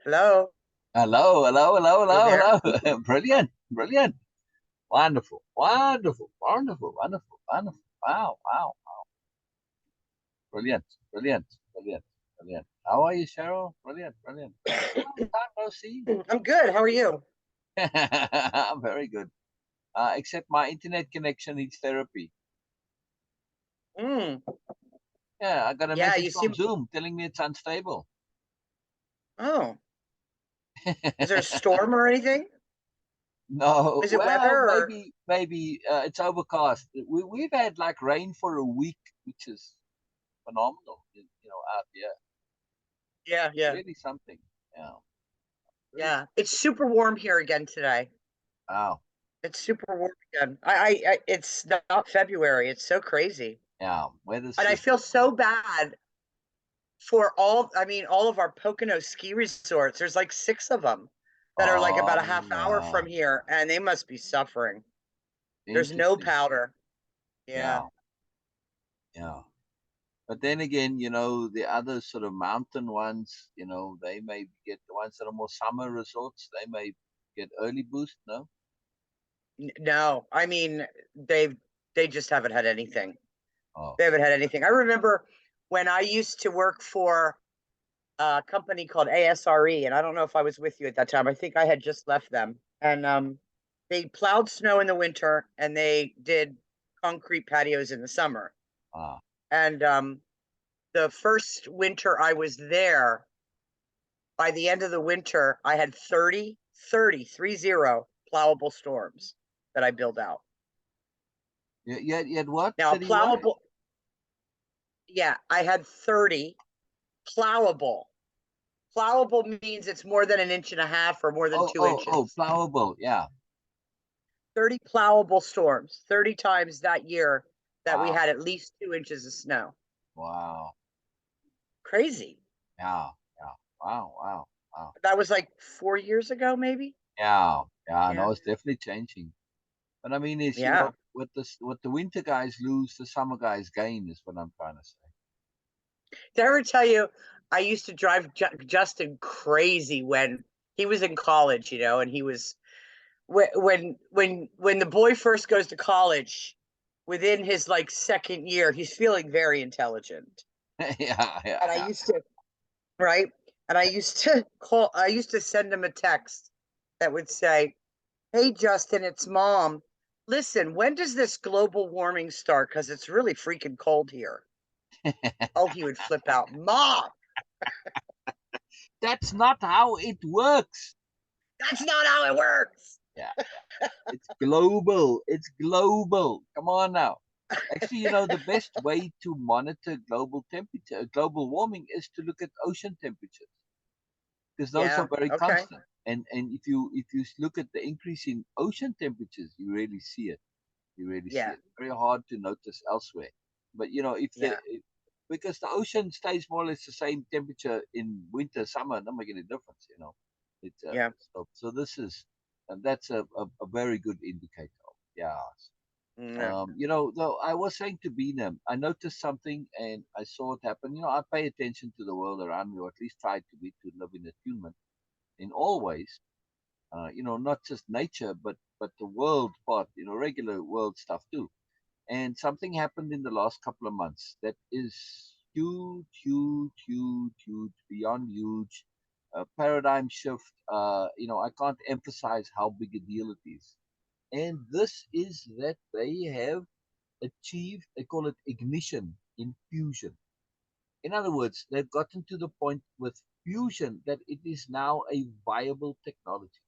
Hello, Hello, hello, hello, you hello, there? hello. Brilliant, brilliant. Wonderful, wonderful, wonderful, wonderful, wonderful. Wow, wow. Brilliant, brilliant, brilliant, brilliant. How are you, Cheryl? Brilliant, brilliant. Long time no see. I'm good. How are you? I'm very good. Except my internet connection needs therapy. Mm, Yeah, I got a yeah, message you from seem. Zoom telling me it's unstable. Oh, is there a storm or anything? No, Is it weather well, or? maybe it's overcast. We've had like rain for a week, which is phenomenal, out here. Yeah, yeah, Really something. Yeah. Really. yeah. It's super warm here again today. Wow. It's super warm again. It's not February. It's so crazy, Yeah. Weather's and I just. feel so bad for all. I mean, all of our Pocono ski resorts. There's like six of them that are like about a half hour Oh, from here, and they must be suffering. There's no interesting. powder. Yeah. Yeah. Yeah. But then again, the other sort of mountain ones, they may get the ones that are more summer resorts, they may get early boost, no? No, I mean they just haven't had anything. Oh, They haven't had anything. I remember when I used to work for a company called ASRE, and I don't know if I was with you at that time. I think I had just left them, and they plowed snow in the winter, and they did concrete patios in the summer. ah, And the first winter I was there, by the end of the winter, I had 30 plowable storms that I built out. you had what? Now, 30 what? yeah, I had 30 plowable. Plowable means it's more than an inch and a half or more than Oh, two oh, oh, inches. plowable. Yeah. 30 plowable storms, 30 times that year that we Wow. had at least 2 inches of snow. Wow. Crazy. Yeah. Yeah. Wow. Wow. Wow. That was like 4 years ago, maybe. Yeah. Yeah. Yeah. No, it's definitely changing. But I mean, it's, Yeah. what the winter guys lose, the summer guys gain, is what I'm trying to say. Did I ever tell you I used to drive Justin crazy when he was in college, and he was when the boy first goes to college, within his like second year, he's feeling very intelligent. Yeah, yeah, And I yeah. used to, right? And I used to send him a text that would say, "Hey Justin, it's mom. Listen, when does this global warming start? Because it's really freaking cold here." Oh, he would flip out. Mom, That's not how it works. that's not how it works. Yeah, yeah. It's global. It's global. Come on now. Actually, the best way to monitor global warming is to look at ocean temperatures, because those are Yeah, very okay. constant. And if you look at the increase in ocean temperatures, you really see it. You really see Yeah, it. Very hard to notice elsewhere. But if yeah, because the ocean stays more or less the same temperature in winter, summer, not making a difference. It's yeah. so this is, and that's a very good indicator. Yeah. Yeah. Though I was saying to Beena, I noticed something and I saw it happen. I pay attention to the world around me, or at least try to live in attunement in all ways. Not just nature, but the world part, regular world stuff too. And something happened in the last couple of months that is huge, huge, huge, huge, beyond huge. Paradigm shift. I can't emphasize how big a deal it is. And this is that they have achieved, they call it ignition in fusion. In other words, they've gotten to the point with fusion that it is now a viable technology.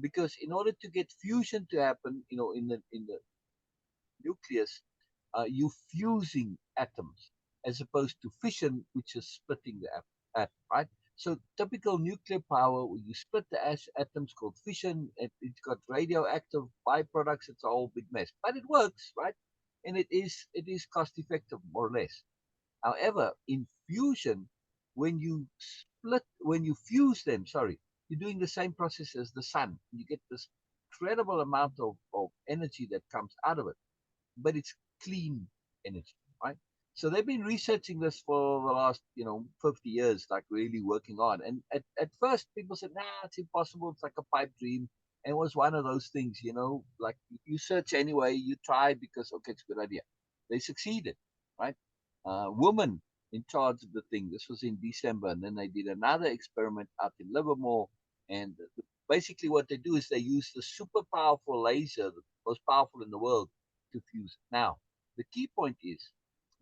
Because in order to get fusion to happen, in the nucleus, you fusing atoms as opposed to fission, which is splitting the atom, right? So typical nuclear power, where you split the atoms, called fission. It's got radioactive byproducts. It's a whole big mess, but it works, right? And it is cost effective, more or less. However, in fusion, when you fuse them, sorry, you're doing the same process as the sun. You get this incredible amount of energy that comes out of it, but it's clean energy, right? So they've been researching this for the last, 50 years, like really working on. And at first, people said, nah, it's impossible. It's like a pipe dream. And it was one of those things, like you search anyway, you try because, okay, it's a good idea. They succeeded, right? Woman in charge of the thing. This was in December. And then they did another experiment out in Livermore. And basically, what they do is they use the super powerful laser, the most powerful in the world, to fuse it. Now, the key point is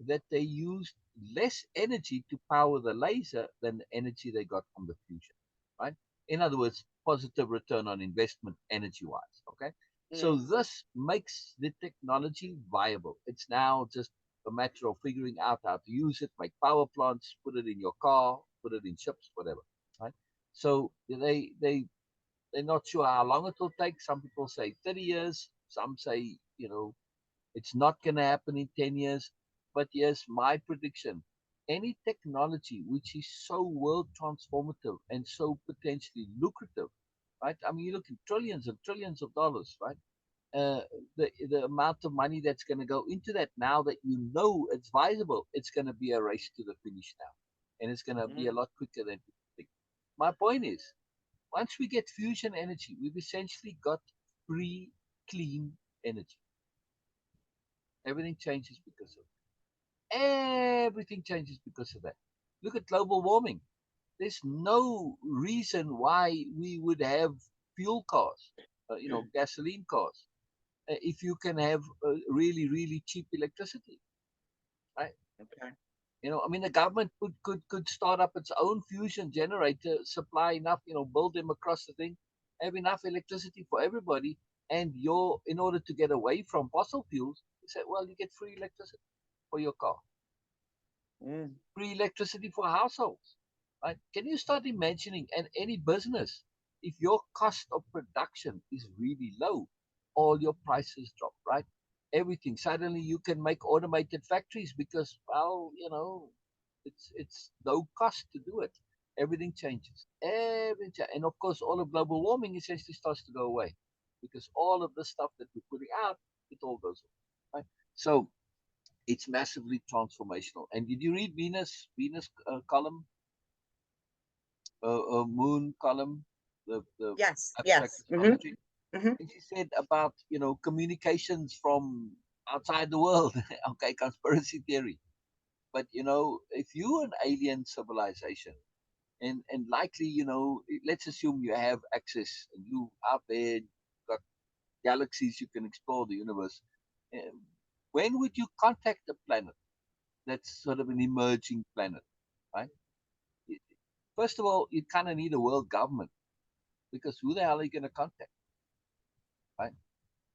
that they used less energy to power the laser than the energy they got from the fusion, right? In other words, positive return on investment energy wise. Okay. So Mm. this makes the technology viable. It's now just a matter of figuring out how to use it, make power plants, put it in your car, put it in ships, whatever. Right. So they're not sure how long it will take. Some people say 30 years. Some say, it's not going to happen in 10 years. But yes, my prediction, any technology which is so world transformative and so potentially lucrative, right? I mean, you look at trillions and trillions of dollars, right? Uh, the amount of money that's going to go into that now that it's viable, it's going to be a race to the finish now. And it's going to be a Mm. lot quicker than people think. My point is, once we get fusion energy, we've essentially got free, clean energy. Everything changes because of Everything changes because of that. Look at global warming. There's no reason why we would have fuel cars, gasoline cars, if you can have really, really cheap electricity, right? Okay. I mean, the government could start up its own fusion generator, supply enough, build them across the thing, have enough electricity for everybody, and in order to get away from fossil fuels, you say, well, you get free electricity for your car, Mm. free electricity for households. Right? Can you start imagining, and any business, if your cost of production is really low, all your prices drop, right? Everything. Suddenly you can make automated factories because, well, it's low cost to do it. Everything changes. And of course, all of global warming essentially starts to go away because all of the stuff that we're putting out, it all goes away. Right? So it's massively transformational. And did you read Venus column, Moon column, the Yes, abstract yes. Mm-hmm. astrology? Mm-hmm. And she said about communications from outside the world. Okay, conspiracy theory. But if you're an alien civilization, and likely, let's assume you have access and you out there got galaxies you can explore the universe. um, when would you contact a planet that's sort of an emerging planet, right? First of all, you kind of need a world government because who the hell are you going to contact, right?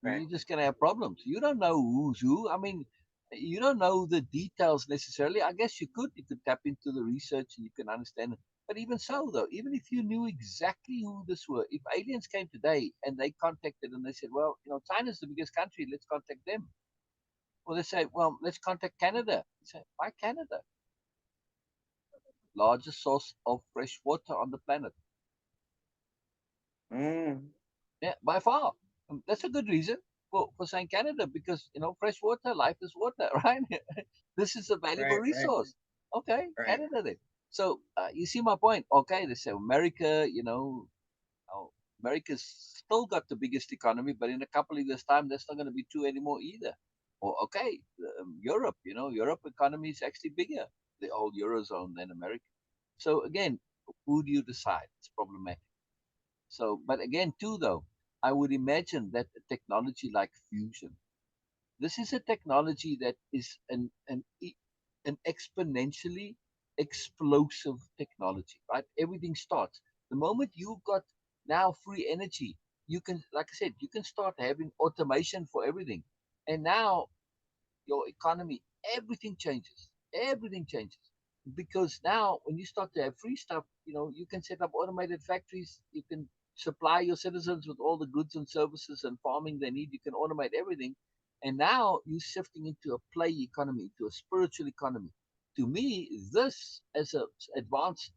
Right. You're just going to have problems. You don't know who's who. I mean, you don't know the details necessarily. I guess you could tap into the research and you can understand it. But even so, though, even if you knew exactly who this were, if aliens came today and they contacted and they said, well, China's the biggest country, let's contact them. Or they say, well, let's contact Canada. You say, why Canada? Largest source of fresh water on the planet. Mm. Yeah, by far. That's a good reason for saying Canada because, fresh water, life is water, right? This is a valuable Right, right, resource. Okay, right. Canada then. So you see my point. Okay, they say America, America's still got the biggest economy, but in a couple of years' time, that's not going to be true anymore either. Or, okay, Europe, Europe economy is actually bigger, the whole Eurozone than America. So again, who do you decide? It's problematic. So, but again, too, though, I would imagine that a technology like fusion, this is a technology that is an exponentially explosive technology, right? Everything starts. The moment you got now free energy, you can, like I said, you can start having automation for everything. And now your economy, everything changes. Everything changes. Because now when you start to have free stuff, you can set up automated factories, you can supply your citizens with all the goods and services and farming they need, you can automate everything. And now you're shifting into a play economy, into a spiritual economy. To me, this as a advanced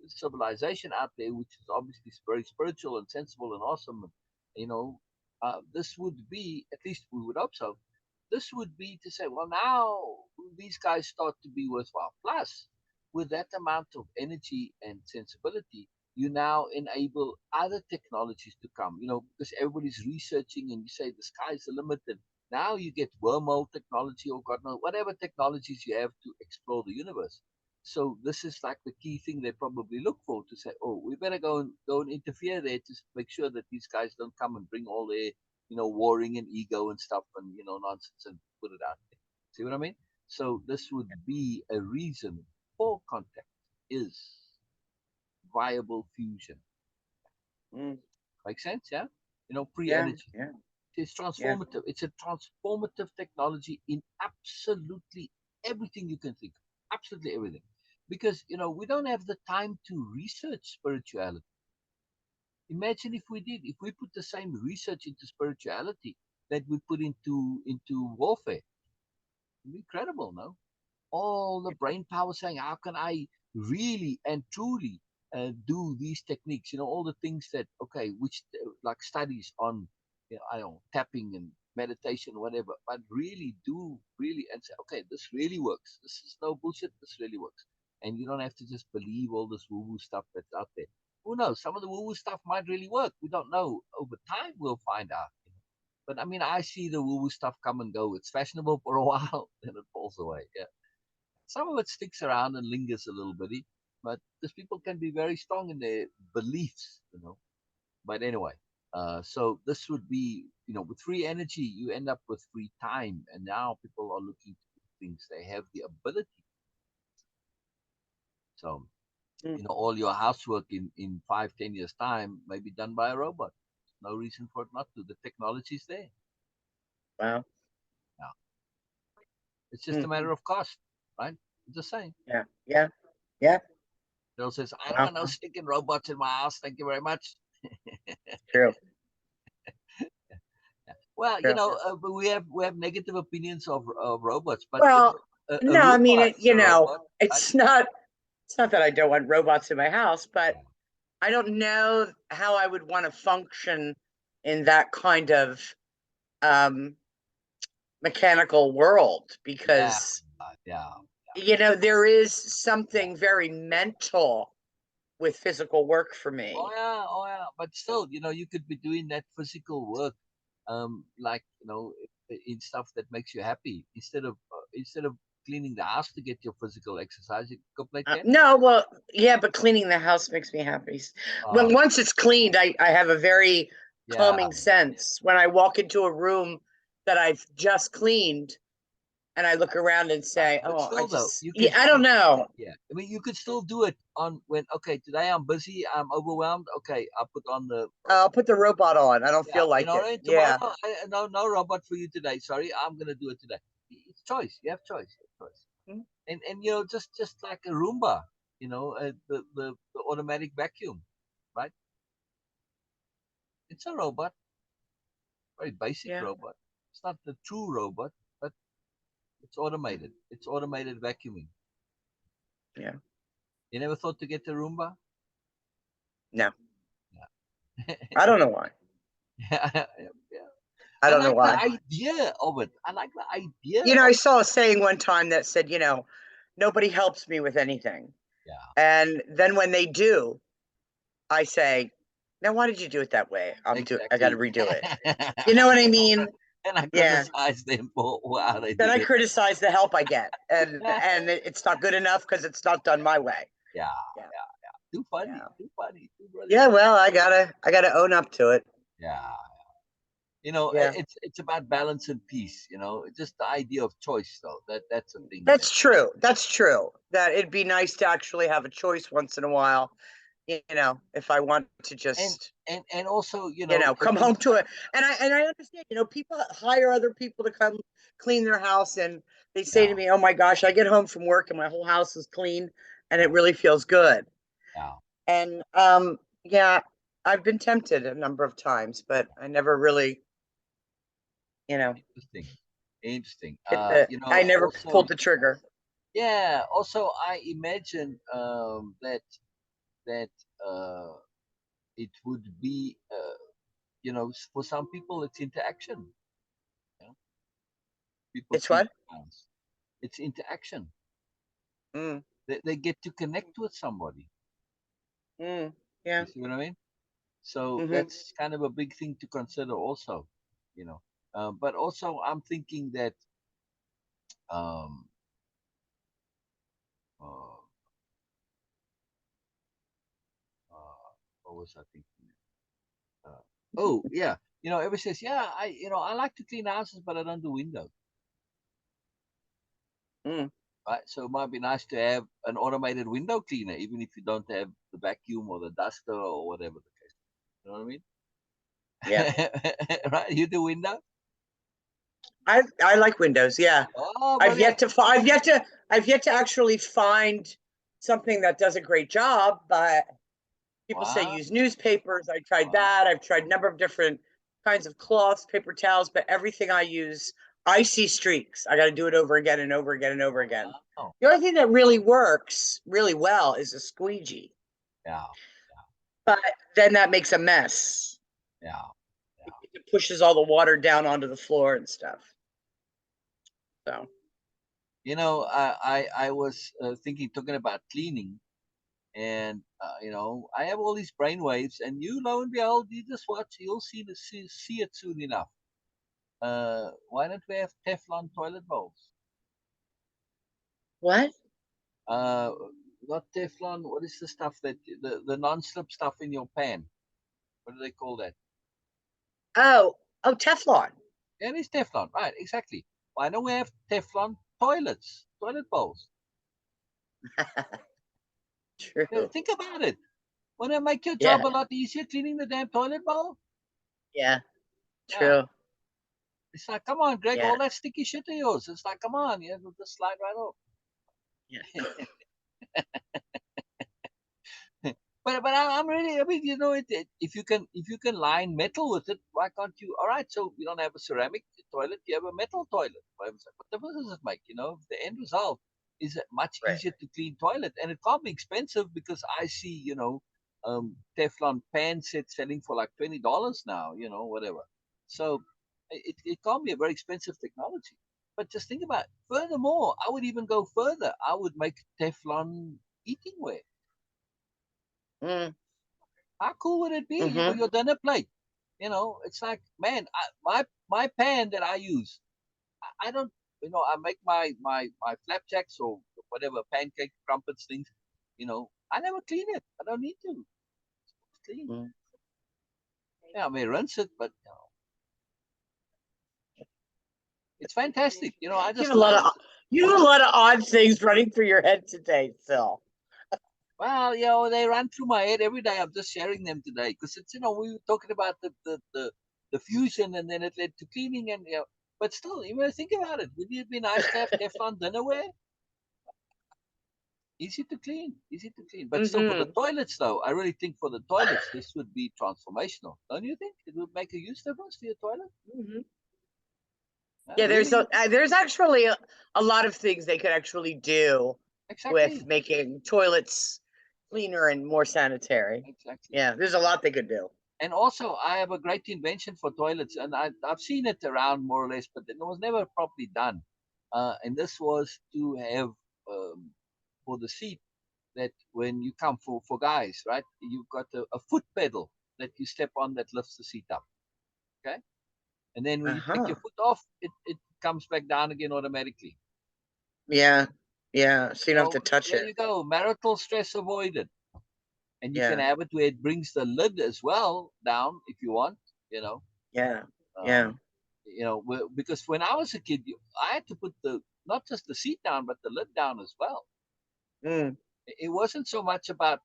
civilization out there, which is obviously very spiritual and sensible and awesome, you know, this would be, at least we would hope so, this would be to say, well, now these guys start to be worthwhile. Plus, with that amount of energy and sensibility, you now enable other technologies to come, because everybody's researching and you say the sky's the limit. And now you get wormhole technology or God knows whatever technologies you have to explore the universe. So this is like the key thing they probably look for to say, oh, we better go and interfere there to make sure that these guys don't come and bring all their, warring and ego and stuff and, nonsense and put it out there. See what I mean? So this would be a reason for contact is viable fusion. Mm, Make sense? Yeah. yeah, Pre-energy. yeah, It's yeah. transformative. It's a transformative technology in absolutely everything you can think of. Absolutely everything. Because, we don't have the time to research spirituality. Imagine if we did, if we put the same research into spirituality that we put into warfare. It'd be incredible, no? All the brain power saying, how can I really and truly do these techniques? All the things that, okay, which like studies on, I don't know, tapping and meditation, whatever, but really do really and say, okay, this really works. This is no bullshit. This really works. And you don't have to just believe all this woo woo stuff that's out there. Who knows? Some of the woo woo stuff might really work. We don't know. Over time, we'll find out. But I mean, I see the woo woo stuff come and go. It's fashionable for a while, then it falls away. Yeah. Some of it sticks around and lingers a little bitty, but these people can be very strong in their beliefs. But anyway, so this would be, with free energy, you end up with free time, and now people are looking to do things. They have the ability. So, Mm, all your housework in 5, 10 years time may be done by a robot. No reason for it not to. The technology's there. wow. Now, it's just a Mm, matter of cost, right? Just saying. yeah, yeah, yeah. Cheryl says, I don't Wow. want no stinking robots in my house. Thank you very much. True, Well, true. but we have negative opinions of robots, but Well, a no, I mean, Roomba is a robot, right? it's not that I don't want robots in my house, but I don't know how I would want to function in that kind of um, mechanical world Yeah, because, yeah. there is Yeah. something very mental with physical work for Oh me. yeah, oh yeah. But still, you could be doing that physical work, like in stuff that makes you happy instead of cleaning the house to get your physical exercise. You go play tennis. No, well, yeah, but cleaning the house makes me happy. Well, Oh once it's cleaned, I have a very yeah, calming sense when I walk into a room that I've just cleaned and I look around and yeah. say, But "Oh, I still, though, just, you yeah, can. I don't know. Yeah, I mean, you could still do it on when. Okay, today I'm busy. I'm overwhelmed. Okay, I'll put on the. I'll put the robot on. I don't Yeah, feel like it. and tomorrow, Yeah. no robot for you today. Sorry, I'm gonna do it today. It's choice. You have choice. You have choice. Mm, And just like a Roomba, the automatic vacuum, right? It's a robot, very basic yeah, robot. It's not the true robot, but it's automated. It's automated vacuuming. yeah. You never thought to get a Roomba? No, Yeah. I don't know why. Yeah, yeah. I I don't know like the why. idea of it. I like the idea I of saw a saying one time that said, nobody helps me with anything. yeah, And then when they do, I say, now why did you do it that way? I got to exactly. redo it. You know what I mean? And I Yeah. criticize them for how they Then did I it. criticize the help I get, and Yeah, it's not good enough because it's not done my way. yeah, Yeah, yeah. Too funny, yeah, too funny, too brilliant. yeah. Well, I gotta own up to it. Yeah, Yeah, it's about balance and peace. Just the idea of choice, though. That's a thing that that's true. That's true. That it'd be nice to actually have a choice once in a while. If I want to and just and also if come you home to it, and I understand. People hire other people to come clean their house, and they say yeah to me, "Oh my gosh, I get home from work and my whole house is clean, and yeah it really feels good." yeah And yeah, I've been tempted a number of times, but I never really, you know, interesting interesting. I never Also pulled the trigger. yeah. Also, I imagine that uh, it would be for some people it's interaction. You know? People It's see what? the signs. It's interaction. Mm, They get to connect with somebody. mm, You yeah. see what I mean? So Mm-hmm. that's kind of a big thing to consider also, you know. But also, I'm thinking that um, uh, what was I thinking? Oh yeah, everybody says, yeah, I like to clean houses, but I don't do windows. Mm, Right? So it might be nice to have an automated window cleaner, even if you don't have the vacuum or the duster or whatever the case. You know what yeah. I mean? Right? You do window? I like Windows. Yeah. Oh, I've brilliant! yet to fi- I've yet to actually find something that does a great job, but people say Wow, use newspapers. I tried wow, that. I've tried a number of different kinds of cloths, paper towels, but everything I use, I see streaks. I got to do it over again and over again and over again. wow. The only thing that really works really well is a squeegee, Yeah, but then that makes a mess. yeah, yeah. It pushes all the water down onto the floor and stuff. So, I was thinking, talking about cleaning, and I have all these brain waves, and lo and behold, you just watch, you'll see it soon enough. Why don't we have Teflon toilet bowls? what? Uh, Not Teflon. What is the stuff that the non-slip stuff in your pan? What do they call that? Oh, oh, Teflon. Yeah, it is Teflon, right? Exactly. Why don't we have Teflon toilet bowls? True. Think about it. Wouldn't it make your Yeah, job a lot easier cleaning the damn toilet bowl? yeah, Yeah. true. It's like, come on, Greg, Yeah, all that sticky shit of yours. It's like, come on, it'll just slide right off. yeah. But I'm really, I mean, if you can line metal with it, why can't you? All right, so you don't have a ceramic toilet, you have a metal toilet. What difference does it make? The end result is a much Right. easier to clean toilet, and it can't be expensive because I see, Teflon pan sets selling for like $20 now, whatever. So it can't be a very expensive technology. But just think about it. Furthermore, I would even go further. I would make Teflon eating ware. Mm, How cool would it be? mm-hmm. Your dinner plate. It's like, man, my pan that I use, I don't, I make my flapjacks or whatever pancake crumpets things. I never clean it. I don't need to. It's clean. Mm. Yeah, I may rinse it, but it's fantastic. I You just have a lot love. of you have a lot of odd things running through your head today, Phil. Well, they run through my head every day. I'm just sharing them today because it's, we were talking about the fusion, and then it led to cleaning, and but still, think about it. Wouldn't it be nice to have Teflon dinnerware? Easy to clean. But still, for the Mm-hmm. toilets, though, I really think for the toilets, this would be transformational. Don't you think? It would make a huge difference to your toilet. Mm-hmm. Yeah, Really? there's actually a lot of things they could actually do with Exactly. making toilets cleaner and more sanitary. Exactly. Yeah, there's a lot they could do. And also, I have a great invention for toilets, and I've seen it around more or less, but it was never properly done. And this was to have for the seat that when you come for guys, right, you've got a foot pedal that you step on that lifts the seat up. Okay, and then when you take Uh-huh. your foot off, it comes back down again automatically. Yeah. Yeah. So you don't have So to touch there it. you go, marital stress avoided. And you can Yeah. have it where it brings the lid as well down if you want. You know, Yeah. Yeah. um, because when I was a kid, I had to put the not just the seat down, but the lid down as well. Mm. It wasn't so much about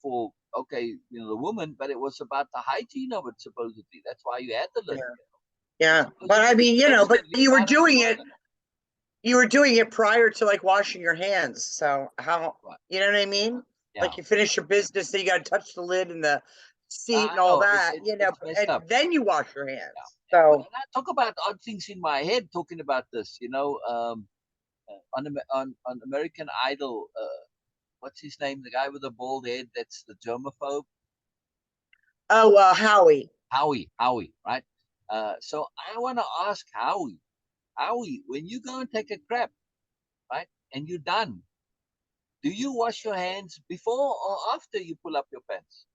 for okay the woman, but it was about the hygiene of it. Supposedly, that's why you had the Yeah. lid. Yeah. But I Supposedly, mean, but defensively, not as a mother. you were doing it prior to like washing your hands. So how, Right. you know what I mean? Yeah, Like you finish your business, then you got to touch the lid and the seat and I all know that, it's messed and up. then you wash your Yeah, hands. yeah. But So, I talk about odd things in my head talking about this. On American Idol, what's his name? The guy with the bald head that's the germaphobe, oh, Howie. Howie, right? So I want to ask Howie, when you go and take a crap, right? And you're done. Do you wash your hands before or after you pull up your pants?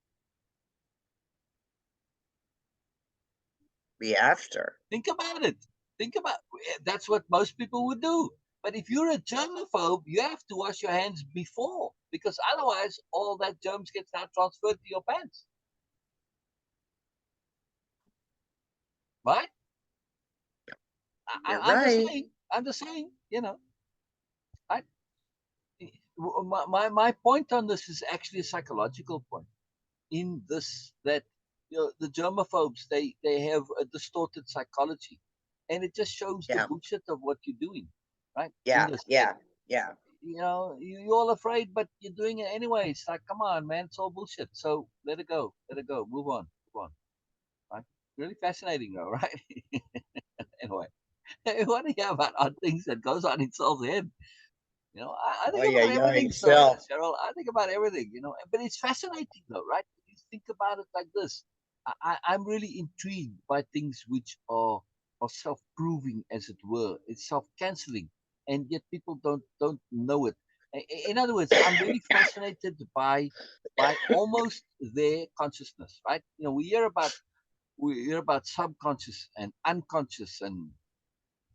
Be after. Think about it. Think about that's what most people would do. But if you're a germaphobe, you have to wash your hands before because otherwise all that germs gets now transferred to your pants. Right? You're I'm just right. saying. I'm just saying. I, my point on this is actually a psychological point. In this, that the germaphobes they have a distorted psychology, and it just shows the Yeah. bullshit of what you're doing, right? In Yeah. this, that Yeah. Yeah. you're all afraid, but you're doing it anyway. It's like, come on, man, it's all bullshit. So let it go, move on, move on. Right? Really fascinating, though, right? Anyway, what do you have about odd things that goes on in Saul's head? I Oh think yeah, about yeah, everything, so Excel. Cheryl. I think about everything, but it's fascinating, though, right? You think about it like this. I'm really intrigued by things which are self-proving, as it were. It's self-canceling, and yet people don't know it. In other words, I'm really fascinated by almost their consciousness, right? We hear about subconscious and unconscious and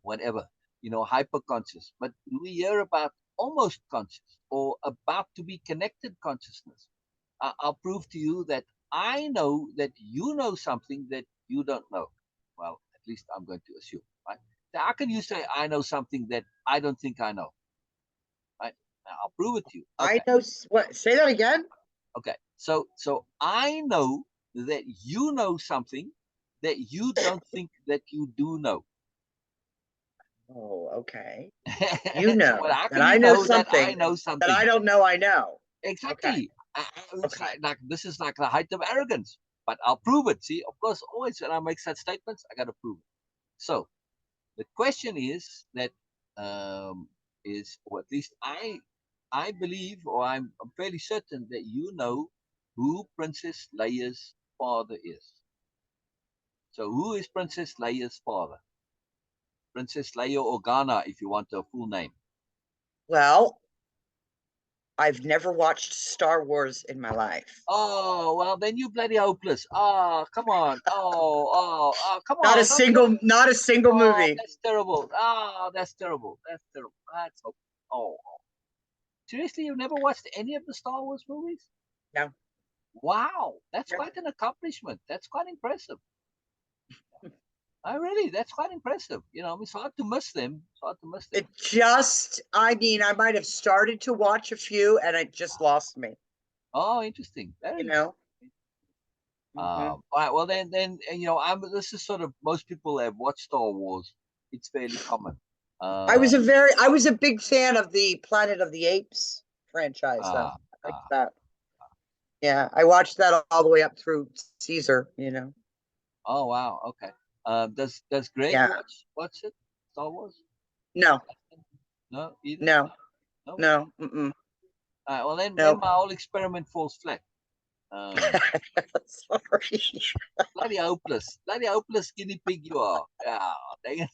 whatever, hyperconscious. But we hear about almost conscious or about to be connected consciousness. I'll prove to you that I know that you know something that you don't know. Well, at least I'm going to assume, right? So how can you say I know something that I don't think I know? Right? Now, I'll prove it to you. I Okay. know. What? Say that again. Okay. So I know that you know something that you don't think that you do know. Oh, okay. You But know how that can I you know know that I something know that I something? don't know. I know. Okay. Exactly. It's Okay. like this is like the height of arrogance. But I'll prove it. See, of course, always when I make such statements, I got to prove it. So the question is that or at least I believe, or I'm fairly certain that you know who Princess Leia's father is. So who is Princess Leia's father? Princess Leia Organa, if you want her full name. Well, I've never watched Star Wars in my life. Oh, well, then you bloody hopeless. Oh, come on. Oh, come Not a on. Don't. single, not a single Oh, movie. that's terrible. Oh, that's terrible. That's terrible. That's so. Oh. Seriously, you've never watched any of the Star Wars movies? No. Wow, that's No. quite an accomplishment. That's quite impressive. Really, that's quite impressive. It's hard to miss them. It's hard to miss them. I mean, I might have started to watch a few and it just lost me, Oh, interesting. you Very know? interesting. Hmm. All right. Well, then, I'm. This is sort of most people have watched Star Wars. It's fairly common. Uh, I was a big fan of the Planet of the Apes franchise, though. uh, I liked uh, that. Yeah, I watched that all the way up through Caesar. oh wow. Okay. Does Greg Yeah. watch it? Star Wars? No, No, either. no, No. no, mm-mm, All right. Well, then no. my whole experiment falls flat. Um, Sorry. bloody hopeless guinea pig you are. Yeah, dang it.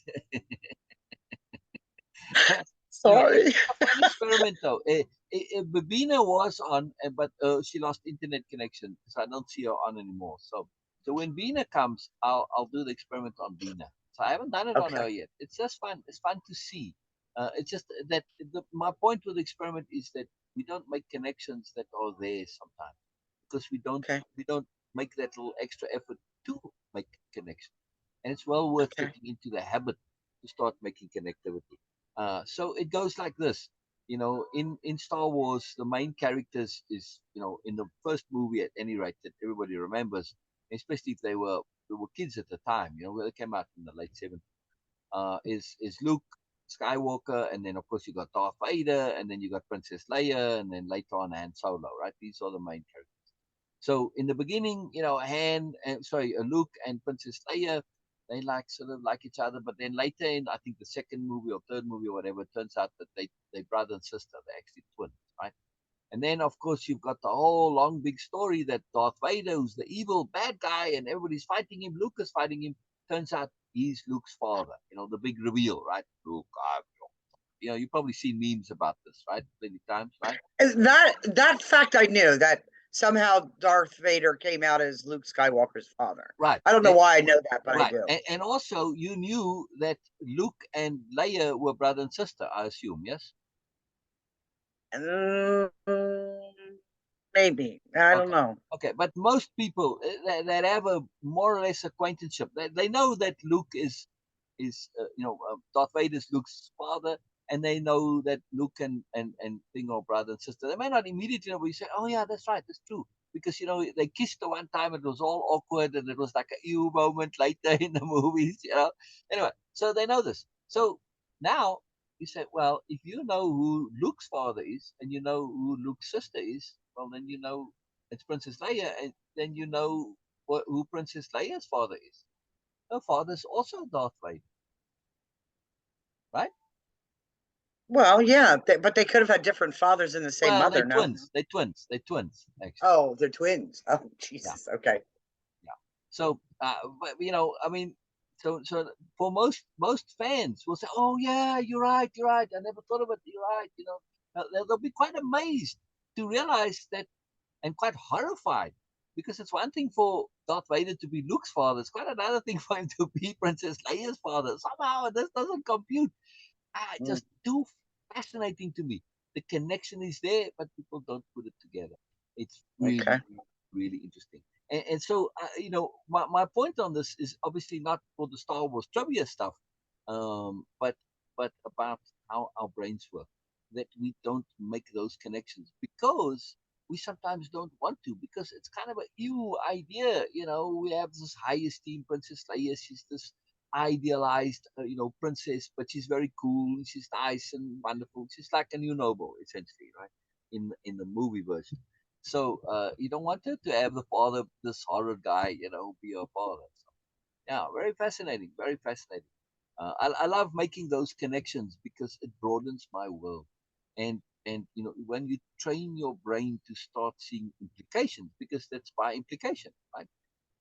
Sorry. It's a fun experiment though. Beena was on, but she lost internet connection, so I don't see her on anymore. So when Beena comes, I'll do the experiment on Beena. So I haven't done it on Okay. her yet. It's just fun. It's fun to see. It's just that my point with the experiment is that we don't make connections that are there sometimes because we don't Okay. we don't make that little extra effort to make connection, and it's well worth Okay. getting into the habit to start making connectivity. So it goes like this. In Star Wars, the main characters is, in the first movie at any rate that everybody remembers, especially if they were kids at the time, where they came out in the late 70s, is Luke Skywalker, and then of course you got Darth Vader, and then you got Princess Leia, and then later on Han Solo, right? These are the main characters. So in the beginning, Luke and Princess Leia, they like sort of like each other, but then later in, I think the second movie or third movie or whatever, it turns out that they brother and sister, they're actually twins, right? And then of course you've got the whole long big story that Darth Vader, who's the evil bad guy, and everybody's fighting him, Luke is fighting him. Turns out he's Luke's father. The big reveal, right? Luke, I'm your You probably seen memes about this, right? Many times, right? And that fact I knew, that somehow Darth Vader came out as Luke Skywalker's father. Right. I don't know why I know that, but I Right. do. And also, you knew that Luke and Leia were brother and sister, I assume, yes? Mm, maybe. I don't Okay. know. Okay. But most people that have a more or less acquaintanceship, they know that Luke is Darth Vader is Luke's father, and they know that Luke and Thing are brother and sister. They may not immediately know, but you say, "Oh yeah, that's right, that's true," because they kissed the one time, it was all awkward, and it was like a ew moment later in the movies. Anyway, so they know this. So now you say, well, if you know who Luke's father is, and you know who Luke's sister is, well, then you know it's Princess Leia, and then you know who Princess Leia's father is. Her father's also Darth Vader, right? Well, yeah, but they could have had different fathers and the same Well, they're mother, no? twins. They're twins. They're twins, actually. Oh, they're twins. Oh, Yeah, Jesus. Okay. yeah. So, but I mean, so for most fans will say, "Oh yeah, you're right, you're right. I never thought of it. You're right." They'll be quite amazed to realize that, and quite horrified, because it's one thing for Darth Vader to be Luke's father. It's quite another thing for him to be Princess Leia's father. Somehow this doesn't compute. Mm, Just too fascinating to me. The connection is there, but people don't put it together. It's okay. really, really interesting. And so, my point on this is obviously not for the Star Wars trivia stuff, but about how our brains work. That we don't make those connections because we sometimes don't want to, because it's kind of a ew idea. We have this high esteem Princess Leia. She's this idealized, princess, but she's very cool. She's nice and wonderful. She's like a new noble, essentially, right? In the movie version. So you don't want her to have the father, this horror guy, be her father. So, yeah, very fascinating, very fascinating. I love making those connections because it broadens my world, and when you train your brain to start seeing implications, because that's by implication, right?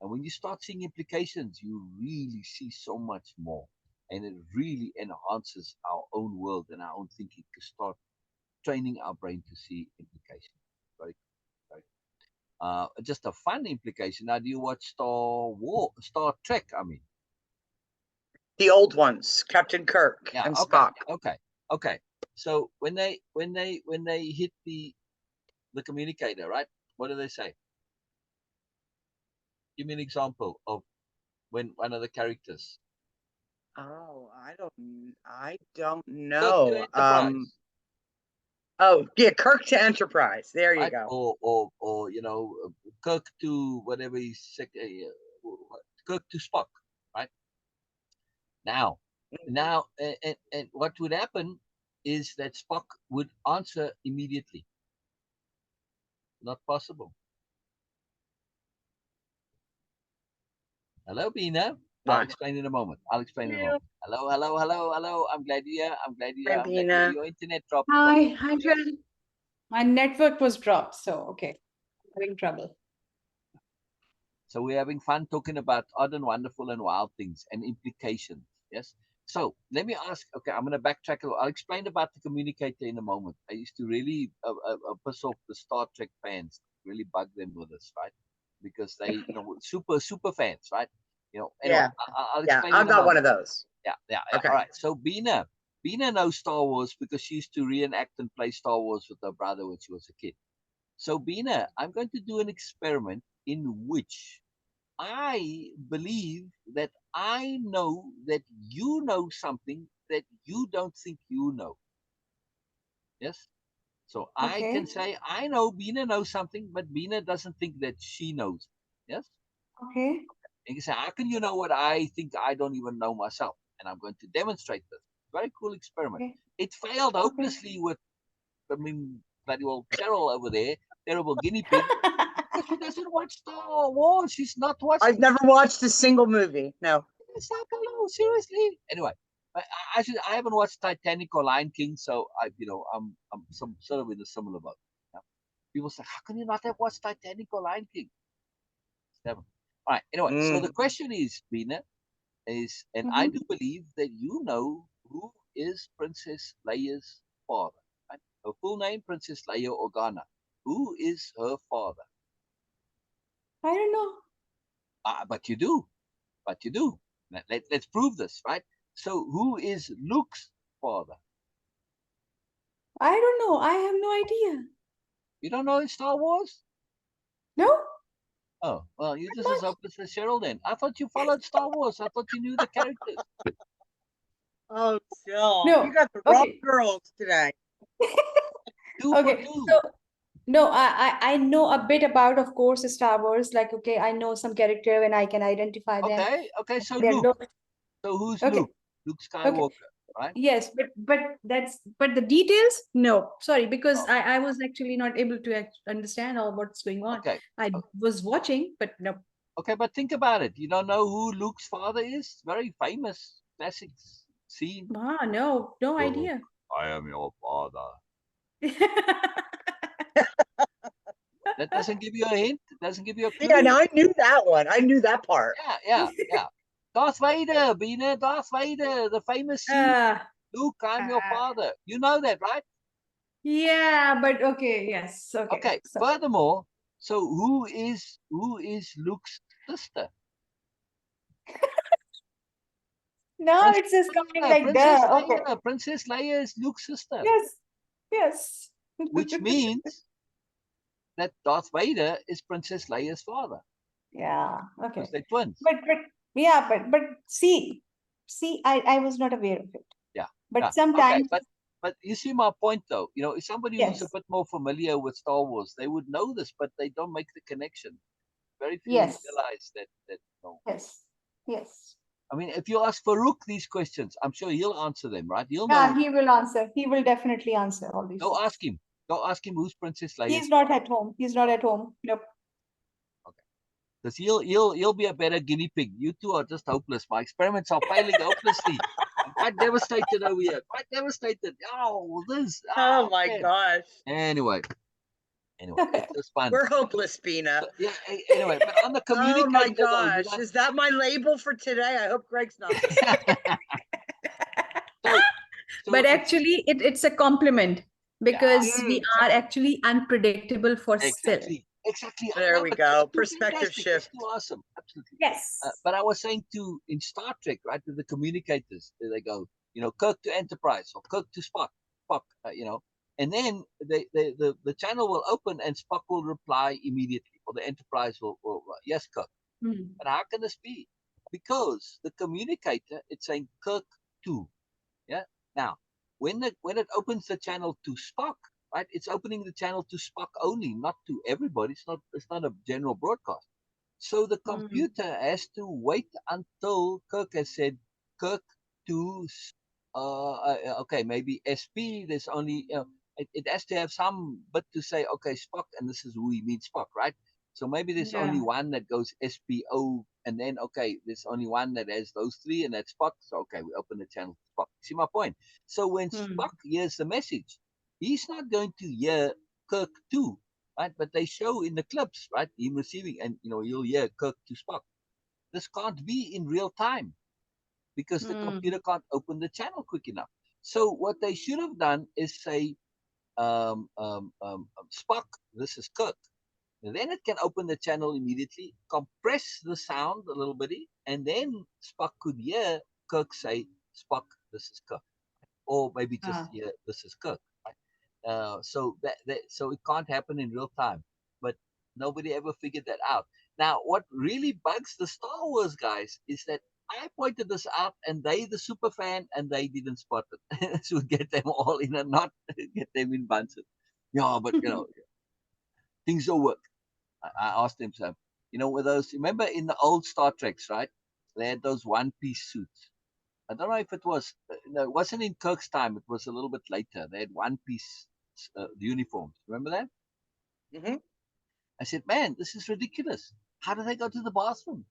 And when you start seeing implications, you really see so much more. And it really enhances our own world and our own thinking to start training our brain to see implications. Very, very. Just a fun implication. Now, do you watch Star Trek? I mean, The old ones, Captain Kirk yeah. and Okay, Spock. okay, okay. So when they hit the communicator, right? What do they say? Give me an example of when one of the characters, Oh, I don't Kirk to know. Enterprise, Oh, yeah, Kirk to Enterprise. There you right? go. Or Kirk to whatever Kirk to Spock, right? Now, Mhm. and what would happen is that Spock would answer immediately. Not possible. Hello, Beena. I'll Why? explain in a moment. I'll explain in a Hello. moment. Hello, hello, hello, hello. I'm glad you're here. I'm glad you're Hi, here. I'm glad you're here. Beena. Your internet dropped. Hi, Yes. Cheryl. My network was dropped, so okay, having trouble. So we're having fun talking about odd and wonderful and wild things and implications. Yes. So let me ask. Okay, I'm going to backtrack. I'll explain about the communicator in a moment. I used to really piss off the Star Trek fans, really bug them with this, right? Because they, super fans, right? Anyway, Yeah, I'll yeah, explain I'm in a not one moment. of those. Yeah, yeah, yeah. Okay. All right. So Beena knows Star Wars because she used to reenact and play Star Wars with her brother when she was a kid. So Beena, I'm going to do an experiment in which I believe that I know that you know something that you don't think you know. Yes? So I can Okay, say, I know Beena knows something, but Beena doesn't think that she knows. Yes? okay, And you say, how can you know what I think I don't even know myself? And I'm going to demonstrate this. Very cool experiment. okay, It failed okay. hopelessly with, I mean, bloody old Cheryl over there, terrible guinea pig, because she doesn't watch Star Wars. She's not I've watching. never watched a single movie. No. It's like, hello, seriously. Anyway, I haven't watched Titanic or Lion King, so I'm some sort of in a similar boat. Yeah? People say, how can you not have watched Titanic or Lion King? Never. All right. Anyway, so the Mm. question is, Beena, and I Mm-hmm. do believe that you know who is Princess Leia's father? Right? Her full name, Princess Leia Organa. Who is her father? I don't know. But you do. But you do. Let's prove this, right? So, who is Luke's father? I don't know. I have no idea. You don't know in Star Wars? No? Oh, well, you're Not just as much. hopeless as Cheryl then. I thought you followed Star Wars. I thought you knew the characters. Oh, Jill, you No. got the wrong Okay. girls today. 2 for Okay. 2. So no, I know a bit about, of course, Star Wars. Like, okay, I know some character and I can identify them. Okay, so They're Luke. look. So who's Okay. Luke? Luke Okay. Skywalker, right? Yes, but the details, no. Sorry, because Oh, I was actually not able to understand all what's going on. okay. I was watching, but no. Okay, but think about it. You don't know who Luke's father is? Very famous, classic scene. Ah, no, no Oh, idea. I am your father. That doesn't give you a hint. It doesn't give you a Yeah, clue. now I knew that one. I knew that part. Yeah. Darth Vader, Beena, Darth Vader, the famous scene. Ah, Luke, I'm your ah, father. You know that, right? yeah, but okay, yes, okay. Okay. So Furthermore, so who is Luke's sister? now Princess it's just coming Leia. like duh. Okay. Princess Leia is Luke's sister, Yes, yes. which means that Darth Vader is Princess Leia's father Yeah, because okay. they're twins. But yeah, but see, I was not aware of it. Yeah. But Okay, sometimes, but you see my point though. You know, if somebody who's a yes, bit more familiar with Star Wars, they would know this, but they don't make the connection. Very few yes, realize that. No. yes, yes. I mean, if you ask Farouk these questions, I'm sure he'll answer them, right? He'll Yeah, know. he will answer. He will definitely answer all these Go things. ask him. Go ask him who's Princess He's Leia's not father. at home. He's not at home. Nope. Okay. Because he'll be a better guinea pig. You two are just hopeless. My experiments are failing hopelessly. I'm quite devastated over here. Quite devastated. Oh, this. Oh Oh my man. gosh. Anyway, it's just fun. We're hopeless, Beena. So, yeah. Anyway, but on the Oh my communicator though, you gosh. know. Is that my label for today? I hope Greg's not listening. so But it's actually, it's a compliment yeah, because we are exactly. actually unpredictable for still. Exactly. I There know, we but that's go. too Perspective fantastic. That's shift. too awesome. Absolutely. Yes. But I was saying too, in Star Trek, right, with the communicators, they go, you know, Kirk to Enterprise or Kirk to Spock, you know, and then the channel will open and Spock will reply immediately, or the Enterprise will yes, Kirk. Hmm. But how can this be? Because the communicator, it's saying Kirk to. Yeah. Now, when it opens the channel to Spock, right, it's opening the channel to Spock only, not to everybody. It's not a general broadcast. So the Hmm. computer has to wait until Kirk has said Kirk to okay, maybe SP. There's only it has to have some bit to say okay Spock, and this is who he means Spock, right? So maybe there's only Yeah. one that goes SPO, and then okay, there's only one that has those three, and that's Spock. So okay, we open the channel to Spock. See my point? So when Hmm. Spock hears the message, he's not going to hear Kirk too, right? But they show in the clips, right? Him receiving, and you'll hear Kirk to Spock. This can't be in real time because the Hmm. computer can't open the channel quick enough. So what they should have done is say, Spock, this is Kirk. And then it can open the channel immediately, compress the sound a little bit, and then Spock could hear Kirk say, Spock, this is Kirk. Or maybe just Ah. hear, this is Kirk. Right? So it can't happen in real time. But nobody ever figured that out. Now, what really bugs the Star Wars guys is that I pointed this out, and they, the super fan, and they didn't spot it. This would get them all in a knot, get them in bunches. Yeah, but things will work. I asked him so. With those, remember in the old Star Treks, right? They had those one-piece suits. I don't know if it was, no, it wasn't in Kirk's time. It was a little bit later. They had one-piece uniforms. Remember that? Hmm. I said, man, this is ridiculous. How do they go to the bathroom?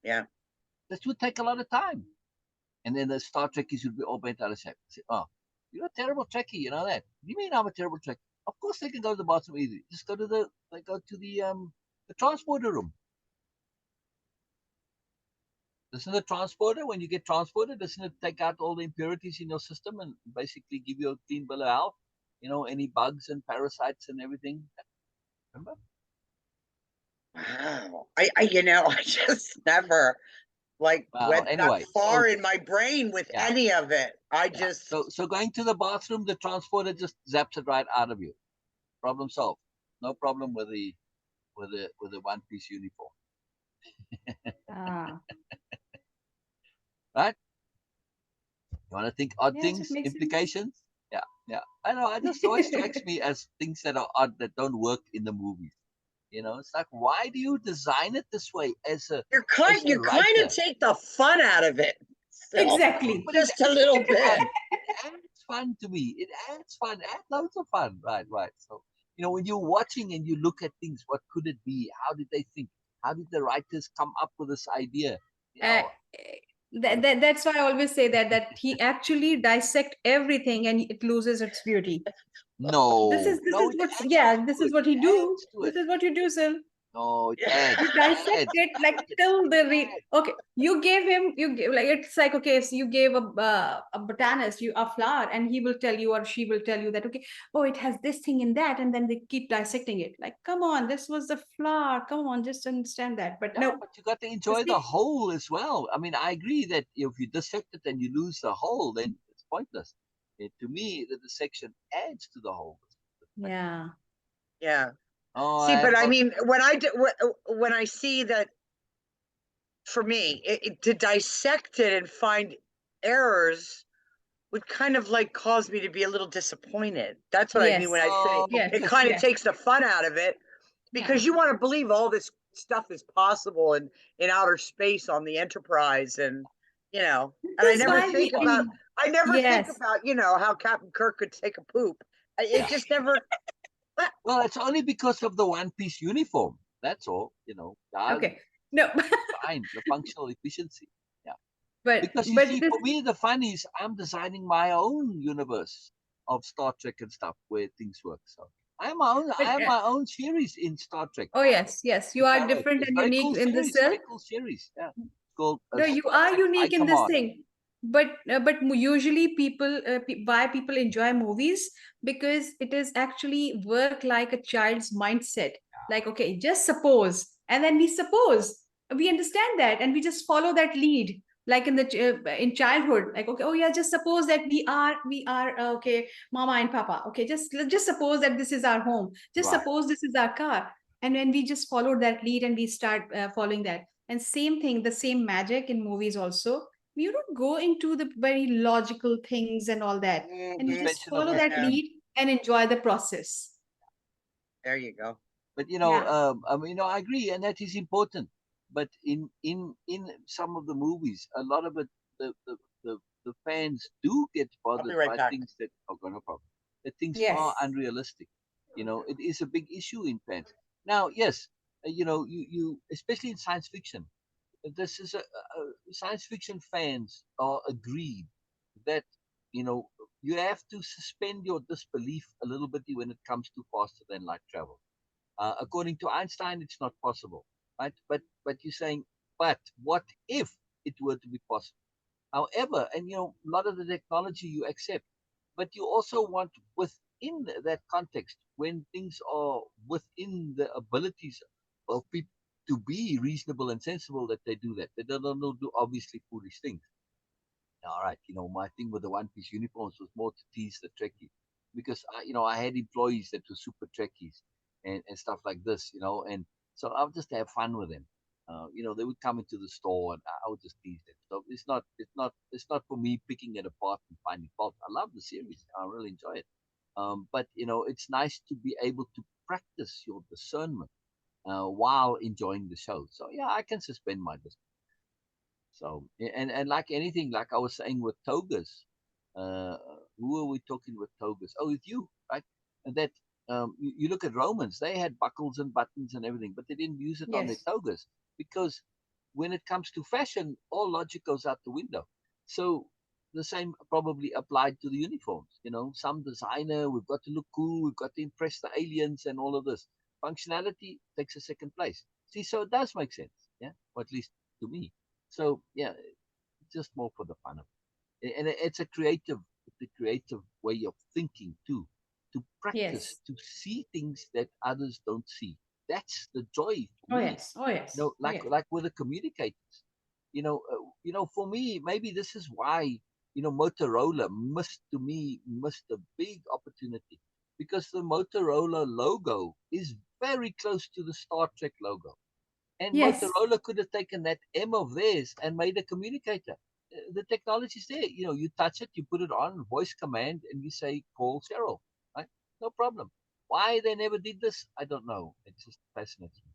Yeah. This would take a lot of time. And then the Star Trekkies would be all bent out of shape. I said, oh, you're a terrible Trekkie, you know that? You mean I'm a terrible Trekkie? Of course they can go to the bathroom easily. Just go to the transporter room. Doesn't the transporter, when you get transported, doesn't it take out all the impurities in your system and basically give you a clean bill of health? Any bugs and parasites and everything. Remember? Wow. I I just never like Well, went that anyway, far so in my brain with yeah, any of it. I yeah. just So going to the bathroom, the transporter just zaps it right out of you. Problem solved. No problem with the one piece uniform, Ah, right? You want to think odd yes, it things, makes sense. implications? Yeah, yeah. I know. It just always strikes me as things that are odd that don't work in the movies. It's like, why do you design it this way as a you kind of writer? take the fun out of it still. No, Exactly. but Just a it little adds bit. fun. It adds fun to me. It adds fun. Adds loads of fun. Right, right. So, when you're watching and you look at things, what could it be? How did they think? How did the writers come up with this idea? You Uh, know, that's why I always say that he actually dissect everything and it loses its beauty. This no, is it what, adds yeah, this to is it. what It he do. adds to it. This is what you do, Sil. No, it Yeah. adds. You It dissect adds. it like till It the read. adds. Okay, you gave him, you give, like it's like, okay, so you gave a botanist you a flower, and he will tell you or she will tell you that, okay, oh, it has this thing in that, and then they keep dissecting it. Like, come on, this was the flower. Come on, just understand that. But Yeah, no, but you got to you enjoy the see, whole as well. I mean, I agree that if you dissect it and you lose the whole, then it's pointless. To me, the dissection adds to the whole. yeah, Yeah. Oh, See, I have but I got. mean, when I see that, for me, to dissect it and find errors would kind of like cause me to be a little disappointed. That's what I mean when I yes, say Oh, yes, it because kind of yes, takes the fun out of it yeah. because you want to believe all this stuff is possible in outer space on the Enterprise and This is why we, I never think yes. about, how Captain Kirk could take a poop. It yeah. just never Well, it's only because of the one piece uniform. That's all. Okay, no, Fine, the functional efficiency. Yeah. Because you but see, this, for me, the fun is I'm designing my own universe of Star Trek and stuff where things work. So but I have my own series in Star Trek. oh yes, yes, you It's are very, different it's and very unique cool in this series. cell. Very cool series. Yeah. It's called No, you Star are Trek High unique in this Command. thing. But usually people, why people enjoy movies, because it is actually work like a child's mindset. Like, okay, just suppose, and then we suppose, we understand that, and we just follow that lead. Like in childhood, like, okay, oh yeah, just suppose that we are okay, mama and papa. Okay, just suppose that this is our home. Just Right. suppose this is our car, and when we just follow that lead and we start following that. And same thing, the same magic in movies also. You don't go into the very logical things and all that. And you just Suspension of follow that yeah, disbelief. lead and enjoy the process. there you go. But Yeah. I mean, I agree, and that is important. But in some of the movies, a lot of it, the the the, the fans do get I'll be bothered right by back. things that oh, no problem. That things are Yes. unrealistic. It is a big issue in fans. Now, yes, you especially in science fiction, this is science fiction fans are agreed that you know you have to suspend your disbelief a little bit when it comes to faster than light travel. According to Einstein, it's not possible, right? But you're saying, but what if it were to be possible? However, and a lot of the technology you accept, but you also want within that context, when things are within the abilities of people to be reasonable and sensible, that they do that. They don't do obviously foolish things. All right, my thing with the one piece uniforms was more to tease the Trekkie, because I had employees that were super Trekkies and stuff like this, and so I would just have fun with them. They would come into the store and I would just tease them. So it's not for me picking it apart and finding fault. I love the series. I really enjoy it. But it's nice to be able to practice your discernment while enjoying the show. So yeah, I can suspend my disbelief. So and like anything, like I was saying with togas, uh, who are we talking with togas? Oh, with you, right? And that you look at Romans, they had buckles and buttons and everything, but they didn't use it on their Yes. togas because when it comes to fashion, all logic goes out the window. So the same probably applied to the uniforms. Some designer, we've got to look cool, we've got to impress the aliens and all of this. Functionality takes a second place. See, so it does make sense, yeah, or at least to me. So yeah, just more for the fun of it. And it's a creative way of thinking too, to practice, Yes. to see things that others don't see. That's the joy for Oh me. yes. Oh yes. Oh Like yes. with the communicators. For me, maybe this is why Motorola missed a big opportunity, because the Motorola logo is very close to the Star Trek logo. And Yes. Motorola could have taken that M of theirs and made a communicator. The technology's there. You touch it, you put it on, voice command, and you say, call Cheryl. Right? No problem. Why they never did this, I don't know. It just fascinates me.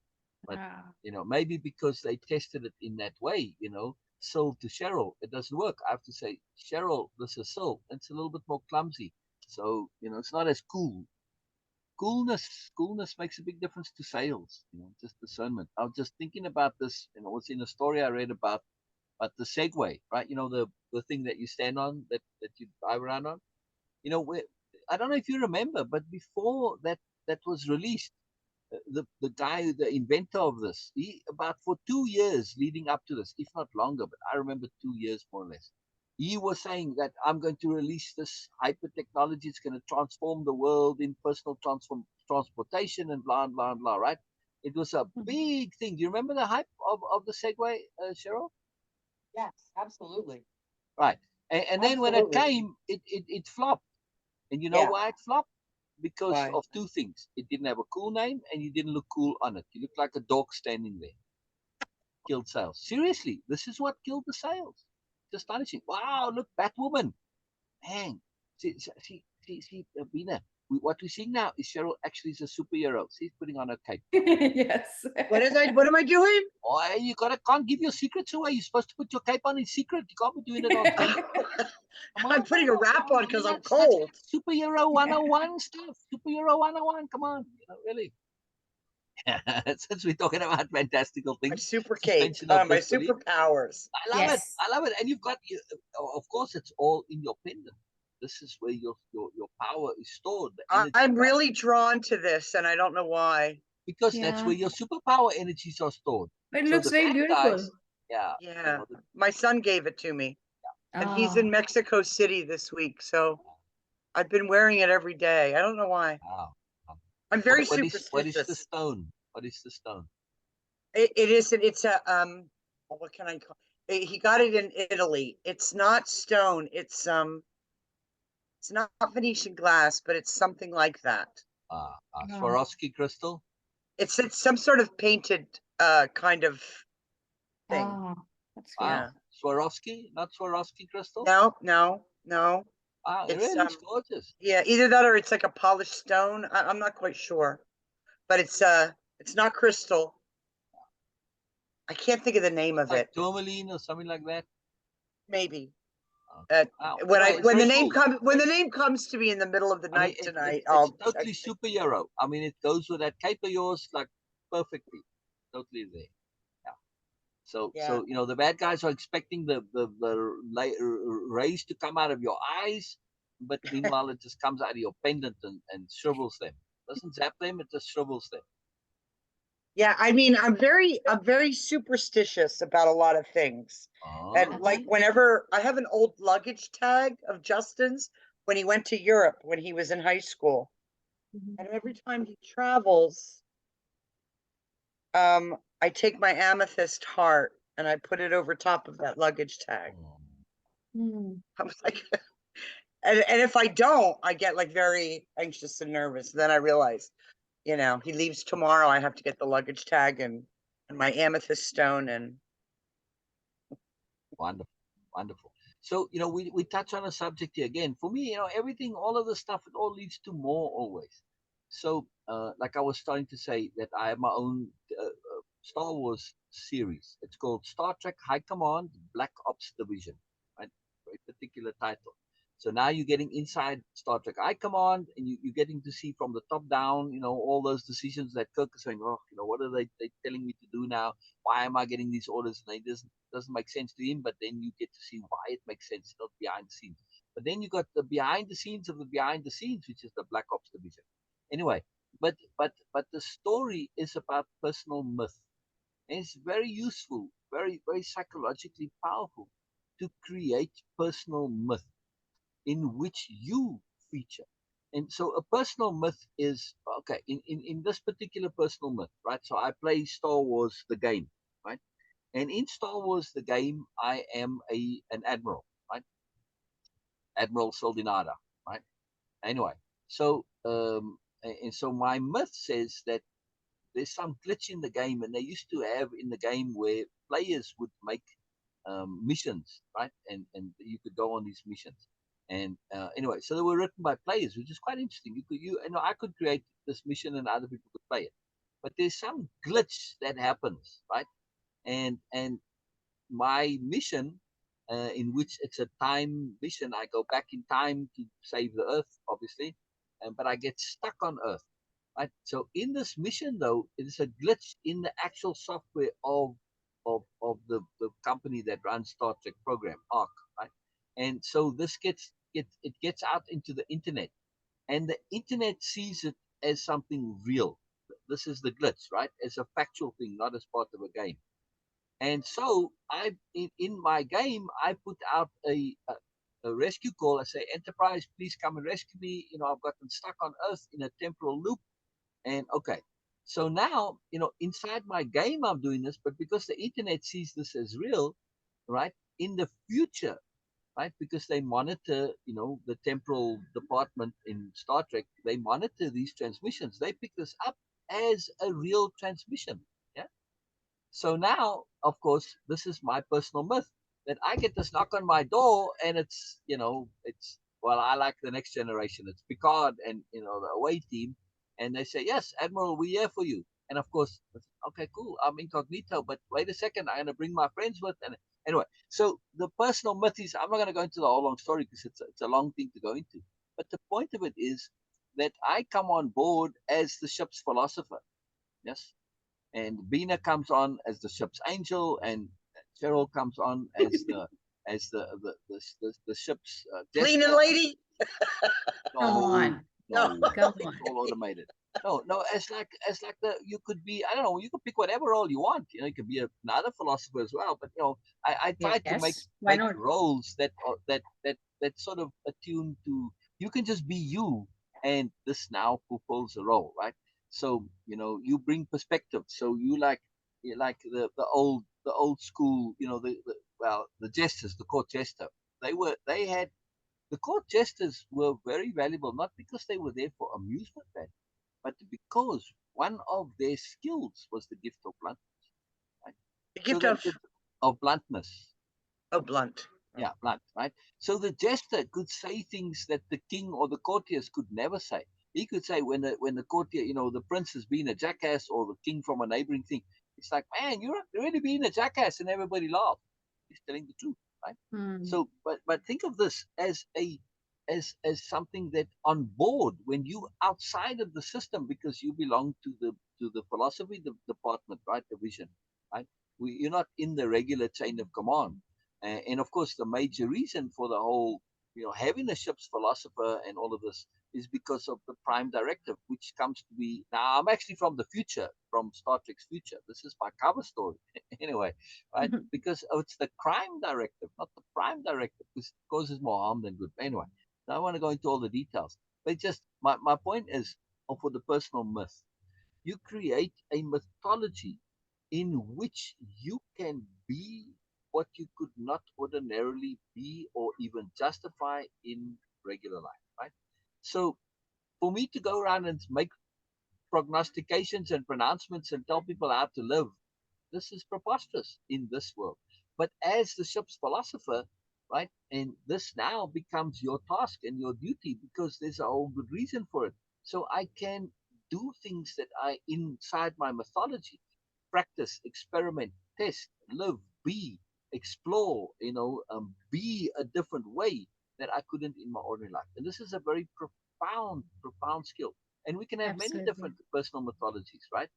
But, Ah. maybe because they tested it in that way, Syl to Cheryl, it doesn't work. I have to say, Cheryl, this is Syl. It's a little bit more clumsy. So, it's not as cool. Coolness makes a big difference to sales, just discernment. I was just thinking about this, what's in a story I read about the Segway, right? The thing that you stand on, that you drive around on. Where, I don't know if you remember, but before that was released, the guy, the inventor of this, he about for 2 years leading up to this, if not longer, but I remember 2 years more or less. He was saying that I'm going to release this hyper technology. It's going to transform the world in personal transportation and blah blah blah. Right? It was a Mhm. big thing. Do you remember the hype of the Segway, Cheryl? Yes, absolutely. Right. And then when it Absolutely. came, it flopped. And you know Yeah. why it flopped? Because Why? of two things. It didn't have a cool name, and you didn't look cool on it. You looked like a dog standing there. Killed sales. Seriously, this is what killed the sales. It's astonishing. Wow, look, Batwoman. Hang. Beena. What we're seeing now is Cheryl actually is a superhero. She's putting on her cape. Yes. What am I doing? Oh, can't give your secrets away. You're supposed to put your cape on in secret. You can't be doing it on tape. Come I'm on putting a now. wrap on because I'm That's cold. superhero 101 stuff. Superhero 101. Come on. Really. Since we're talking about fantastical My things, super cape, suspension of my disbelief. superpowers. I love it. Yes. I love it. And you've got, of course, it's all in your pendant. This is where your power is stored, the energy, I'm right? really drawn to this, and I don't know why. Because that's Yeah. where your superpower energies are stored. But it So looks the very bad beautiful. guys, yeah, Yeah, the, my son gave it to me, and he's in Ah. Mexico City this week, so I've been wearing it every day. I don't know why. wow. I'm What very what is the superstitious. stone? What is the stone? It isn't. It's a what can I call? He got it in Italy. It's not stone. It's not Venetian glass, but it's something like that. Ah. Swarovski crystal. It's some sort of painted kind of thing. Ah. That's great. Wow. Yeah. Swarovski, not Swarovski crystal. No, no, no. Wow, it It's really is gorgeous. yeah, either that or it's like a polished stone. I'm not quite sure, but it's not crystal. I can't think of the name Looks of like it. tourmaline or something like that. Maybe Wow. when I Anyway, it's very cool. when the name comes to me in the middle of the I mean, night tonight, it's I'll check totally it. superhero. I mean, it goes with that cape of yours like perfectly, totally there. Yeah. Yeah. The bad guys are expecting rays to come out of your eyes, but meanwhile it just comes out of your pendant and shrivels them. Doesn't zap them; it just shrivels them. Yeah, I mean, I'm very superstitious about a lot of things. And Oh, like whenever I have an old luggage tag of Justin's when he went to Europe when he was in high school. Mhm. And every time he travels, I take my amethyst heart and I put it over top of that luggage tag. Mm. I was like, and if I don't, I get like very anxious and nervous. Then I realize, he leaves tomorrow. I have to get the luggage tag and my amethyst stone and wonderful, wonderful. So we touch on a subject here again. For me, everything, all of the stuff, it all leads to more always. So, like I was starting to say, that I have my own Star Wars series. It's called Star Trek High Command Black Ops Division, right? Very particular title. So now you're getting inside Star Trek High Command, and you're getting to see from the top down, all those decisions that Kirk is saying, oh, what are they telling me to do now? Why am I getting these orders? And it doesn't make sense to him, but then you get to see why it makes sense, not behind the scenes. But then you got the behind the scenes of the behind the scenes, which is the Black Ops Division. Anyway, but the story is about personal myth. And it's very useful, very, very psychologically powerful to create personal myth in which you feature. And so a personal myth is okay, in this particular personal myth, right? So I play Star Wars the game, right? And in Star Wars the game, I am an admiral, right? Admiral Soldinada, right? Anyway, so and so my myth says that there's some glitch in the game, and they used to have in the game where players would make missions, right? And you could go on these missions. And anyway, so they were written by players, which is quite interesting. You know, I could create this mission, and other people could play it. But there's some glitch that happens, right? And my mission, in which it's a time mission, I go back in time to save the Earth, obviously, but I get stuck on Earth. Right. So in this mission, though, it is a glitch in the actual software of the company that runs Star Trek program, ARC, right? And so this gets out into the internet, and the internet sees it as something real. This is the glitch, right? As a factual thing, not as part of a game. And so in my game, I put out a rescue call. I say, Enterprise, please come and rescue me. You know, I've gotten stuck on Earth in a temporal loop. And okay, so now, you know, inside my game, I'm doing this, but because the internet sees this as real, right? In the future, right? Because they monitor, you know, the temporal department in Star Trek, they monitor these transmissions. They pick this up as a real transmission. Yeah. So now, of course, this is my personal myth that I get this knock on my door, and it's, you know, it's, well, I like the Next Generation. It's Picard and, you know, the away team, and they say, yes, Admiral, we're here for you. And of course, okay, cool, I'm incognito, but wait a second, I'm going to bring my friends with. And anyway, so the personal myth is, I'm not going to go into the whole long story because it's a long thing to go into. But the point of it is that I come on board as the ship's philosopher. Yes, and Beena comes on as the ship's angel, and Cheryl comes on as the ship's Cleaning jester. lady. Come No, on. No. no, Come it's on. all automated. No, no, as like the you could be. I don't know. You could pick whatever role you want. You know, you could be another philosopher as well. But you know, I try to make Yes. Why not? roles that are, that sort of attune to. You can just be you, and this now fulfills a role, right? So you know, you bring perspective. So you like the old school. You know, the jesters, the court jester. They had the court jesters were very valuable, not because they were there for amusement value, but because one of their skills was the gift of bluntness. Right? The So gift they of could of bluntness. blunt. Yeah, blunt, right? So the jester could say things that the king or the courtiers could never say. He could say when the courtier, you know, the prince has been a jackass or the king from a neighboring thing. It's like, man, you're really being a jackass, and everybody laughed. He's telling the truth, right? Hmm. So, but think of this as as something that on board when you outside of the system because you belong to the philosophy department, right? The vision, right? You're not in the regular chain of command. And of course, the major reason for the whole, you know, having a ship's philosopher and all of this is because of the prime directive, which comes to be now. I'm actually from the future, from Star Trek's future. This is my cover story, anyway, right? Because it's the crime directive, not the prime directive, because it causes more harm than good. Anyway, I don't want to go into all the details, but just my point is, for the personal myth, you create a mythology in which you can be what you could not ordinarily be or even justify in regular life, right? So for me to go around and make prognostications and pronouncements and tell people how to live, this is preposterous in this world. But as the ship's philosopher, right, and this now becomes your task and your duty because there's a whole good reason for it. So I can do things that I, inside my mythology, practice, experiment, test, live, be, explore, you know, be a different way that I couldn't in my ordinary life. And this is a very profound skill. And we can have many Absolutely. different personal mythologies, right?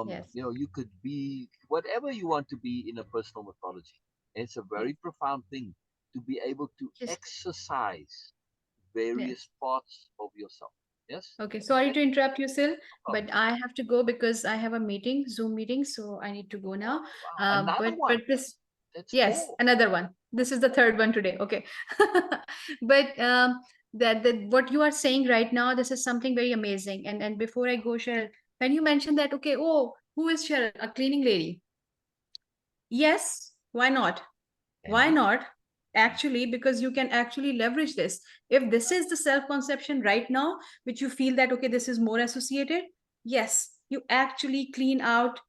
Yes. You know, you could be whatever you want to be in a personal mythology. And it's a Yes. very profound thing to be able to Just exercise various yes. parts of yourself. Yes. Okay, sorry to interrupt you, Sil, problem. but I have to go because I have a meeting, Zoom meeting, so I need to go now. Wow, another one. But this, That's yes, four. another one. This is the third one today. Okay, but that what you are saying right now, this is something very amazing. And before I go, Cheryl, when you mentioned that, okay, oh, who is Cheryl? A cleaning lady. Yes, why not? Why not? Actually, because you can actually leverage this. If this is the self conception right now, which you feel that, okay, this is more associated, yes, you actually clean out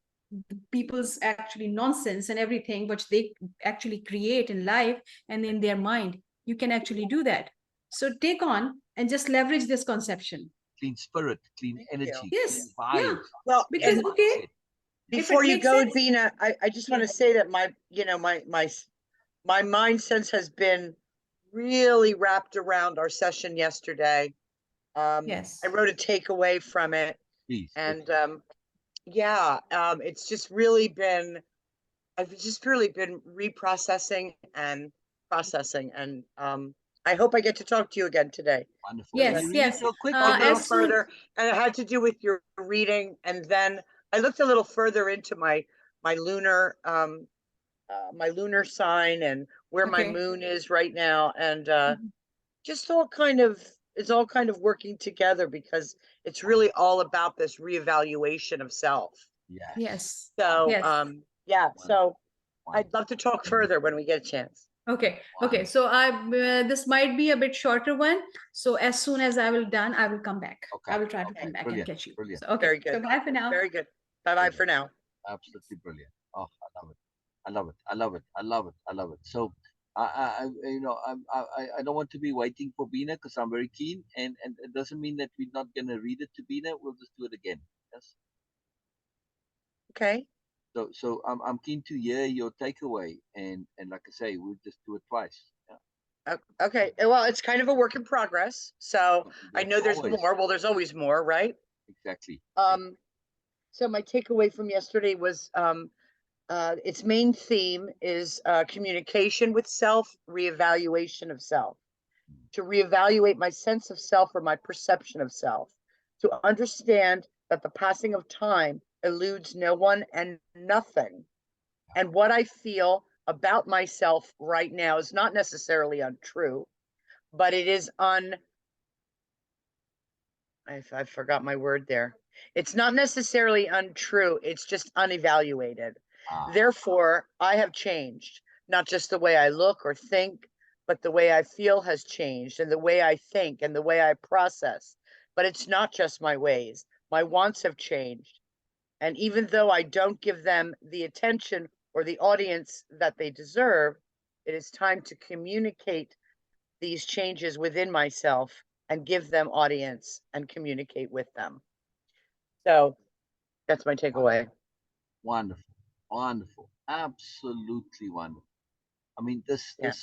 people's actually nonsense and everything, which they actually create in life and in their mind. You can actually do that. So take on and just leverage this conception. Clean spirit, clean Thank you. energy, Yes, clean yeah, vibes. Well, because, and okay, if before it you makes go, sense, Beena, I just want to yes, say that my mind sense has been really wrapped around our session yesterday. yes, I wrote a takeaway from it, Please. and yeah, it's just really been, I've just really been reprocessing and processing, and I hope I get to talk to you again today. Wonderful. Can yes, you read it yes. real quick? A little As soon, further, and it had to do with your reading, and then I looked a little further into my lunar my lunar sign and where my okay. moon is right now, and Mhm. just all kind of, it's all kind of working together because it's really all about this reevaluation of self. Yes. Yes, So yes. yeah, Wonderful. so I'd Wonderful. love to talk further when we get a chance. Okay, okay. Wonderful. So I this might be a bit shorter one. So as soon as I will done, I will come back. Okay. I will try to Okay, come back and Brilliant. catch you. Brilliant. So okay. very So good, bye for now. very good. Bye bye for Brilliant. now. Absolutely brilliant. Oh, I love it. I love it. I love it. I love it. I love it. So, you know, I don't want to be waiting for Beena because I'm very keen, and it doesn't mean that we're not gonna read it to Beena. We'll just do it again. Yes. Okay. So I'm keen to hear your takeaway, and like I say, we'll just do it twice. Yeah. Okay, well, it's kind of a work in progress, so I That's know there's always more. Well, there's always more, right? exactly. So my takeaway from yesterday was its main theme is communication with self, reevaluation of self, to reevaluate my sense of self or my perception of self, to understand that the passing of time eludes no one and nothing. And what I feel about myself right now is not necessarily untrue, but it is I forgot my word there. It's not necessarily untrue, it's just unevaluated. Ah, Therefore, I have changed, not just the way I look or think, but the way I feel has changed, and the way I think and the way I process. But it's not just my ways, my wants have changed. And even though I don't give them the attention or the audience that they deserve, it is time to communicate these changes within myself and give them audience and communicate with them. So that's my takeaway. wonderful, wonderful, absolutely wonderful. I mean, Yeah.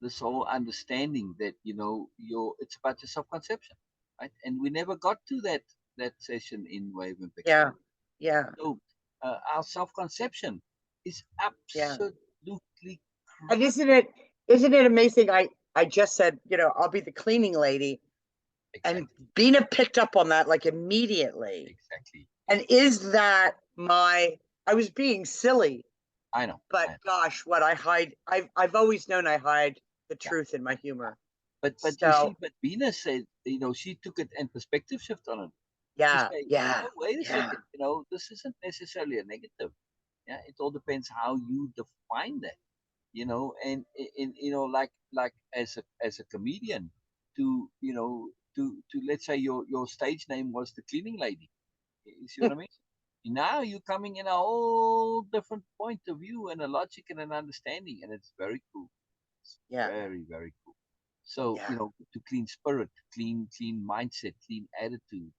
this whole understanding that your it's about your self conception, right? And we never got to that session in Wave and Picture. Yeah. Yeah. So our self conception is Yeah. absolutely And critical. isn't it amazing? I just said, I'll be the cleaning lady. And Exactly, Beena picked up on that like immediately. exactly. And is that I was being silly, I know, but I know. gosh, what I hide, I've always known I hide the Yeah. truth in my humor. But you So see, but Bina said, she took it and perspective shift on it to yeah, say, yeah, oh, wait a yeah, second, this isn't necessarily a negative. Yeah, it all depends how you define that. And in like as a comedian, to let's say your stage name was the cleaning lady. You see what I mean? Now you're coming in a whole different point of view and a logic and an understanding, and it's very cool. It's yeah, very, very cool. So, yeah. to clean spirit, clean mindset, clean attitude,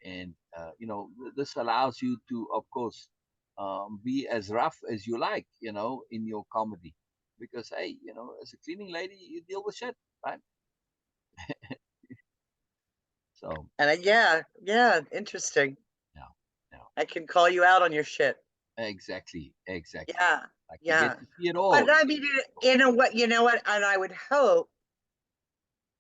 and this allows you to, of course, be as rough as you like, in your comedy, because hey, as a cleaning lady, you deal with shit, right? So, And yeah, yeah, interesting. yeah, yeah, I can call you out on your shit. exactly, exactly. Yeah, Like you yeah. get to see it But all. I mean, in a what, and I would hope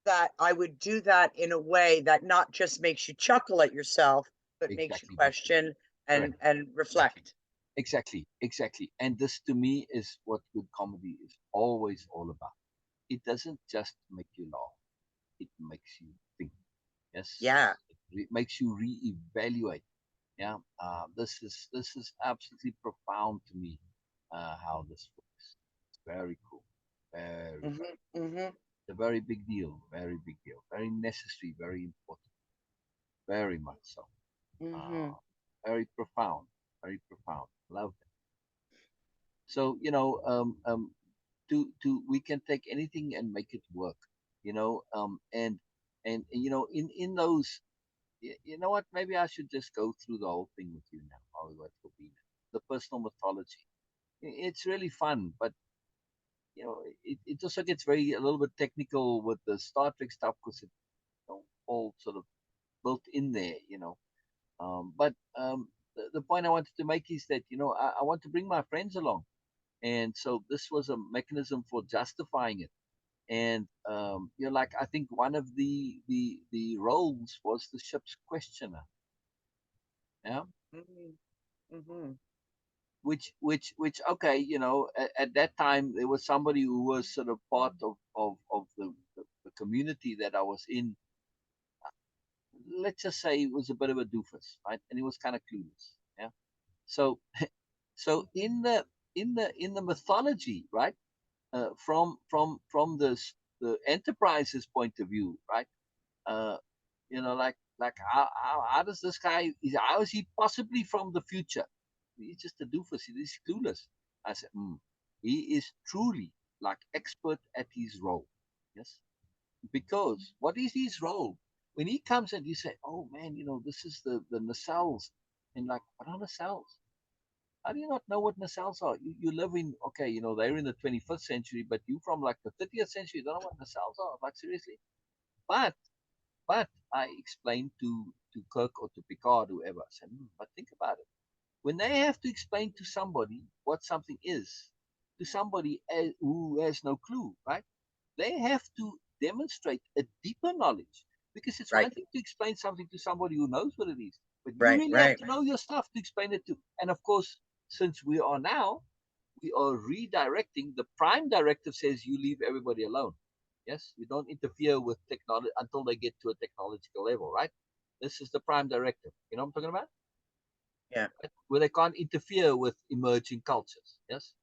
that I would do that in a way that not just makes you chuckle at yourself, but makes you Exactly, Beena. question Correct. and Exactly. reflect. Exactly. And this to me is what good comedy is always all about. It doesn't just make you laugh, it makes you think. Yes. Yeah. It makes you reevaluate. Yeah. This is absolutely profound to me, how this works. It's very cool. Very, Hmm. Hmm. a very big deal. Very big deal. Very necessary, very important. Very much so. Hmm. Uh, very profound. Very profound. Love it. So, to we can take anything and make it work, and in those, you know what? Maybe I should just go through the whole thing with you now while we wait for Beena. The personal mythology. It's really fun, but it also gets a little bit technical with the Star Trek stuff because it's all sort of built in there, But the point I wanted to make is that I want to bring my friends along, and so this was a mechanism for justifying it. And like I think one of the roles was the ship's questioner, yeah, Hmm. Hmm. which okay, at that time there was somebody who was sort of part of the community that I was in. Let's just say he was a bit of a doofus, right? And he was kind of clueless, yeah. So so in the mythology, right? From the enterprise's point of view, right? Uh, like how does this guy? How is he possibly from the future? He's just a doofus. He's clueless. I said, he is truly like expert at his role. Yes, because what is his role? When he comes and you say, "Oh man, this is the nacelles," and like, what are nacelles? How do you not know what nacelles are? You live in, okay, they're in the 21st century, but you from like the 30th century, you don't know what nacelles are. Like, seriously? But, but I explained to Kirk or to Picard, whoever, I said, but think about it. When they have to explain to somebody what something is, to somebody who has no clue, right? They have to demonstrate a deeper knowledge because it's Right. one thing to explain something to somebody who knows what it is, but you Right. really have Right. to know your stuff to explain it to. And of course, since we are redirecting. The prime directive says you leave everybody alone. Yes, you don't interfere with technology until they get to a technological level, right? This is the prime directive. You know what I'm talking about? Yeah. Right? Where they can't interfere with emerging cultures. Yes,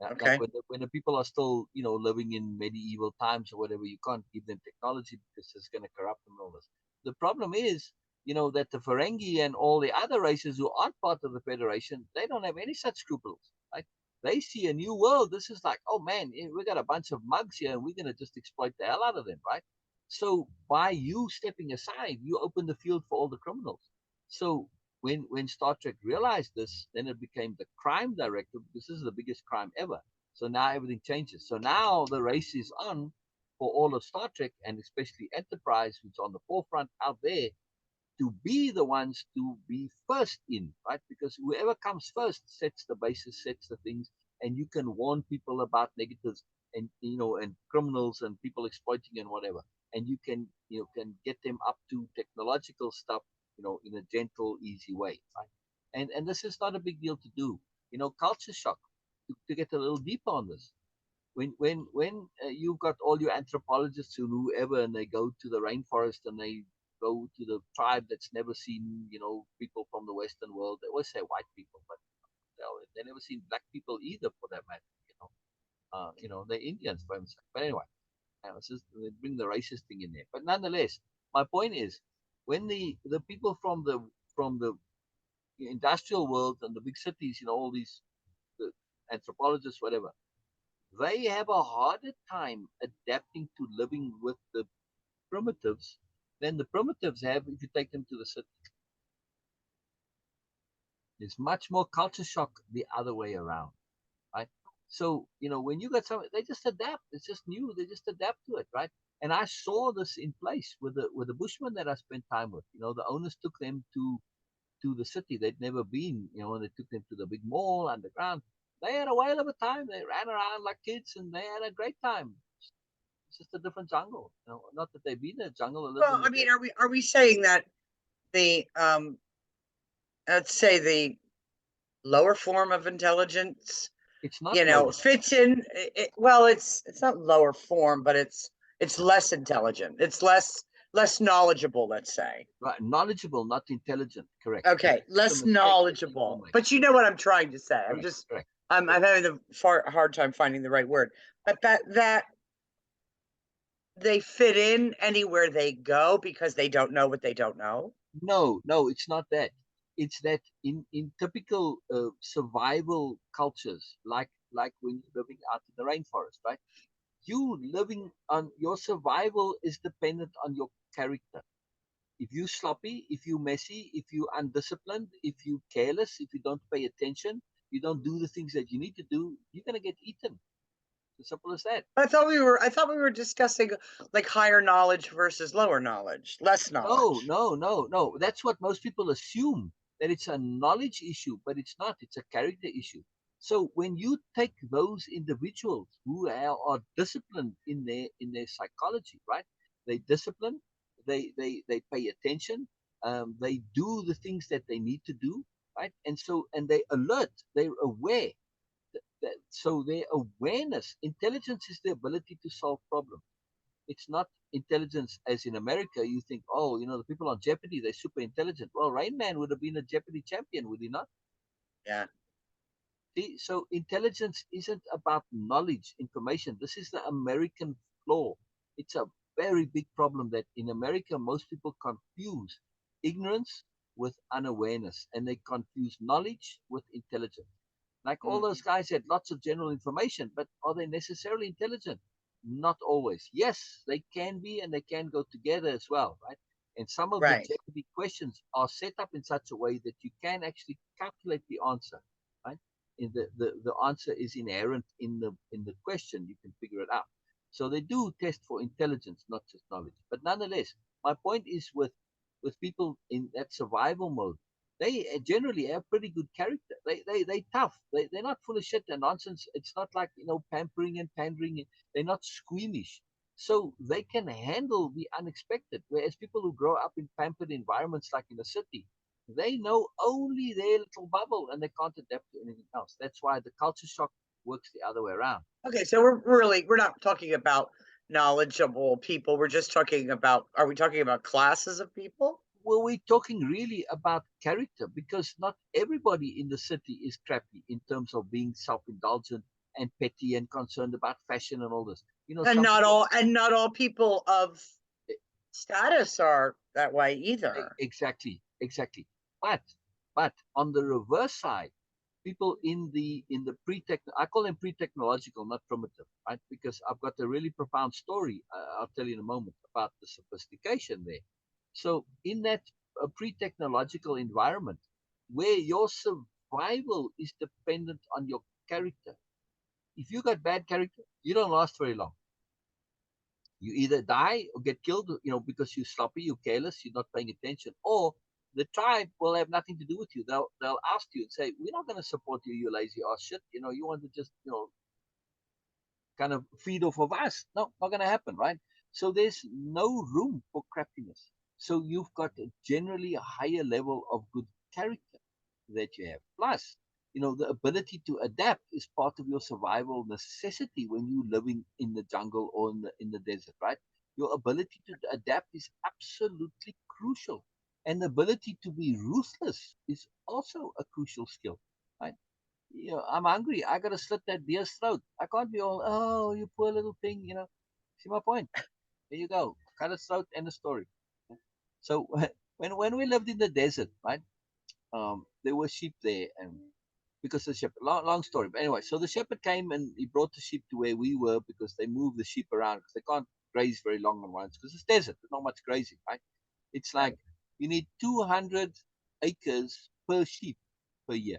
like Okay. when the people are still living in medieval times or whatever, you can't give them technology because it's going to corrupt them and all this. The problem is that the Ferengi and all the other races who aren't part of the Federation, they don't have any such scruples, right? They see a new world. This is like, oh man, we got a bunch of mugs here and we're going to just exploit the hell out of them, right? So by you stepping aside, you open the field for all the criminals. So when Star Trek realized this, then it became the crime directive because this is the biggest crime ever. So now everything changes. So now the race is on for all of Star Trek and especially Enterprise, which is on the forefront out there, to be the ones to be first in, right? Because whoever comes first sets the basis, sets the things, and you can warn people about negatives and and criminals and people exploiting and whatever, and you can get them up to technological stuff, in a gentle, easy way, right? And this is not a big deal to do, culture shock. To get a little deeper on this, when you've got all your anthropologists and whoever, and they go to the rainforest and they go to the tribe that's never seen, people from the Western world. They always say white people, but they never seen black people either, for that matter. They're Indians, for instance. But anyway, it's just, they bring the racist thing in there. But nonetheless, my point is, when the people from the industrial world and the big cities, all these the anthropologists, whatever, they have a harder time adapting to living with the primitives than the primitives have if you take them to the city. There's much more culture shock the other way around, right? So, when you got some, they just adapt. It's just new. They just adapt to it, right? And I saw this in place with the Bushmen that I spent time with. The owners took them to the city. They'd never been, and they took them to the big mall underground. They had a whale of a time. They ran around like kids and they had a great time. It's just a different jungle. Not that they've been in a jungle or lived Well, in I the mean, desert. are we saying that the let's say the lower form of intelligence, It's not lower. fits in? Well, it's not lower form, but it's less intelligent. It's less knowledgeable, let's say. Right, knowledgeable, not intelligent. Correct. Okay, That's a less mistake that people knowledgeable. make. But you know what I'm trying to say. Correct. Correct. I'm having a hard time finding the right word. But that they fit in anywhere they go because they don't know what they don't know. No, it's not that. It's that in typical survival cultures, like when you're living out in the rainforest, right? You living on your survival is dependent on your character. If you sloppy, if you messy, if you undisciplined, if you careless, if you don't pay attention, you don't do the things that you need to do, you're gonna get eaten. As simple as that. I thought we were discussing like higher knowledge versus lower knowledge, less No, knowledge. no, no, no. That's what most people assume, that it's a knowledge issue, but it's not. It's a character issue. So when you take those individuals who are disciplined in their psychology, right? They discipline, they pay attention, they do the things that they need to do, right? And they alert, they're aware. So their awareness, intelligence is the ability to solve problems. It's not intelligence as in America. You think, oh, the people on Jeopardy, they're super intelligent. Well, Rain Man would have been a Jeopardy champion, would he not? Yeah. See, so intelligence isn't about knowledge, information. This is the American flaw. It's a very big problem that in America, most people confuse ignorance with unawareness, and they confuse knowledge with intelligence. Like all those guys had lots of general information, but are they necessarily intelligent? Not always. Yes, they can be, and they can go together as well, right? And some of the Right. Jeopardy questions are set up in such a way that you can actually calculate the answer, right? And the answer is inherent in the question. You can figure it out. So they do test for intelligence, not just knowledge. But nonetheless, my point is with people in that survival mode, they generally have pretty good character. They tough. They're not full of shit and nonsense. It's not like pampering and pandering. They're not squeamish, so they can handle the unexpected. Whereas people who grow up in pampered environments, like in the city, they know only their little bubble and they can't adapt to anything else. That's why the culture shock works the other way around. Okay, so we're not talking about knowledgeable people. We're just talking about, are we talking about classes of people? Well, we're talking really about character, because not everybody in the city is crappy in terms of being self-indulgent and petty and concerned about fashion and all this. And Some people not all people of status are that way either. exactly. But on the reverse side, people in the pre-tech, I call them pre-technological, not primitive, right? Because I've got a really profound story, I'll tell you in a moment, about the sophistication there. So in that pre-technological environment, where your survival is dependent on your character, if you got bad character, you don't last very long. You either die or get killed, because you're sloppy, you're careless, you're not paying attention, or the tribe will have nothing to do with you. They'll ask you and say, "We're not going to support you, you lazy ass shit. You want to just kind of feed off of us. No, not going to happen, right?" So there's no room for craftiness. So you've got generally a higher level of good character that you have. Plus, the ability to adapt is part of your survival necessity when you're living in the jungle or in the desert, right? Your ability to adapt is absolutely crucial. And the ability to be ruthless is also a crucial skill, right? I'm hungry. I gotta slit that deer's throat. I can't be all, oh, you poor little thing. See my point? There you go. Cut its throat, end of story. So when we lived in the desert, right? There were sheep there, and because the shepherd, long story, but anyway, so the shepherd came and he brought the sheep to where we were, because they move the sheep around because they can't graze very long on ones, because it's desert. There's not much grazing, right? It's like you need 200 acres per sheep per year.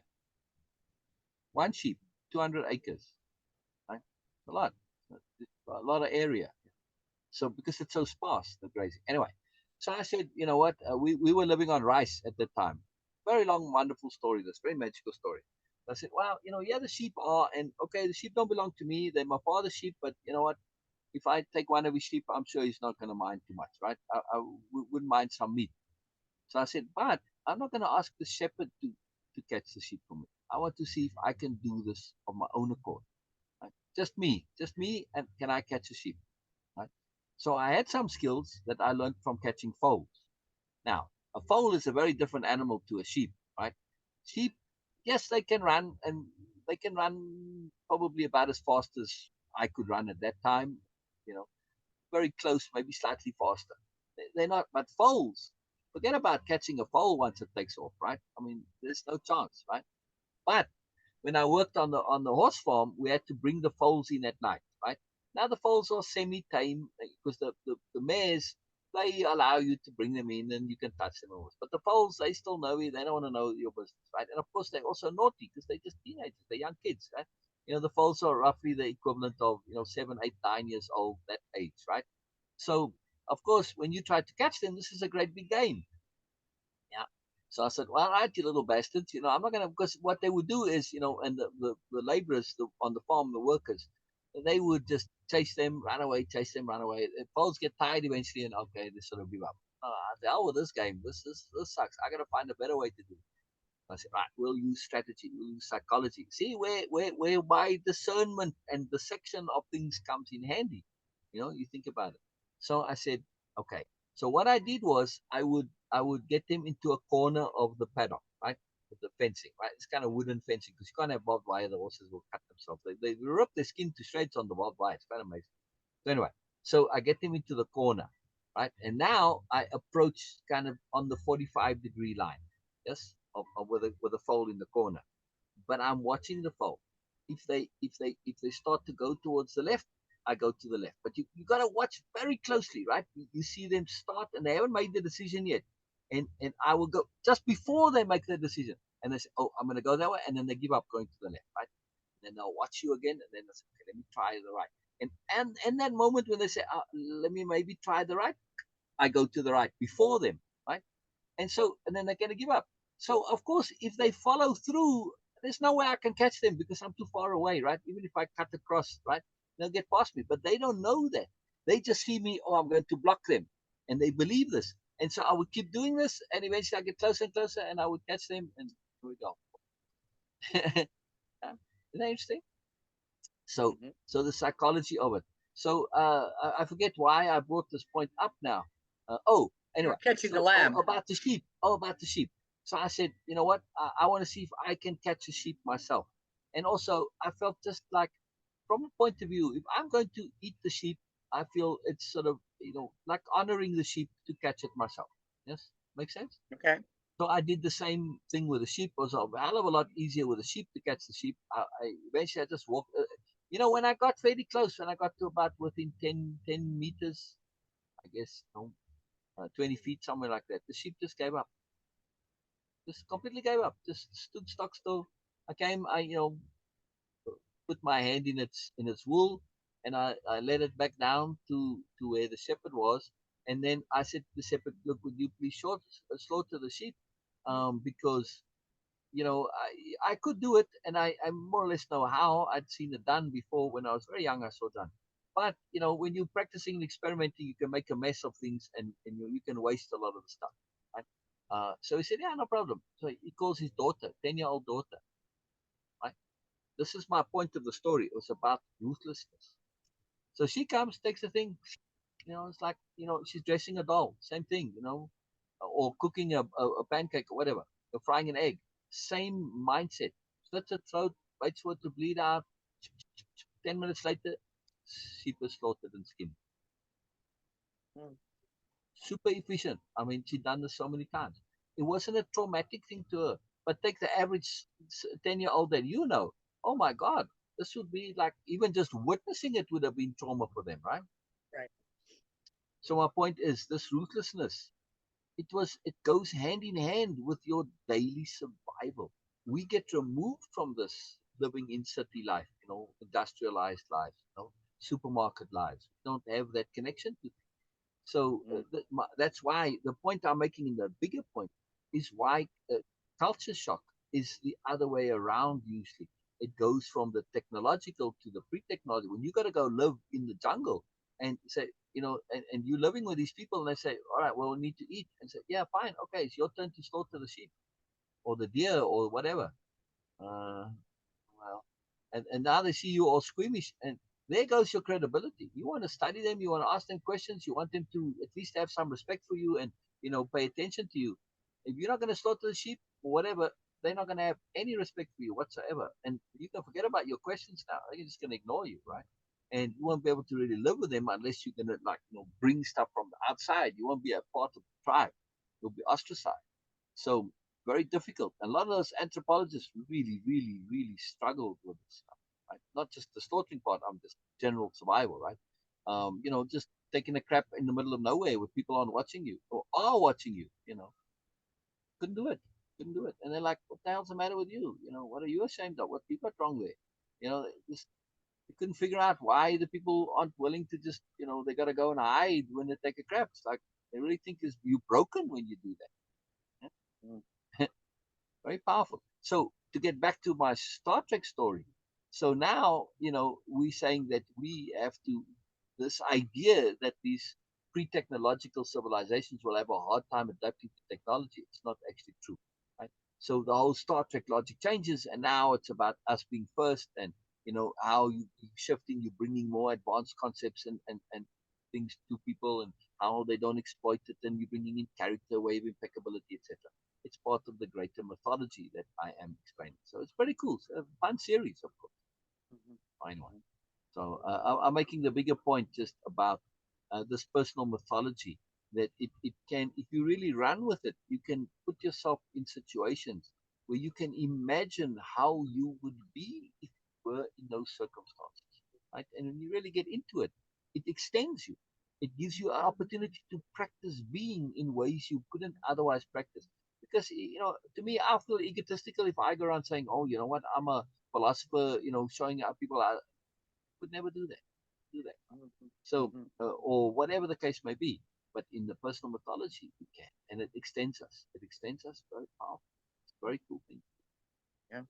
One sheep, 200 acres, right? It's a lot. It's a lot of area. So because it's so sparse, the grazing. Anyway, so I said, you know what? We were living on rice at that time. Very long, wonderful story. This very magical story. I said, well, yeah, the sheep are, and okay, the sheep don't belong to me. They're my father's sheep, but you know what? if I take one of his sheep, I'm sure he's not going to mind too much, right? Wouldn't mind some meat. So I said, but I'm not going to ask the shepherd to catch the sheep for me. I want to see if I can do this of my own accord. Right? Just me, and can I catch a sheep? Right? So I had some skills that I learned from catching foals. Now, a foal is a very different animal to a sheep, right? Sheep, yes, they can run, and they can run probably about as fast as I could run at that time, you know, very close, maybe slightly faster. They're not, but foals, forget about catching a foal once it takes off, right? I mean, there's no chance, right? But when I worked on the horse farm, we had to bring the foals in at night, right? Now the foals are semi-tame because the mares, they allow you to bring them in and you can touch them always. But the foals, they still know you. They don't want to know your business, right? And of course, they're also naughty because they're just teenagers. They're young kids, right? The foals are roughly the equivalent of 7, 8, 9 years old, that age, right? So of course, when you try to catch them, this is a great big game. Yeah. So I said, well, all right, you little bastards, I'm not going to, because what they would do is, and the laborers on the farm, the workers, they would just chase them, run away, chase them, run away. The foals get tired eventually and, okay, they sort of give up. I said, oh, well, this game, this sucks. I got to find a better way to do it. I said, right, we'll use strategy, we'll use psychology. See where my discernment and dissection of things comes in handy. You think about it. So I said, okay. So what I did was I would get them into a corner of the paddock, right? With the fencing, right? It's kind of wooden fencing because you can't have barbed wire. The horses will cut themselves. They rip their skin to shreds on the barbed wire. It's quite amazing. So anyway, so I get them into the corner, right? And now I approach kind of on the 45-degree line, yes, with a foal in the corner. But I'm watching the foal. If they start to go towards the left, I go to the left. But you got to watch very closely, right? You see them start, and they haven't made the decision yet. And I will go just before they make the decision, and they say, "Oh, I'm going to go that way," and then they give up going to the left, right? And then they'll watch you again, and then they say, "Okay, let me try the right." And that moment when they say, "Let me maybe try the right," I go to the right before them, right? And then they're going to give up. So of course, if they follow through, there's no way I can catch them because I'm too far away, right? Even if I cut across, right, they'll get past me. But they don't know that. They just see me. Oh, I'm going to block them, and they believe this. And so I would keep doing this, and eventually I get closer and closer, and I would catch them, and here we go. Isn't that interesting? So, Mhm. so the psychology of it. So I forget why I brought this point up now. Anyway, You're catching the so lamb. about the sheep. Oh, about the sheep. So I said, you know what? I want to see if I can catch a sheep myself. And also, I felt just like, from a point of view, if I'm going to eat the sheep, I feel it's sort of, like honoring the sheep to catch it myself. Yes, make sense? Okay. So I did the same thing with the sheep. It was a hell of a lot easier with the sheep to catch the sheep. Eventually I just walked. When I got fairly close, when I got to about within 10 meters, I guess, 20 feet, somewhere like that, the sheep just gave up. Just completely gave up. Just stood stock still. I put my hand in its wool, and I let it back down to where the shepherd was. And then I said to the shepherd, "Look, would you please slaughter the sheep? Because I could do it, and I more or less know how. I'd seen it done before when I was very young. I saw it done. But when you're practicing and experimenting, you can make a mess of things, and you can waste a lot of the stuff. Right? So he said, "Yeah, no problem." So he calls his daughter, 10-year-old daughter. Right? This is my point of the story. It was about ruthlessness. So she comes, takes the thing. It's like she's dressing a doll. Same thing. Or cooking a pancake or whatever. Or frying an egg. Same mindset. Slits her throat, waits for it to bleed out. 10 minutes later, sheep is slaughtered and skinned. Mm. Super efficient. I mean, she'd done this so many times. It wasn't a traumatic thing to her. But take the average 10-year-old that oh my God, this would be like, even just witnessing it would have been trauma for them, right? Right. So my point is, this ruthlessness, it goes hand in hand with your daily survival. We get removed from this living in city life, industrialized lives, supermarket lives. We don't have that connection to. So Mm. that's why the point I'm making, in the bigger point, is why culture shock is the other way around. Usually, it goes from the technological to the pre-technology. When you got to go live in the jungle, and say, and you're living with these people, and they say, all right, well, we need to eat, and say, yeah, fine, okay, it's your turn to slaughter the sheep or the deer or whatever. Well, and now they see you all squeamish, and there goes your credibility. You want to study them, you want to ask them questions, you want them to at least have some respect for you and pay attention to you. If you're not going to slaughter the sheep or whatever, they're not going to have any respect for you whatsoever, and you can forget about your questions now. They're just going to ignore you, right? And you won't be able to really live with them unless you're going to bring stuff from the outside. You won't be a part of the tribe. You'll be ostracized. So very difficult. And a lot of those anthropologists really, really, really struggled with this stuff, right? Not just the slaughtering part, just general survival, right? Just taking a crap in the middle of nowhere with people aren't watching you or are watching you, couldn't do it. Couldn't do it. And they're like, what the hell's the matter with you? What are you ashamed of? What you got wrong there? Just they couldn't figure out why the people aren't willing to just, they got to go and hide when they take a crap. It's like they really think is you broken when you do that. Yeah? Very powerful. So to get back to my Star Trek story, so now we're saying that we have to this idea that these pre-technological civilizations will have a hard time adapting to technology. It's not actually true, right? So the whole Star Trek logic changes, and now it's about us being first, and how you shifting, you bringing more advanced concepts and things to people, and how they don't exploit it, and you're bringing in character, wave impeccability, etc. It's part of the greater mythology that I am explaining. So it's pretty cool. It's a fun series, of course. Fine one. So I'm making the bigger point just about this personal mythology that it can, if you really run with it, you can put yourself in situations where you can imagine how you would be if you were in those circumstances, right? And when you really get into it, it extends you. It gives you an opportunity to practice being in ways you couldn't otherwise practice. Because to me, I feel egotistical if I go around saying, "Oh, you know what? I'm a philosopher," showing out people. I would never do that. Do that. So, or whatever the case may be. But in the personal mythology, we can, and it extends us. It extends us very powerful. It's a very cool thing. Yeah.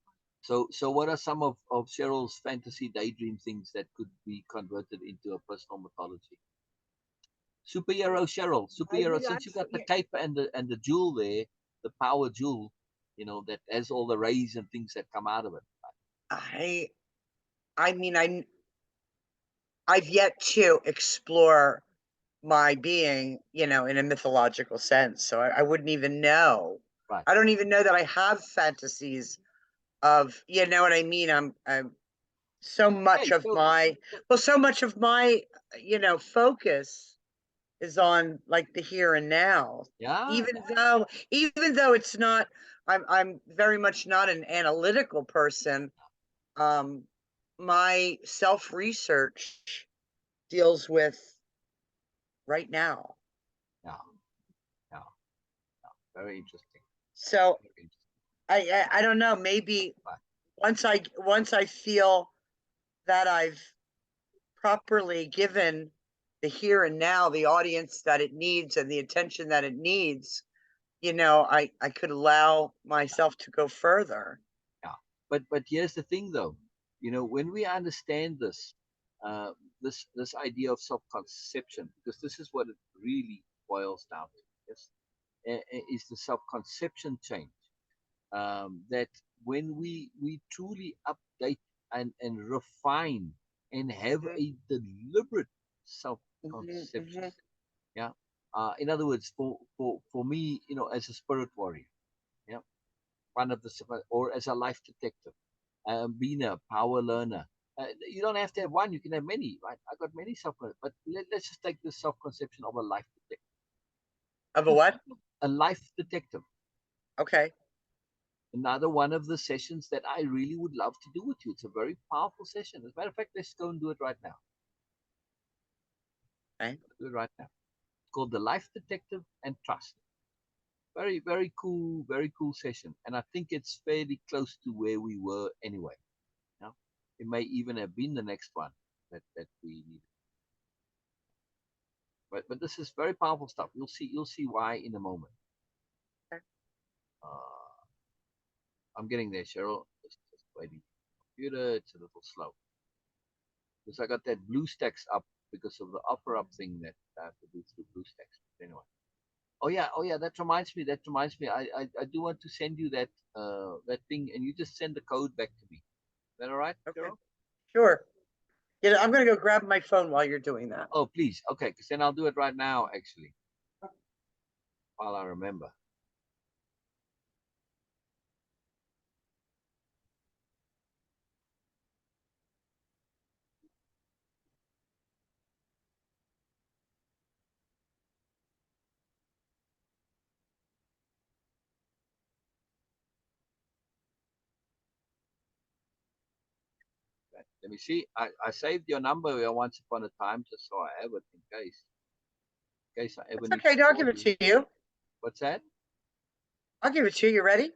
So what are some of Cheryl's fantasy daydream things that could be converted into a personal mythology? Superhero Cheryl, superhero. Since you got the cape and the jewel there, the power jewel, that has all the rays and things that come out of it. I mean, I've yet to explore my being, in a mythological sense. So I wouldn't even know. Right. I don't even know that I have fantasies of, you know what I mean? I'm so much of my, so much of my, focus is on like the here and now. Yeah. Even though it's not, I'm very much not an analytical person. My self-research deals with right now. Yeah. Yeah. Yeah. Very interesting. So Very interesting. I don't know, maybe once I feel that I've properly given the here and now the audience that it needs and the attention that it needs, I could allow myself to go further. Yeah. But here's the thing though, when we understand this, this idea of self-conception, because this is what it really boils down to, yes, is the self-conception change. That when we truly update and refine and have a deliberate self-conception, yeah. In other words, for me, as a spirit warrior, yeah, one of the or as a life detective, Beena, power learner. You don't have to have one; you can have many, right? I got many self, but let's just take the self-conception of a life detective. Of a what? A life detective. Okay. Another one of the sessions that I really would love to do with you. It's a very powerful session. As a matter of fact, let's go and do it right now. Okay. Do it right now. It's called the Life Detective and Trust. Very, very cool session. And I think it's fairly close to where we were anyway. You know? It may even have been the next one that we needed. But this is very powerful stuff. You'll see why in a moment. Okay. I'm getting there, Cheryl. Just waiting. Computer, it's a little slow. Because I got that BlueStacks up because of the offer up thing that I have to do through BlueStacks. Anyway. Oh yeah. That reminds me. I do want to send you that that thing, and you just send the code back to me. Is that all right, Okay, Cheryl? sure. Yeah, I'm gonna go grab my phone while you're doing that. Oh, please. Okay, because then I'll do it right now, actually, while I remember. Let me see. I saved your number once upon a time just so I have it in case I ever It's need to okay. I'll call give it you. to you. What's that? I'll give it to you. You ready?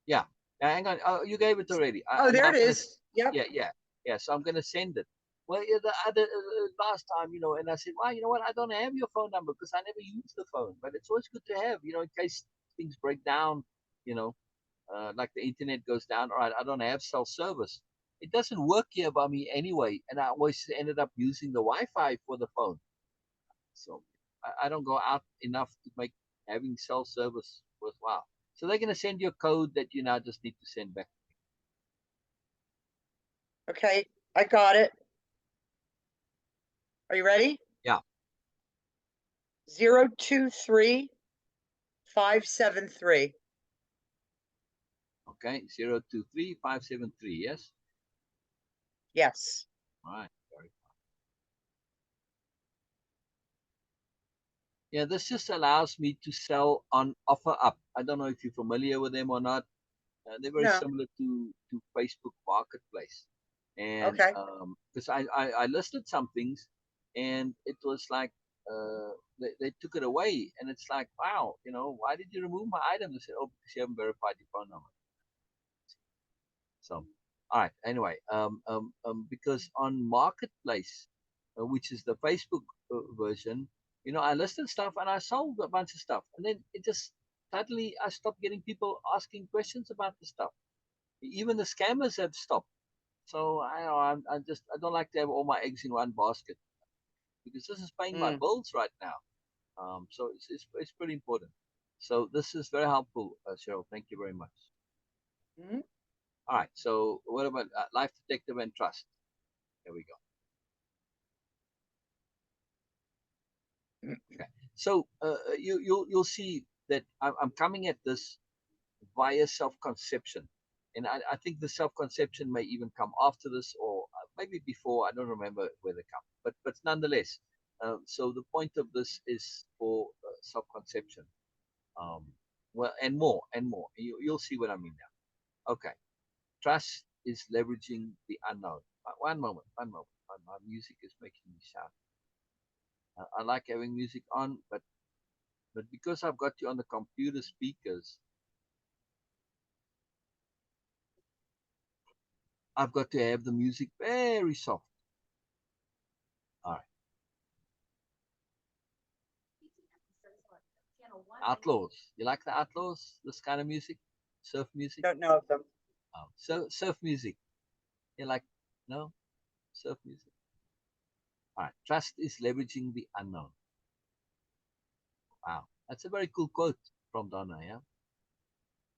Yeah. Hang on. Oh, you gave it already. Oh, Now there it I'm gonna. is. Yep. Yeah. So I'm gonna send it. Well, yeah, the other last time, and I said, well, you know what? I don't have your phone number because I never use the phone. But it's always good to have, in case things break down, you know, like the internet goes down. All right, I don't have cell service. It doesn't work here by me anyway, and I always ended up using the Wi-Fi for the phone. So I don't go out enough to make having cell service worthwhile. So they're going to send you a code that you now just need to send back. Okay, I got it. Are you ready? Yeah. 023573. Okay. 023573. Yes. Yes. All right. Very fine. Yeah, this just allows me to sell on OfferUp. I don't know if you're familiar with them or not. They're very No. similar to Facebook Marketplace, and Okay. because I listed some things, and it was like they took it away, and it's like, wow, why did you remove my item? They said, oh, because you haven't verified your phone number. So, all right. Anyway, because on Marketplace, which is the Facebook version, I listed stuff and I sold a bunch of stuff, and then it just suddenly I stopped getting people asking questions about the stuff. Even the scammers have stopped. So I don't like to have all my eggs in one basket because this is paying my Mm. bills right now. So it's pretty important. So this is very helpful, Cheryl. Thank you very much. Mhm. All right. So what about life detective and trust? There we go. Okay. So you'll see that I'm coming at this via self-conception. And I think the self-conception may even come after this or maybe before. I don't remember where they come. But nonetheless, so the point of this is for self-conception. Um, well, and more and more. You'll see what I mean now. Okay. Trust is leveraging the unknown. One moment. My music is making me shout. I like having music on, but because I've got you on the computer speakers, I've got to have the music very soft. All right. Outlaws. You like the Outlaws? This kind of music? Surf music? Don't know of them. Oh, so surf music. You like, no? Surf music. All right. Trust is leveraging the unknown. Wow. That's a very cool quote from Donna, yeah?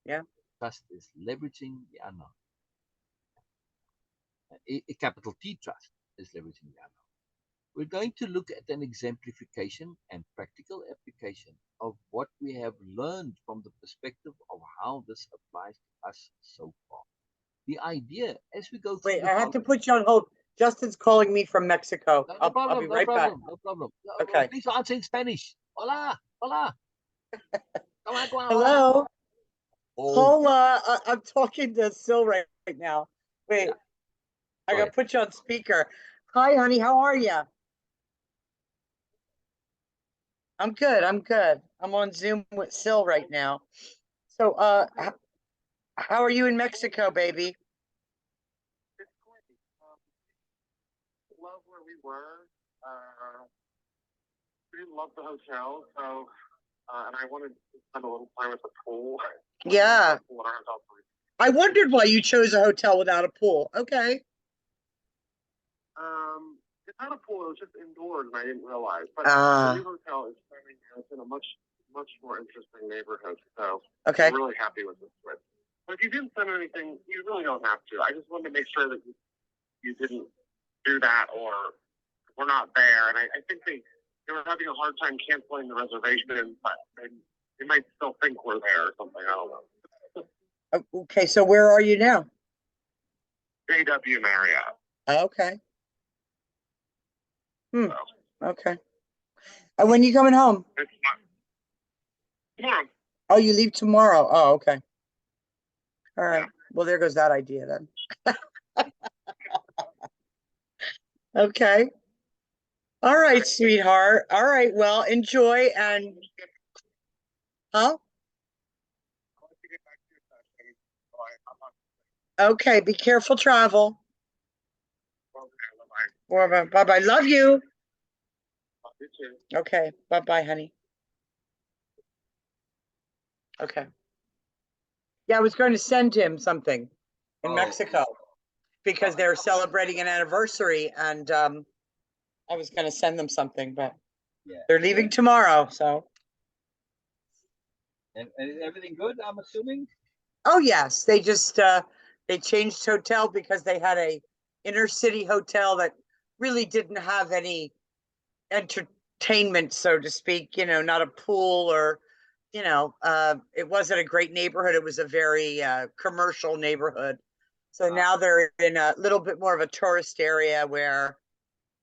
Yeah. Trust is leveraging the unknown. A capital T trust is leveraging the unknown. We're going to look at an exemplification and practical application of what we have learned from the perspective of how this applies to us so far. The idea, as we go through Wait, the I have to put you on hold. Justin's calling me from Mexico. no, I'll be no right back. problem, no problem. Okay. Please answer in Spanish. Hola, hola. Come on, hola. Hello. Oh, Hola. I'm talking to Sil right now. Wait, yeah, I go gotta ahead. put you on speaker. Hi, honey. How are you? I'm good. I'm good. I'm on Zoom with Sil right now. So, how are you in Mexico, baby? It's great. Love where we were. We didn't love the hotel, so and I wanted to spend a little time at the pool. Yeah. I wondered why you chose a hotel without a pool. Okay. Um, it's had a pool. It was just indoors, and I didn't realize. But Ah. the new hotel is starting. It's in a much more interesting neighborhood. So Okay. I'm really happy with this switch. But if you didn't send anything, you really don't have to. I just wanted to make sure that you didn't do that, or we're not there. And I think they were having a hard time canceling the reservation, but they might still think we're there or something. I don't know. Okay, so where are you now? JW Marriott. Okay. So Okay. And when you coming home? it's not tomorrow. Oh, you leave tomorrow. Oh, okay. All right. Yeah. Well, there goes that idea then. Okay. All right, sweetheart. All right. Well, enjoy and huh? Okay. Be careful travel. Bye bye. Love you. Okay. Bye bye, honey. Okay. Yeah, I was going to send him something in Oh. Mexico because they're celebrating an anniversary, and I was going to send them something, but Yeah. they're leaving tomorrow. So, And is everything good, I'm assuming? oh yes, they just they changed hotel because they had a inner city hotel that really didn't have any entertainment, so to speak, you know, not a pool or, you know, it wasn't a great neighborhood. It was a very commercial neighborhood. So now they're in a little bit more of a tourist area where,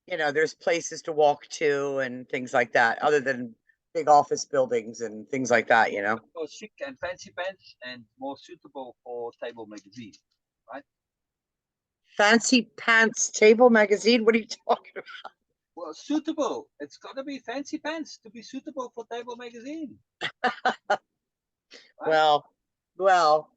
you know, there's places to walk to and things like that, other than big office buildings and things like that, you know. More chic and fancy pants and more suitable for table magazine, right? Fancy Pants Table Magazine. What are you talking about? Well, suitable. It's got to be fancy pants to be suitable for table magazine. Right? Well,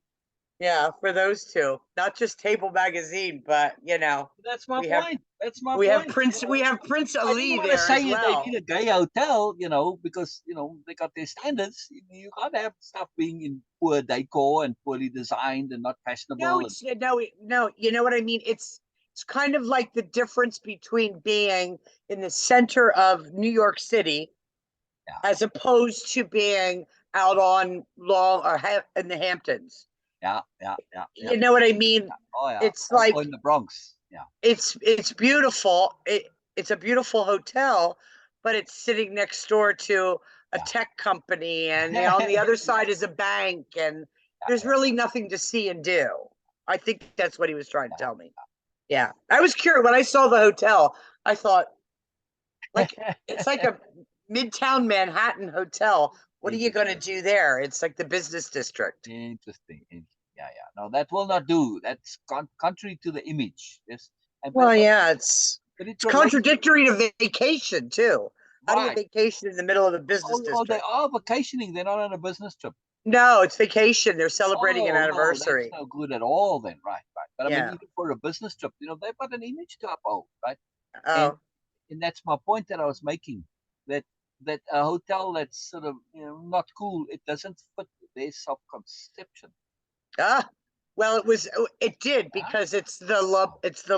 yeah, for those two, not just Table Magazine, but you know, That's my we have point. That's my we have point. Prince you we know. have Prince I didn't Ali want to there say as they well. need a gay hotel, you know, because you know they got their standards. You can't have stuff being in poor decor and poorly designed and not No, fashionable. it's no. You know what I mean? It's kind of like the difference between being in the center of New York City Yeah. as opposed to being out on Long or in the Hamptons. Yeah. You know what I mean? Oh yeah. It's like Or in the Bronx. Yeah. it's beautiful. It's a beautiful hotel, but it's sitting next door to a Yeah. tech company, and on the other side is a bank, and there's really nothing to see and do. I think that's what he was trying to tell me. Yeah, I was curious when I saw the hotel. I thought, like, it's like a Midtown Manhattan hotel. What are you going to do there? It's like the business district. Interesting. Yeah. No, that will not do. That's contrary to the image. Yes. Well, yeah, it's But contradictory to vacation too. How do you Right. vacation in the middle of the business Oh, they district? are vacationing. They're not on a business trip. No, it's vacation. They're celebrating an No, anniversary. that's no good at all then. Right. But I mean, Yeah. even for a business trip, you know, they've got an image to uphold, right? Oh, And that's my point that I was making. That a hotel that's sort of, you know, not cool, it doesn't fit their self-conception. well, it did because it's the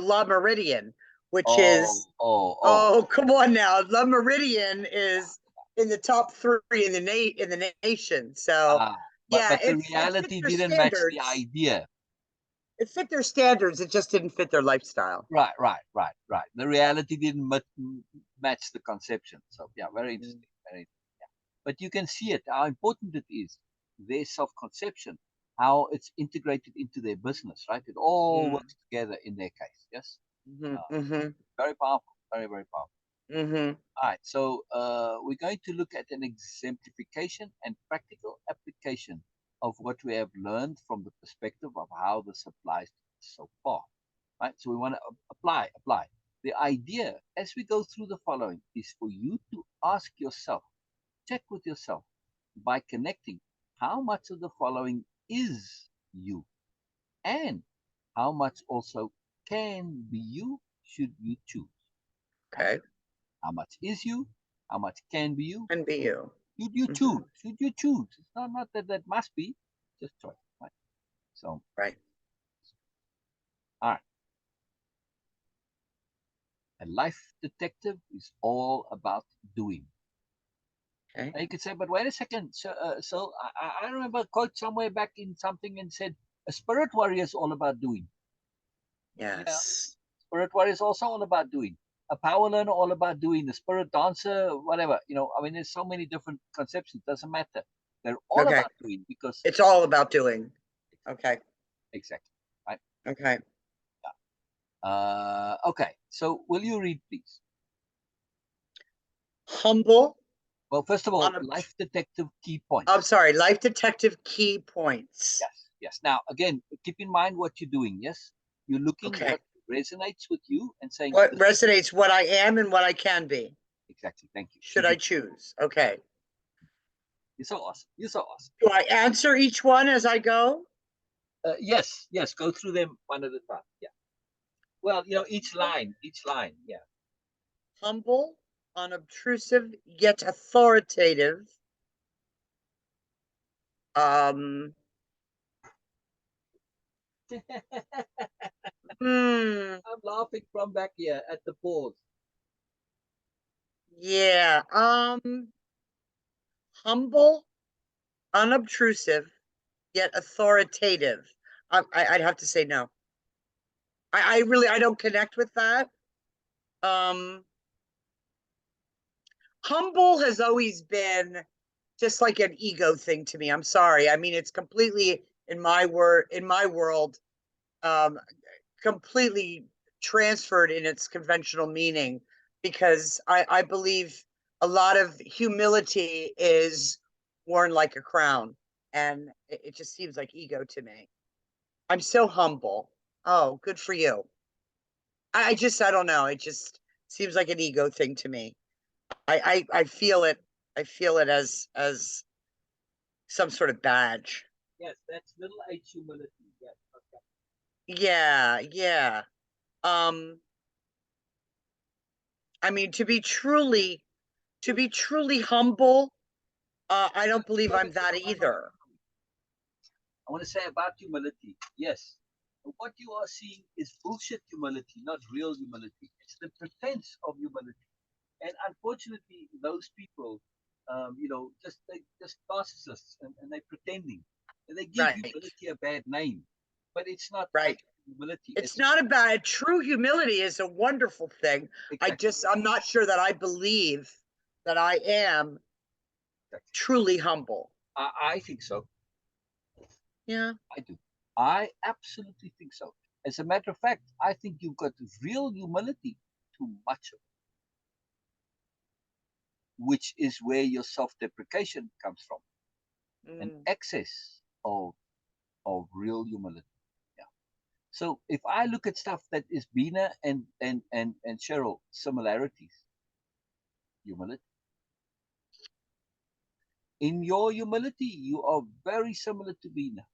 La Meridian, which is come on now. La Meridian is in the top 3 in the nation. So yeah, But the it fit reality their didn't match the standards. idea. It fit their standards. It just didn't fit their lifestyle. Right. The reality didn't match the conception. So yeah, very interesting. Very interesting. Yeah. But you can see it, how important it is, their self-conception, how it's integrated into their business, right? It all works together in their case. Yes. Very powerful. Very, very powerful. All right. So we're going to look at an exemplification and practical application of what we have learned from the perspective of how this applies so far. Right. So we want to apply. The idea as we go through the following is for you to ask yourself, check with yourself by connecting how much of the following is you and how much also can be you should you choose. Okay. How much is you? How much can be you? Can be you. Should you choose? Should you choose? It's not that must be, just choice. Right. So right. all right. A life detective is all about doing. Okay. And you could say, but wait a second. So I remember a quote somewhere back in something and said, a spirit warrior is all about doing. Yeah. Yes. Spirit warrior is also all about doing. A power learner, all about doing. A spirit dancer, whatever. I mean, there's so many different conceptions. Doesn't matter. They're all Okay. about doing because It's all about doing. Okay. exactly. Right. Okay. Okay. So will you read, please? Humble. Well, first of all, On a- life detective key points. I'm sorry, life detective key points. Yes, yes. Now, again, keep in mind what you're doing. Yes, you're looking Okay. what resonates with you and saying What this- resonates, what I am and what I can be, exactly. Thank you. should I choose? Okay. You're so awesome. You're so awesome. Do I answer each one as I go? Yes, yes. Go through them one at a time. Yeah. Well, each line. Yeah. Humble, unobtrusive, yet authoritative. Um, hmm, I'm laughing from back here at the pause. yeah. Humble, unobtrusive, yet authoritative. I'd have to say no. I really, I don't connect with that. Um, humble has always been just like an ego thing to me. I'm sorry. I mean, it's completely in my world, um, completely transferred in its conventional meaning, because I believe a lot of humility is worn like a crown, and it just seems like ego to me. I'm so humble. Oh, good for you. I don't know. It just seems like an ego thing to me. I feel it. I feel it as some sort of badge. Yes, that's middle age humility. Yes. Okay. Yeah, yeah. Um, I mean, to be truly humble, I don't believe I'm that either. I want to say about humility. Yes. What you are seeing is bullshit humility, not real humility. It's the pretense of humility. And unfortunately, those people, they just narcissists and they're pretending. And they give Right, humility a bad name. But it's not right. actually humility. It's not a bad, true humility is a wonderful thing. Exactly. I'm not sure that I believe that I am Exactly. truly humble. I think so. Yeah. I do. I absolutely think so. As a matter of fact, I think you've got real humility, too much of it, which is where your self-deprecation comes from, an Mm. excess of real humility. Yeah. So if I look at stuff that is Beena and Cheryl similarities, humility. In your humility, you are very similar to Beena.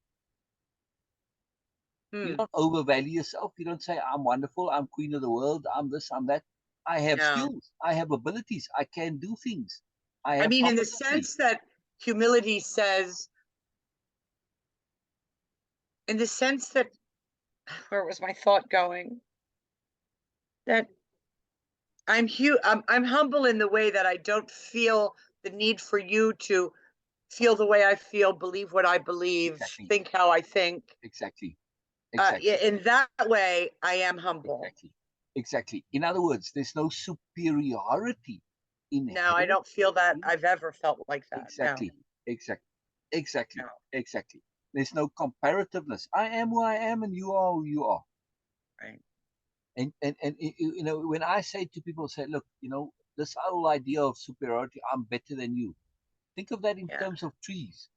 You Hmm. don't overvalue yourself. You don't say, I'm wonderful, I'm queen of the world, I'm this, I'm that. I have No. skills, I have abilities, I can do things. I I have mean, in the competency. sense that humility says, in the sense that, where was my thought going? That I'm humble in the way that I don't feel the need for you to feel the way I feel, believe what I believe, Exactly, think how I think. exactly, Yeah, exactly, in that way, I am humble. exactly, exactly. In other words, there's no superiority No, I inherent. don't feel that in- I've ever felt like that. No, Exactly, exactly, exactly, no, exactly. There's no comparativeness. I am who I am, and you are who you are. right. And when I say to people, say, look, this whole idea of superiority, I'm better than you. Think of that in Yeah, terms of trees.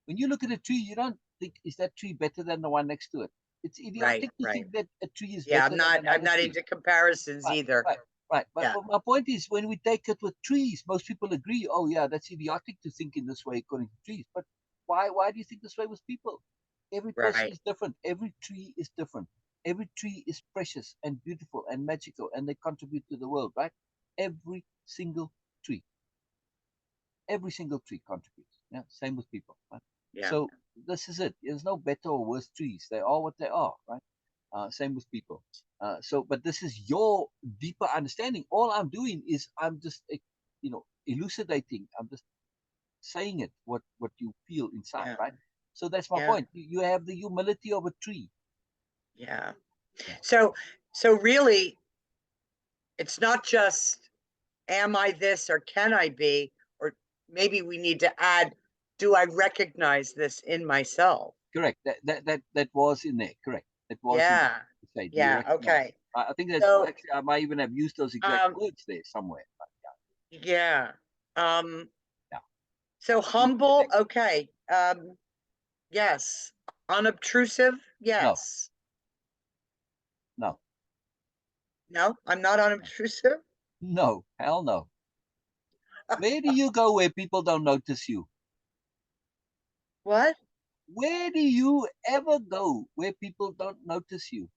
When you look at a tree, you don't think, is that tree better than the one next to it? It's right, idiotic to right. think that a tree is Yeah, better than I'm another not tree. into comparisons Right, either. right, right. But Yeah, my point is, when we take it with trees, most people agree, oh yeah, that's idiotic to think in this way according to trees. But why do you think this way with people? Every person right. is different. Every tree is different. Every tree is precious and beautiful and magical, and they contribute to the world, right? Every single tree. Every single tree contributes. Yeah, same with people, right? Yeah, So this is it. There's no better or worse trees. They are what they are, right? Same with people. But this is your deeper understanding. All I'm doing is I'm just, elucidating. I'm just saying it, what you feel inside, Yeah. right? So that's my Yeah. point. You have the humility of a tree. Yeah. Yeah. So really, it's not just, am I this or can I be, or maybe we need to add, do I recognize this in myself? Correct. That was in there. Correct. That was in Yeah. there. Say, do you Yeah. recognize? Okay. I think that's So, actually, I might even have used those exact um, words there somewhere. But yeah. yeah. So You humble. connect. Okay. Yes. Unobtrusive. No, Yes. no, No, I'm not unobtrusive. no, hell no. Where do you go where people don't notice you? What? Where do you ever go where people don't notice you?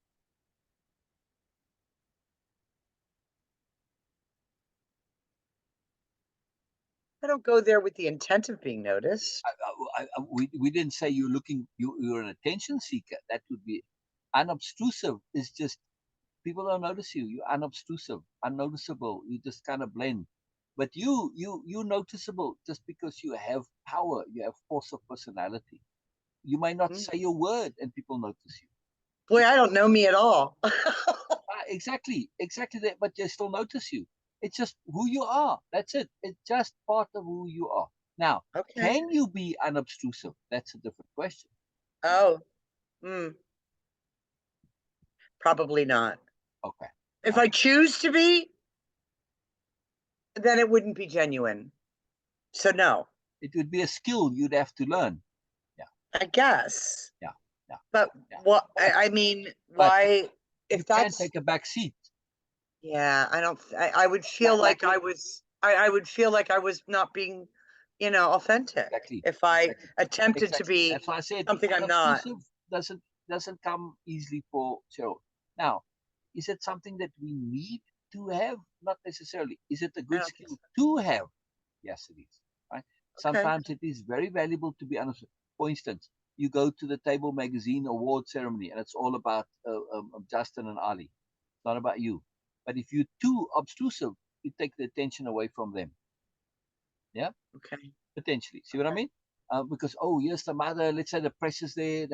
I don't go there with the intent of being noticed. We didn't say you're an attention seeker. That would be unobtrusive. Is just people don't notice you. You're unobtrusive, unnoticeable. You just kind of blend. But you noticeable just because you have power. You have force of personality. You may not say a word and people notice you. Boy, I don't know me at all. Exactly that. But they still notice you. It's just who you are. That's it. It's just part of who you are. Now, Okay. can you be unobtrusive? That's a different question. Oh, probably not. Okay. If I choose to be, then it wouldn't be genuine. So no, It would be a skill you'd have to learn. I guess. Yeah. Yeah. But Yeah. what, But, I mean, but why, you if can that's, take a back seat. yeah, I would feel like I was, I would feel like I was not being, authentic. Exactly. If I Exactly. attempted to Exactly. be That's why I said something I'm not. unobtrusive doesn't come easily for Cheryl. Now, is it something that we need to have? Not necessarily. Is it a I good don't think skill so. to have? Yes, it is. Right. Okay. Sometimes it is very valuable to be honest. For instance, you go to the Table Magazine award ceremony, and it's all about Justin and Ali. It's not about you. But if you're too obtrusive, you take the attention away from them. Yeah. Okay. Potentially. See what I Okay. mean? Because here's the mother. Let's say the press is there.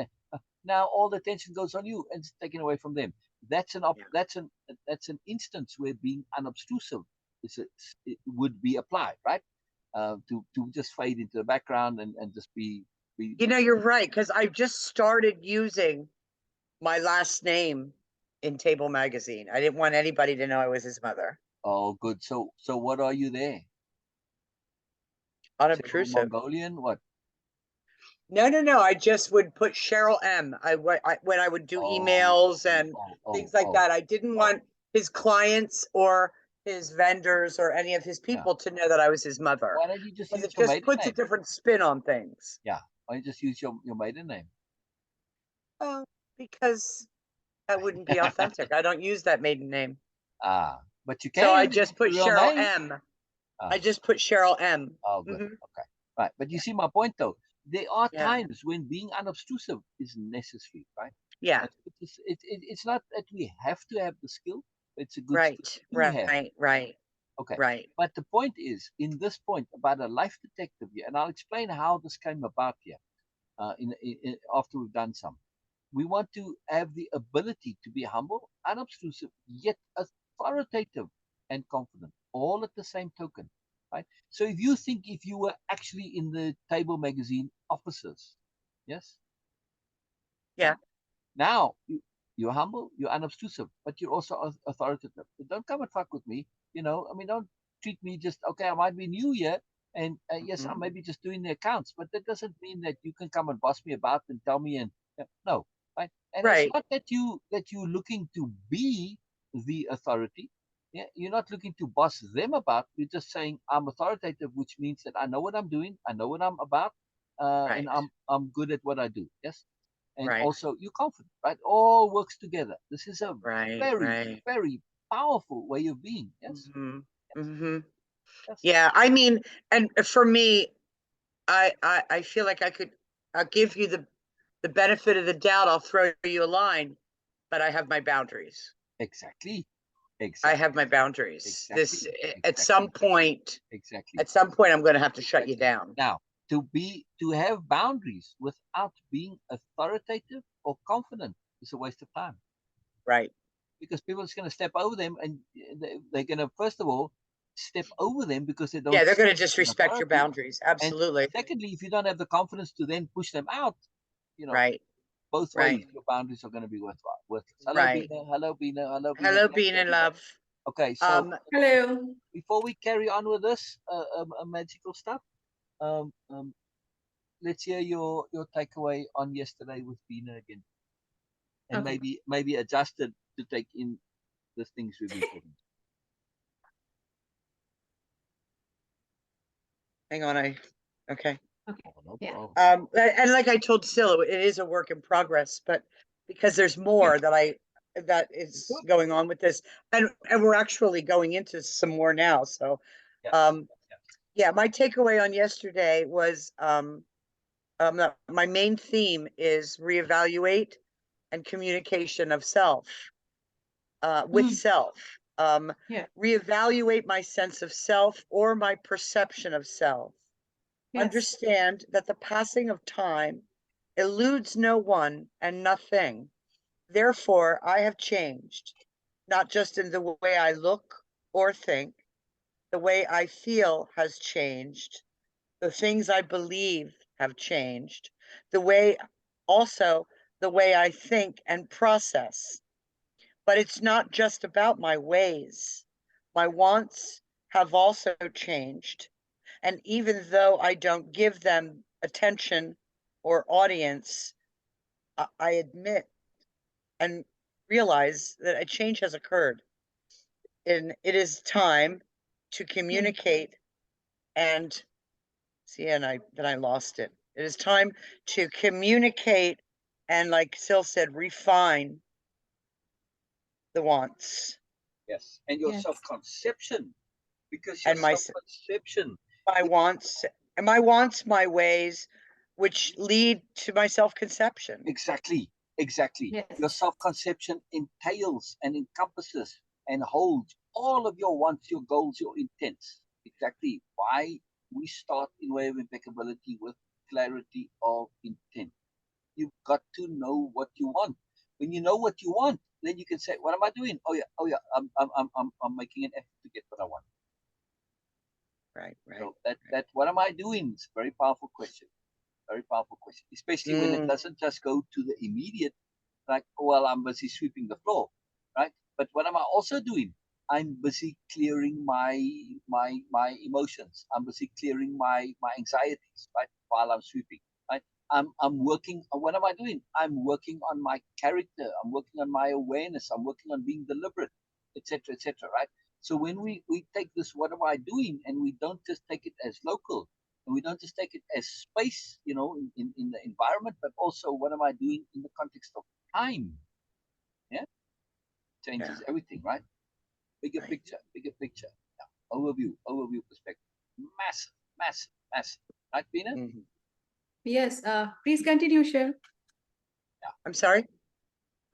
Now all the attention goes on you, and it's taken away from them. That's an instance where being unobtrusive it would be applied, right? To just fade into the background and just be. You're right, because I just started using my last name in Table Magazine. I didn't want anybody to know I was his mother. Oh, good. So what are you there? Cheryl Unobtrusive. Mongolian? What? No. I just would put Cheryl M. When I would do emails and things like that. I didn't want his clients or his vendors or any of his Yeah. people to know that I was his mother. Why don't you just Because use it your just maiden puts a name? different spin on things. Yeah. Why don't you just use your maiden name? Oh, because that wouldn't be authentic. I don't use that maiden name. But you So I can. just It's put your real Cheryl name. M. I just put Cheryl M. Oh, good. Mhm. Okay. Right. But you see my point, though. There are Yeah. times when being unobtrusive is necessary, right? Yeah. It's not that we have to have the skill. It's a good skill Right. to have. Right. Okay. Right. But the point is, in this point about a life detective here, and I'll explain how this came about here after we've done some. We want to have the ability to be humble, unobtrusive, yet authoritative and confident, all at the same token, right? So if you were actually in the Table Magazine offices, yes, Yeah. now you're humble, you're unobtrusive, but you're also authoritative. So don't come and fuck with me, I mean, don't treat me just okay. I might be new here, and yes, I may be just doing the accounts, but that doesn't mean that you can come and boss me about and tell me and no, right? And it's Right. not that you're looking to be the authority. Yeah, you're not looking to boss them about. You're just saying I'm authoritative, which means that I know what I'm doing, I know what I'm about, and Right. I'm good at what I do. Yes, and Right. also you're confident, right? All works together. This is a Right. very, Right. very powerful way of being. Yes. Mm-hmm. Yes. Mm-hmm. Yes. Yeah. I mean, and for me, I feel like I'll give you the benefit of the doubt. I'll throw you a line. but I have my boundaries. Exactly. I Exactly. have my boundaries. This Exactly. at some point, Exactly. I'm going to have to shut you down. Now, to have boundaries without being authoritative or confident is a waste of time, Right. because people are just going to step over them, and they're going to, first of all, step over them because they don't. Yeah, they're going to see disrespect your authority. boundaries. And Absolutely. secondly, if you don't have the confidence to then push them out, Right. both Right. ways, your boundaries are going to be worthless. Hello, Right. Beena. Hello, Beena. Hello, Beena. Hello, Beena love. Okay, so Hello. before we carry on with this magical stuff, um, um, let's hear your takeaway on yesterday with Beena again, and Okay. maybe adjusted to take in the things we've been talking. Hang on, okay. Okay. Oh, no Yeah. problem. And like I told Scylla, it is a work in progress, but because there's more that is going on with this, and we're actually going into some more now. So, Yeah. yeah, my takeaway on yesterday was my main theme is reevaluate and communication of self, with Mm. self. Yeah. Reevaluate my sense of self or my perception of self. Yes. Understand that the passing of time eludes no one and nothing. Therefore, I have changed, not just in the way I look or think, the way I feel has changed, the things I believe have changed, the way also the way I think and process. But it's not just about my ways. My wants have also changed. And even though I don't give them attention or audience, I admit and realize that a change has occurred. And it is time to communicate and see, and I lost it. It is time to communicate and, like Sil said, refine the wants. Yes, and your Yes. self-conception, because your And my self-conception, wants and my wants, my ways, which lead to my self-conception. exactly. Yes. Your self-conception entails and encompasses and holds all of your wants, your goals, your intents. Exactly why we start in way of impeccability with clarity of intent. You've got to know what you want. When you know what you want, then you can say, "What am I doing? Oh yeah, I'm making an effort to get what I want." Right. So that what am I doing? It's a very powerful question. Very powerful question, especially when it doesn't just go to the immediate, like, oh, well, I'm busy sweeping the floor, right? But what am I also doing? I'm busy clearing my emotions. I'm busy clearing my anxieties, right? While I'm sweeping, right? I'm working. What am I doing? I'm working on my character. I'm working on my awareness. I'm working on being deliberate, etc., etc., right? So when we take this, what am I doing, and we don't just take it as local, and we don't just take it as space, in the environment, but also what am I doing in the context of time? Yeah, changes everything, right? Bigger picture, bigger picture. Yeah. Overview perspective. Massive, massive, massive. Right, Beena? Mm-hmm. Yes. Please continue, Cheryl. Yeah. I'm sorry.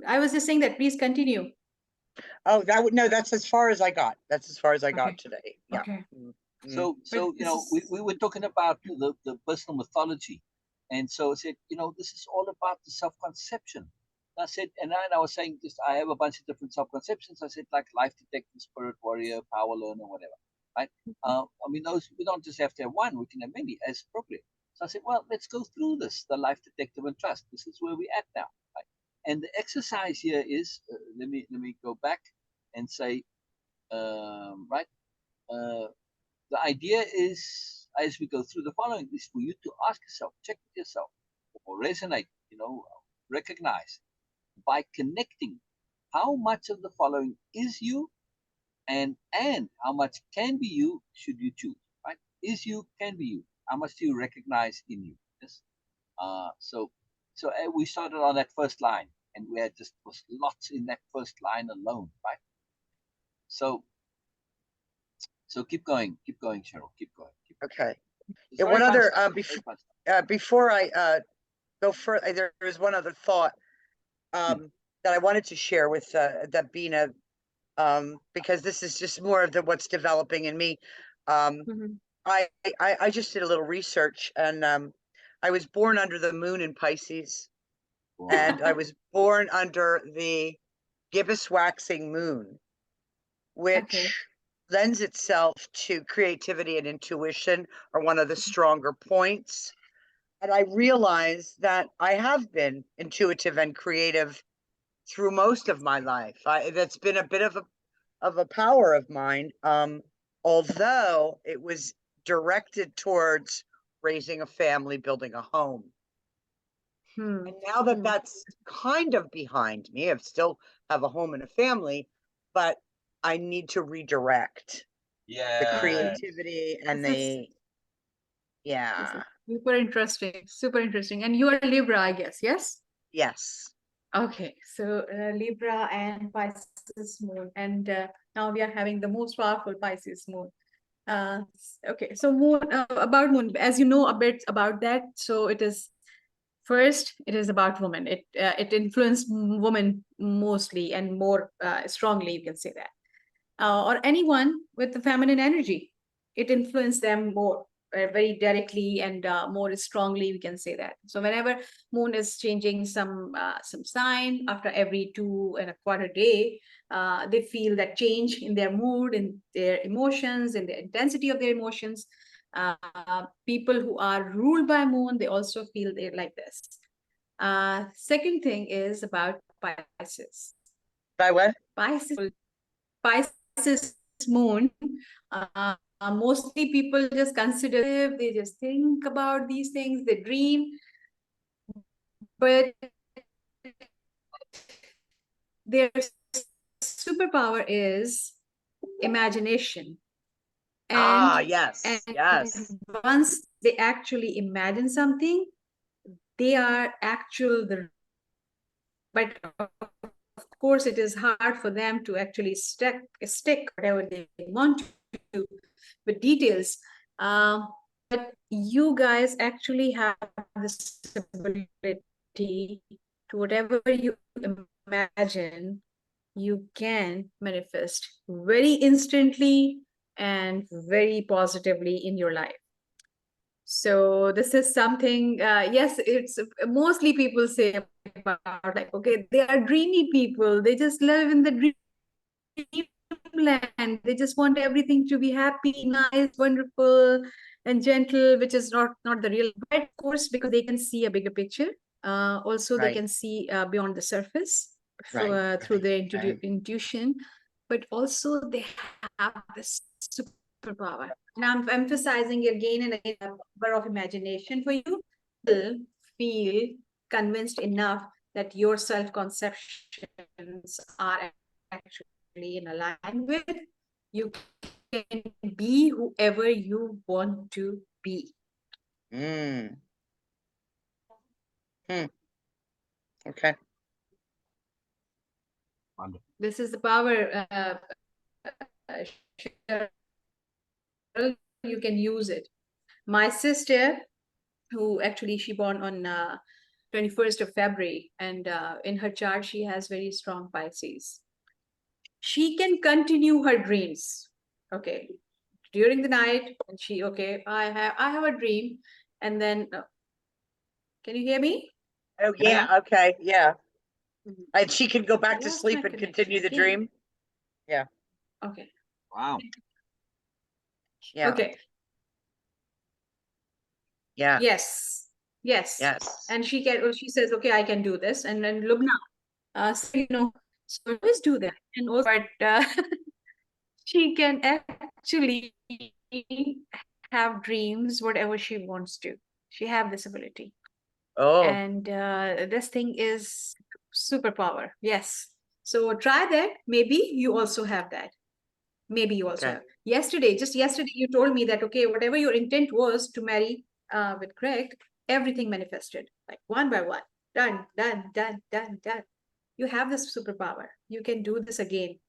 I was just saying that. Please continue. Oh, no, that's as far as I got. That's as far as I got Okay. today. Yeah. Okay. Mm-hmm. So we were talking about the personal mythology, and so I said, this is all about the self-conception. I said, and I was saying, just I have a bunch of different self-conceptions. I said, like life detective, spirit warrior, power learner, whatever, right? I mean, those, we don't just have to have one; we can have many as appropriate. So I said, well, let's go through this: the life detective and trust. This is where we're at now, right? And the exercise here is, let me go back and say, right. Uh, the idea is, as we go through the following, is for you to ask yourself, check with yourself, or resonate, recognize by connecting how much of the following is you, and how much can be you should you choose, right? Is you, can be you. How much do you recognize in you? Yes. So we started on that first line, and we had just was lots in that first line alone, right? So keep going, Cheryl, keep going. Okay. It's Yeah, very one fun other stuff. Very fun stuff. before I go further, there is one other thought. that I wanted to share with that Beena, because this is just more of what's developing in me. Mhm. I just did a little research, and I was born under the moon in Pisces, and I was born under the gibbous waxing moon, which Okay. lends itself to creativity and intuition, are one of the stronger points. And I realized that I have been intuitive and creative through most of my life. That's been a bit of a power of mine. Although it was directed towards raising a family, building a home. Hmm. And now that that's kind of behind me, I still have a home and a family, but I need to redirect the Yeah. creativity and This is- the, yeah, Super interesting. Super interesting. And you are Libra, I guess. Yes. yes. Okay, so Libra and Pisces moon, and now we are having the most powerful Pisces moon. Okay, so moon, about moon, as you know a bit about that. So it is first, it is about women. It influenced women mostly and more strongly. You can say that, or anyone with the feminine energy. It influenced them more very directly and more strongly. We can say that. So whenever moon is changing some sign after every 2.25 day, they feel that change in their mood, in their emotions, in the intensity of their emotions. People who are ruled by moon, they also feel they're like this. Second thing is about Pisces. By what? Pisces moon, mostly people just consider, they just think about these things, they dream, but their superpower is imagination. And, Yes, yes. and once they actually imagine something, they are actual the, but of course it is hard for them to actually stick whatever they want to with details. But you guys actually have this ability to whatever you imagine, you can manifest very instantly and very positively in your life. So this is something, yes, it's mostly people say about like, okay, they are dreamy people. They just live in the dreamland. They just want everything to be happy, nice, wonderful, and gentle, which is not the real. But of course, because they can see a bigger picture. Also, they Right. can see beyond the surface Right, through their right. intuition. But also, they have this superpower. And I'm emphasizing again and again the power of imagination for you. Will feel convinced enough that your self-conceptions are actually in alignment with, you can be whoever you want to be. Mm. Okay. Wonderful. This is the power. You can use it. My sister, who actually she born on 21st of February, and in her chart she has very strong Pisces. She can continue her dreams. Okay, during the night, and she okay, I have a dream, and then can you hear me? Oh, yeah, okay, yeah. Mhm. And she can go back to Lost my sleep and connection continue the again. dream? Yeah, Okay. Wow. yeah, Okay. yeah, Yes. Yes. yes. And she can. She says, "Okay, I can do this." And then Lubna, so, so always do that. And also, but she can actually have dreams whatever she wants to. She have this ability, Oh, and this thing is superpower. Yes. So try that. Maybe you also have that. Maybe you also okay. have. Yesterday, just yesterday, you told me that, okay, whatever your intent was to marry with Craig, everything manifested, like one by one. Done, done, done, done, done. You have this superpower. You can do this again.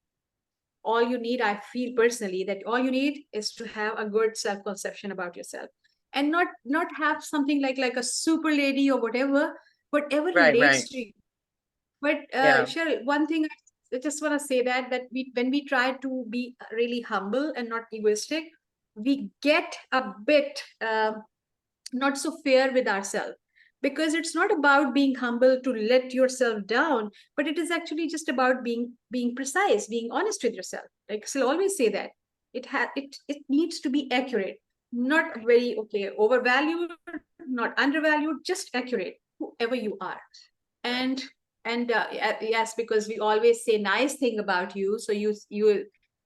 All you need, I feel personally, that all you need is to have a good self-conception about yourself. And not have something like a super lady or whatever, whatever Right, relates right. to you. But Yeah. Cheryl, one thing I just want to say that when we try to be really humble and not egoistic, we get a bit not so fair with ourselves, because it's not about being humble to let yourself down, but it is actually just about being precise, being honest with yourself. Like so always say that it needs to be accurate, not very overvalued, not undervalued, just accurate, whoever you are. And yes, because we always say nice thing about you, so you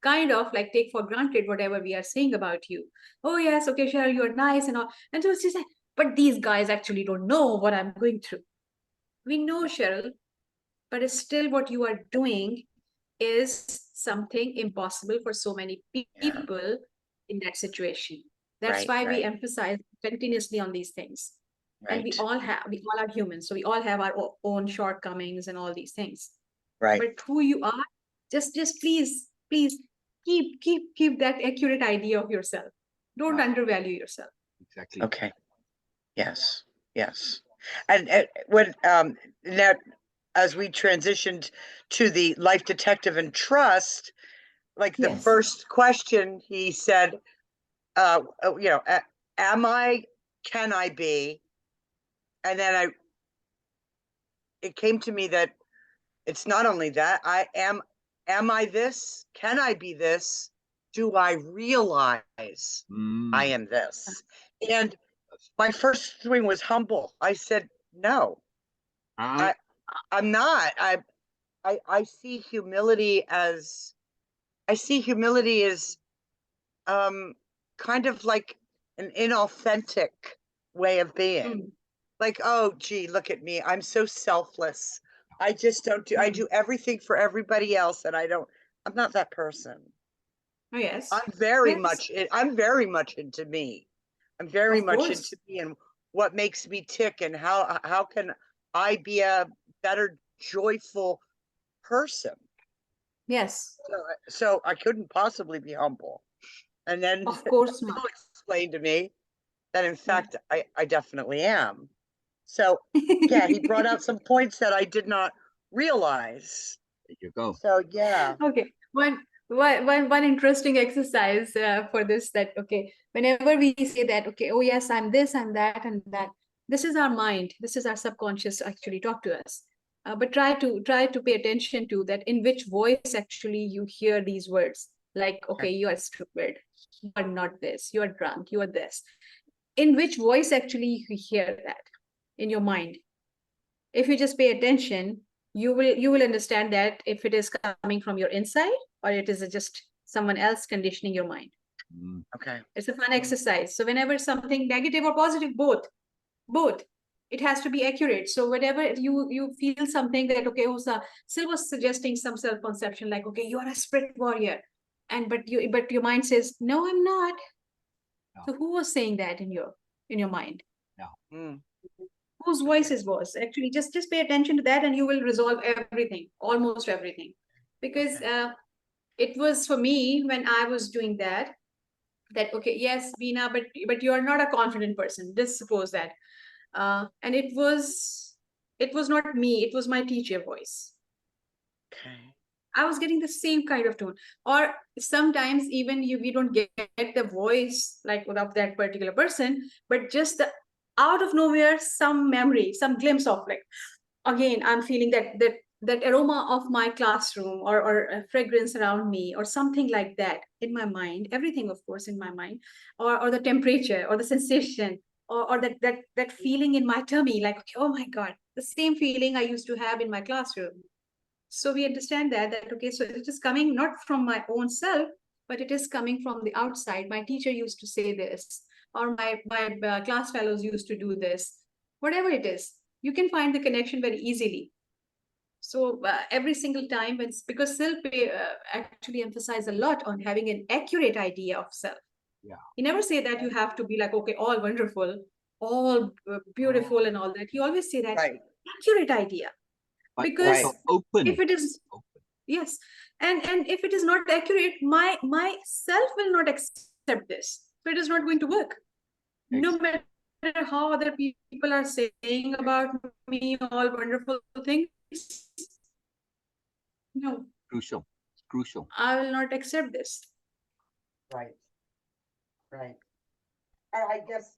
kind of like take for granted whatever we are saying about you. Oh yes, okay, Cheryl, you're nice and all. And so she said, but these guys actually don't know what I'm going through. We know, Cheryl, but it's still what you are doing is something impossible for so many Yeah. people in that situation. That's Right, why we right, emphasize continuously on these things. And right, we all are humans, so we all have our own shortcomings and all these things. right. But who you are, just please keep that accurate idea of yourself. Don't Yeah. undervalue yourself. Exactly. Okay. Yes. Yes. And when now as we transitioned to the life detective and trust, like the Yes. first question he said, am I, can I be? And then it came to me that it's not only that am I this? Can I be this? Do I realize I am this? And my first swing was humble. I said, no, I'm not. I see humility as kind of like an inauthentic way of being. Like, oh gee, look at me. I'm so selfless. I just don't do I do everything for everybody else and I'm not that person. Oh yes. I'm very Yes. much into me. I'm very Of much course. into me and what makes me tick and how can I be a better joyful person. Yes. So I couldn't possibly be humble. And then Of course Bill not. explained to me that in Yeah. fact I definitely am. So yeah, he brought out some points that I did not realize. There you go. So yeah. Okay. One interesting exercise for this, that okay, whenever we say that, okay, oh yes, I'm this, I'm that, and that, this is our mind, this is our subconscious actually talk to us. But try to pay attention to that, in which voice actually you hear these words. Like, okay, you are stupid, you are not this, you are drunk, you are this. In which voice actually you hear that in your mind? If you just pay attention, you will understand that if it is coming from your inside, or it is just someone else conditioning your mind. Okay. It's a fun exercise. So whenever something negative or positive, both, it has to be accurate. So whenever you feel something that, okay, Sil was suggesting some self-conception, like, okay, you are a spirit warrior, and but your mind says, no, I'm not. No. So who was saying that in your mind? Mm. Whose voices was actually, just pay attention to that, and you will resolve everything, almost everything. Because Okay. it was for me when I was doing that okay, yes, Beena, but you are not a confident person, just suppose that. And it was not me, it was my teacher voice. Okay. I was getting the same kind of tone. Or sometimes even we don't get the voice like of that particular person, but just the out of nowhere, some memory, some glimpse of, like, again, I'm feeling that aroma of my classroom, or a fragrance around me, or something like that in my mind, everything of course in my mind, or the temperature, or the sensation, or that feeling in my tummy, like, okay, oh my god, the same feeling I used to have in my classroom. So we understand that okay, so it is coming not from my own self, but it is coming from the outside. My teacher used to say this, or my class fellows used to do this. Whatever it is, you can find the connection very easily. So every single time, because self actually emphasize a lot on having an accurate idea of self. Yeah. He never say that you have to be like, okay, all wonderful, all beautiful, and all that. He always say that Right. accurate idea. But Because also open. if it is, Open. yes, and if it is not accurate, my self will not accept this, so it is not going to work. No matter how other people are saying about me all wonderful things, No, Crucial. It's crucial. I will not accept this. Right. Right. And I guess,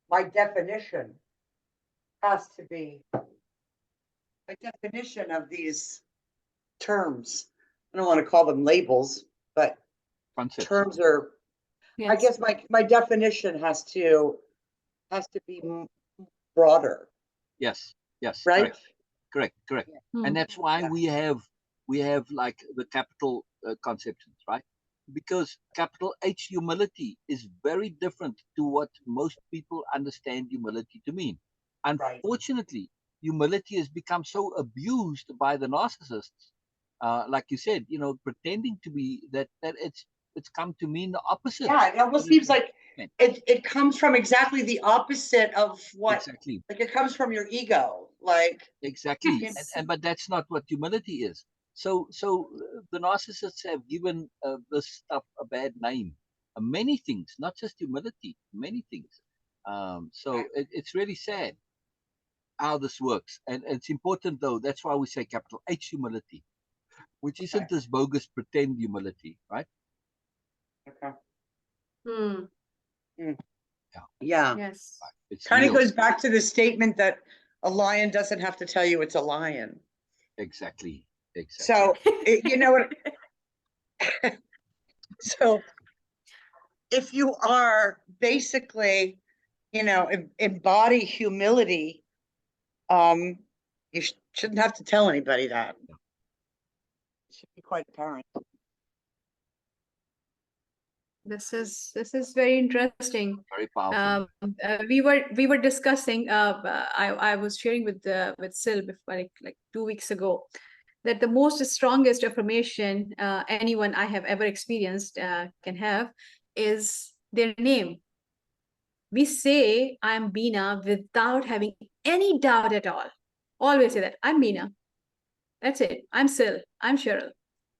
my definition has to be a definition of these terms. I don't want to call them labels, but Concepts. terms are, I Yes. guess my definition has to be broader, Yes. Yes. right? Correct. Hmm. And that's why Yeah. we have like the capital conceptions, right? Because capital H humility is very different to what most people understand humility to mean. Right. Unfortunately, humility has become so abused by the narcissists, like you said, pretending to be that it's come to mean the opposite. Yeah, it almost seems like it comes from exactly the opposite of what, Exactly. like it comes from your ego, like. Exactly. Yes. And but that's not what humility is. So the narcissists have given this stuff a bad name. Many things, not just humility, many things. So it's really sad how this works, and it's important though. That's why we say capital H humility, which isn't this bogus pretend humility, right? Okay. Hmm. Yeah. Yes. It's Kind of real. goes back to the statement that a lion doesn't have to tell you it's a lion. Exactly. So, you know what? So, if you are basically, embody humility, you shouldn't have to tell anybody that. It should be quite apparent. This is very interesting. Very powerful. We were discussing. I was sharing with Sil before, like 2 weeks ago, that the most strongest affirmation anyone I have ever experienced can have is their name. We say I'm Beena without having any doubt at all. Always say that I'm Beena. That's it. I'm Sil. I'm Cheryl.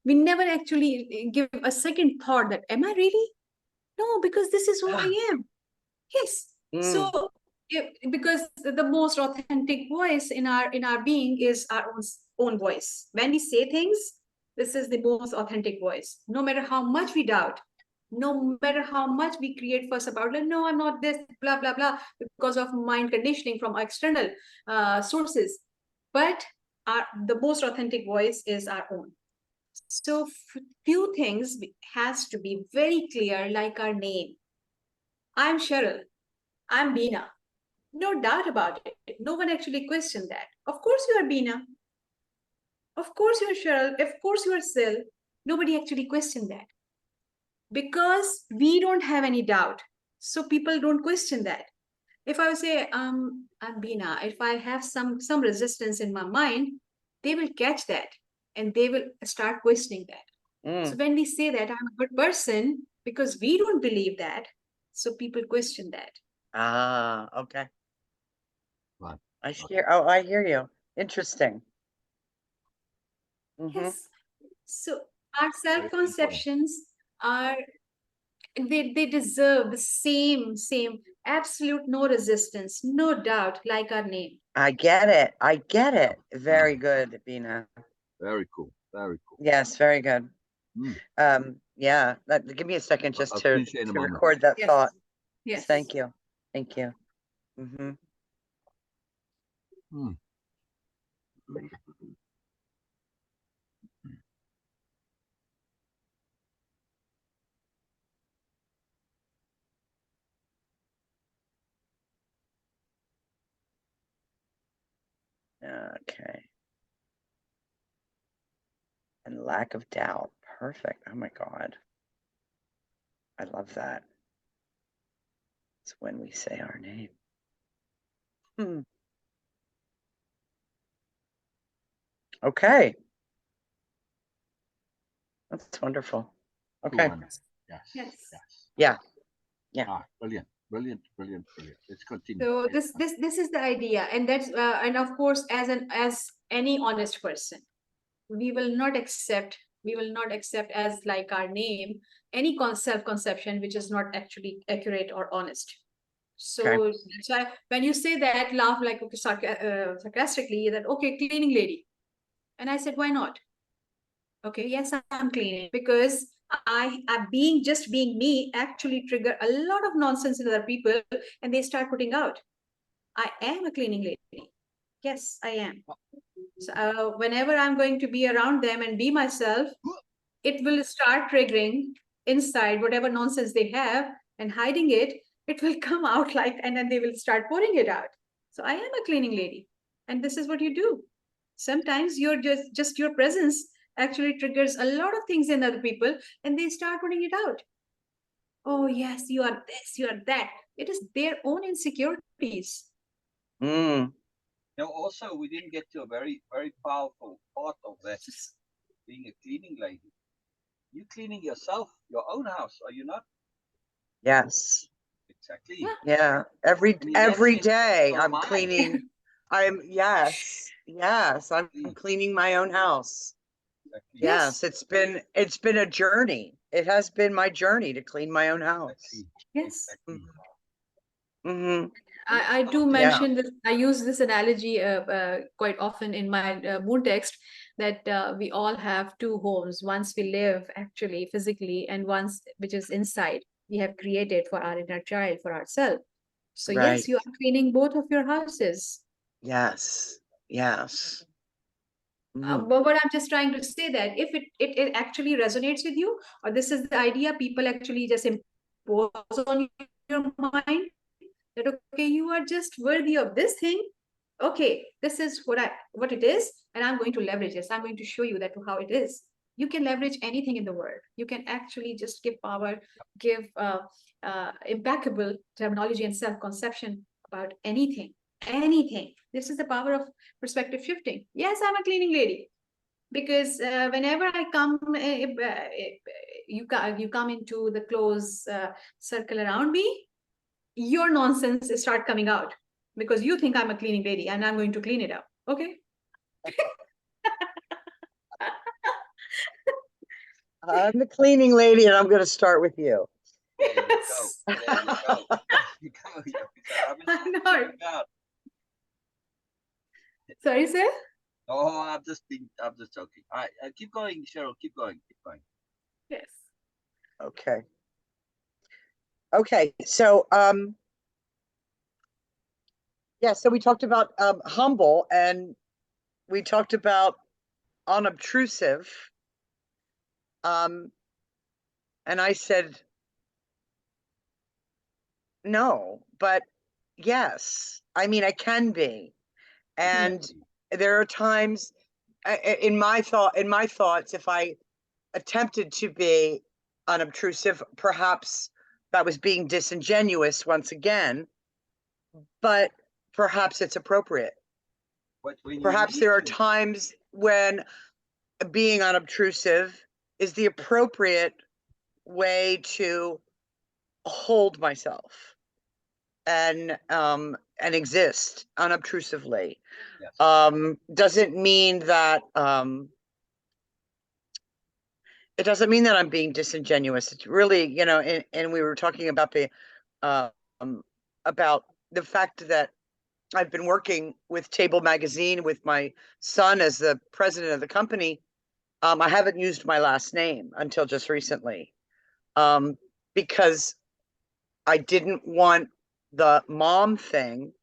We never actually give a second thought that am I really? No, because this is who I am. Yes. So because the most authentic voice in our being is our own voice. When we say things, this is the most authentic voice. No matter how much we doubt, no matter how much we create fuss about, like, no, I'm not this, blah blah blah, because of mind conditioning from external sources. But the most authentic voice is our own. So few things has to be very clear, like our name. I'm Cheryl. I'm Beena. No doubt about it. No one actually questioned that. Of course you are Beena. Of course you are Cheryl. Of course you are Sil. Nobody actually questioned that. Because we don't have any doubt. So people don't question that. If I say I'm Beena, if I have some resistance in my mind, they will catch that and they will start questioning that. So when we say that I'm a good person, because we don't believe that, so people question that. Ah, okay. Right. I hear. Oh, I hear you. Interesting. Yes. So our self-conceptions are they deserve the same absolute no resistance, no doubt, like our name. I get it. I get it. Very good, Beena. Very cool. Very cool. Yes, very good. Yeah. Give me a second just I'll to finish in a moment. record that Yes. thought. Yes. Thank you. Thank you. Okay. And lack of doubt. Perfect. Oh my God. I love that. It's when we say our name. Okay. That's wonderful. Okay. Cool. Yes. Yes. Yeah. Brilliant. Let's continue. So this is the idea, and that's and of course, as any honest person, we will not accept as like our name any self-conception which is not actually accurate or honest. So Okay. that's why when you say that, laugh like sarcastically that okay, cleaning lady. And I said, why not? Okay, yes, I'm cleaning because just being me actually trigger a lot of nonsense in other people, and they start putting out. I am a cleaning lady. Yes, I am. So whenever I'm going to be around them and be myself, it will start triggering inside whatever nonsense they have and hiding it. It will come out like, and then they will start pouring it out. So I am a cleaning lady, and this is what you do. Sometimes you're just your presence actually triggers a lot of things in other people, and they start putting it out. Oh yes, you are this, you are that. It is their own insecurities. Mm. Now, also, we didn't get to a very, very powerful part of that, Just- being a cleaning lady. You cleaning yourself, your own house, are you not? Yes. Exactly. Yeah. And in that Every sense, day so am I'm I. cleaning. Yes. I'm cleaning my own house. Exactly. Yes, it's been a journey. It has been my journey to clean my own house. Exactly. Yes. Exactly. Mm-hmm. I do mention this. I use this analogy quite often in my moon text that we all have two homes. Once we live actually physically, and once which is inside. We have created for our inner child, for ourselves. So Right. yes, you are cleaning both of your houses. Yes. Yes. Mhm. But what I'm just trying to say that if it actually resonates with you, or this is the idea people actually just impose on your mind, that okay, you are just worthy of this thing. Okay, this is what it is, and I'm going to leverage this. I'm going to show you that how it is. You can leverage anything in the world. You can actually just give power, give impeccable terminology and self-conception about anything. Anything. This is the power of perspective shifting. Yes, I'm a cleaning lady because whenever I come, you come into the close circle around me, your nonsense start coming out because you think I'm a cleaning lady and I'm going to clean it up. Okay. I'm the cleaning lady, and I'm going to start with you. There you go. There you go. There you go. You piece of rubbish. I'm not. Look out. Sorry, sir. Oh, I'm just joking. All right, keep going, Cheryl. Keep going. Keep going. Yes. Okay. Okay. So, yeah, so we talked about humble, and we talked about unobtrusive. And I said no, but yes. I mean, I can be. And Exactly. there are times in my thoughts, if I attempted to be unobtrusive, perhaps that was being disingenuous once again, but perhaps it's appropriate. But when you Perhaps need there are to, times when being unobtrusive is the appropriate way to hold myself and exist unobtrusively. yes, Doesn't mean that it doesn't mean that I'm being disingenuous. It's really, and we were talking about um, the fact that I've been working with Table Magazine with my son as the president of the company. I haven't used my last name until just recently, because I didn't want the mom thing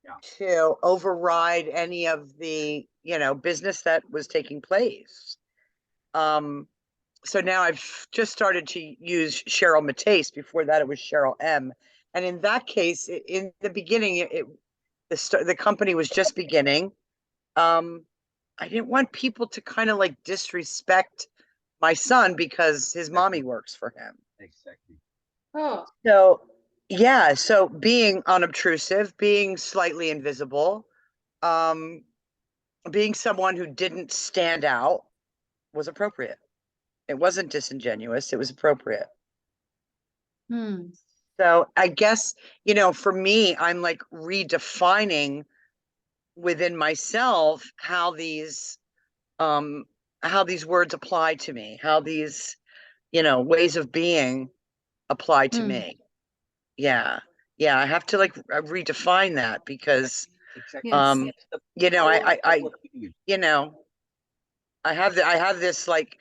yeah, to override any of the, business that was taking place. Um, so now I've just started to use Cheryl Mateus. Before that, it was Cheryl M. And in that case, in the beginning, the company was just beginning. I didn't want people to kind of like disrespect my son because his mommy works for him. exactly. Oh, So yeah, so being unobtrusive, being slightly invisible, um, being someone who didn't stand out was appropriate. It wasn't disingenuous, it was appropriate. hmm. So I guess, for me, I'm like redefining within myself um how these words apply to me, how these, ways of being apply to Hmm. me. Yeah. Yeah, I have to like redefine that because Exactly. Yes. um That's the you know, power I of what we do. you know, I have this like,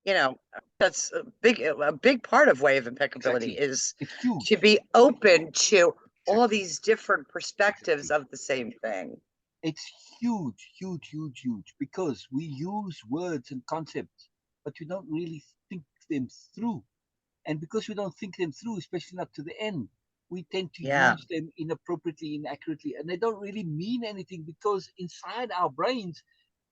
you know, that's a big part of way of impeccability Exactly. is It's huge. to be open to all Exactly. these different perspectives Exactly. of the same thing. It's huge, huge, huge, huge, because we use words and concepts, but we don't really think them through. And because we don't think them through, especially not to the end, we tend to Yeah. use them inappropriately, inaccurately, and they don't really mean anything, because inside our brains,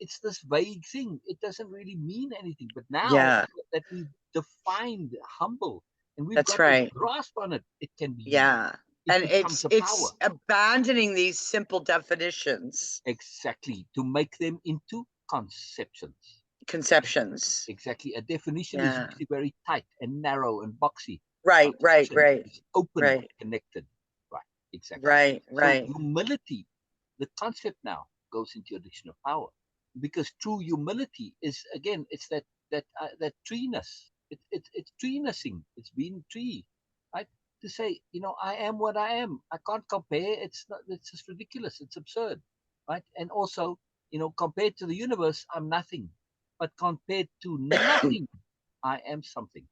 it's this vague thing. It doesn't really mean anything. But now Yeah. that we've defined humble and we've That's got right. a grasp on it, it can be used. Yeah. It And becomes a it's power. abandoning these simple definitions, Exactly, to make them into conceptions. conceptions. Exactly. A definition is Yeah. usually very tight and narrow and boxy. Right, right, Conception right, is open, right, connected. Right, exactly. right, So right. humility, the concept now goes into your addition of power, because true humility is, again, it's that treeness. It's treenessing. It's being tree, right? To say, I am what I am. I can't compare. It's not. It's just ridiculous. It's absurd, right? And also, compared to the universe, I'm nothing. But compared to nothing, I am something.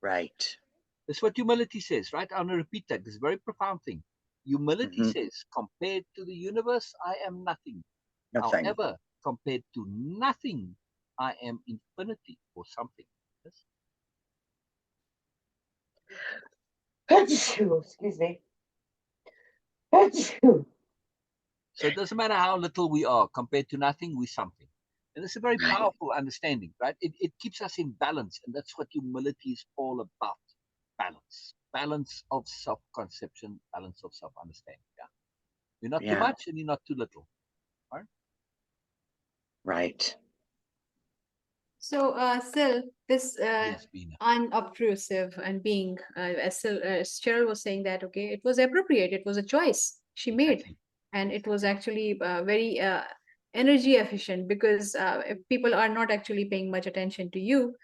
Right. That's what humility says, right? I'm going to repeat that. This is a very profound thing. Humility Mhm. says, compared to the universe, I am nothing. Nothing. However, compared to nothing, I am infinity or something. Yes? Excuse me. Right. So it doesn't matter how little we are, compared to nothing, we're something. And it's a very powerful understanding, right? It keeps us in balance. And that's what humility is all about. Balance. Balance of self-conception, balance of self-understanding. Yeah. You're not too Yeah. much and you're not too little. Right. So, Sil, this Yes, Beena. unobtrusive and being, as Cheryl was saying that, okay, it was appropriate. It was a choice she made, Exactly. and it was actually very energy efficient, because if people are not actually paying much attention to you,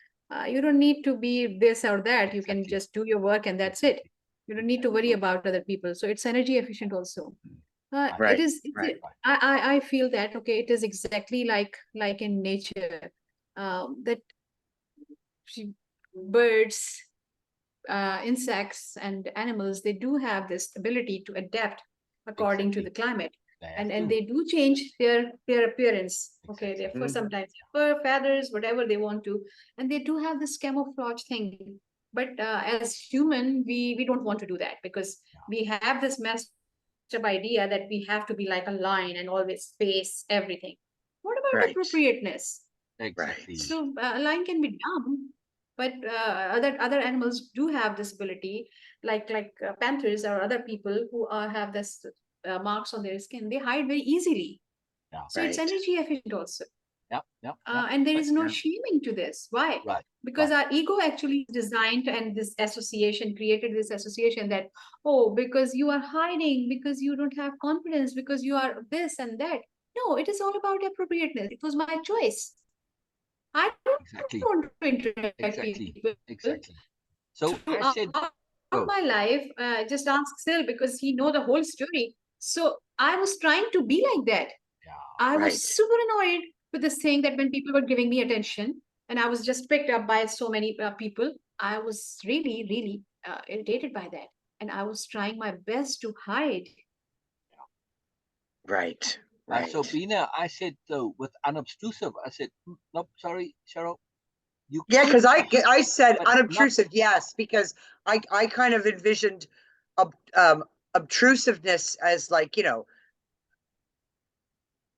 you don't need to be this or that. You can Exactly. just do your work, and that's it. Exactly. You don't need to worry about other people. So it's energy efficient also. It Right. is. Right. I feel that, okay, it is exactly like in nature, that birds, insects, and animals, they do have this ability to adapt according to Exactly. the climate, They have and to. they do change their appearance. Okay, Exactly. therefore Mhm. sometimes fur, feathers, whatever they want to, and they do have this camouflage thing. But as human, we don't want to do that, because Yeah. we have this messed up idea that we have to be like a lion and always face everything. What about Right. appropriateness? Exactly. Right. So a lion can be dumb, but other animals do have this ability, like panthers or other people who have this marks on their skin. They hide very easily. Yeah. So it's Right. energy efficient also. Yeah. Yeah. Yeah. And there Right. is no Yeah. shaming to this. Why? Right. Because Right. our ego actually is designed, and this association created this association that, oh, because you are hiding, because you don't have confidence, because you are this and that. No, it is all about appropriateness. It was my choice. I don't want to Exactly. interact people. Exactly. Exactly. So Throughout I said, my life, go. just ask Sil, because he know the whole story. So I was trying to be like that. Yeah. I was Right. super annoyed with this thing that when people were giving me attention, and I was just picked up by so many people, I was really, really irritated by that. And I was trying my best to hide. Right. So Right. Beena, I said, with unobtrusive, I said, nope, sorry, Cheryl, you Yeah, could, because I said but not unobtrusive, yes, because I kind of envisioned ob, obtrusiveness as like,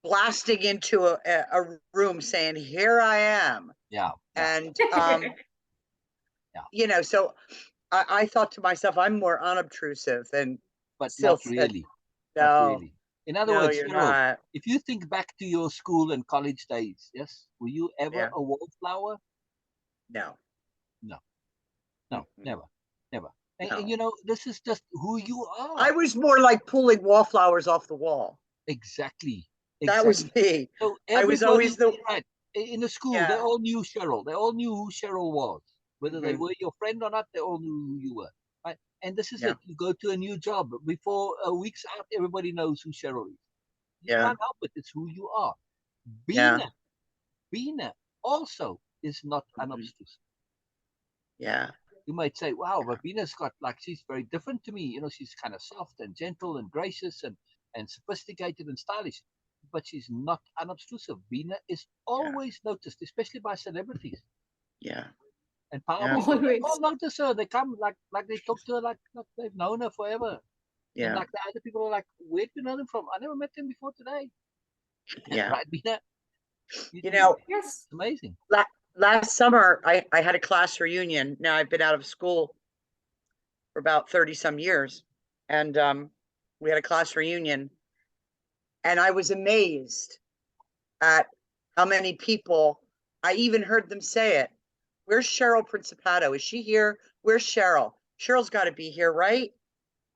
blasting into a room saying, "Here I am," yeah, yeah, and yeah, so I thought to myself, I'm more unobtrusive, and but still not said, really, not "No, really. In other no, words, you're Cheryl, not." if you think back to your school and college days, yes, were you ever Yeah, a wallflower? no, No, no, mm-mm, never, never. And no. this is just who you I are. was more like pulling wallflowers off the wall. Exactly, That was exactly. me. So I was always everybody, the right, in the school, they yeah. all knew Cheryl. They all knew who Cheryl was. Whether they Hmm. were your friend or not, they all knew who you were. Right? And this is Yeah, it. You go to a new job. Before a week's out, everybody knows who Cheryl is. You Yeah. can't help it. It's who you are. Yeah. Beena also is not Mhm. unobtrusive. Yeah. You might say, wow, but Beena's got like, she's very different to me. You know, she's kind of soft and gentle and gracious and sophisticated and stylish, but she's not unobtrusive. Beena is always noticed, especially by celebrities Yeah. and power Yeah. people. They Always. all notice her. They come like they talk to her like they've known her forever. And Yeah. like the other people are like, where do you know them from? I never met them before today. Yeah. Right, Beena? You know, Yes. It's amazing. last summer I had a class reunion. Now I've been out of school for about 30 some years. And we had a class reunion. And I was amazed at how many people, I even heard them say it. Where's Cheryl Principato? Is she here? Where's Cheryl? Cheryl's got to be here, right?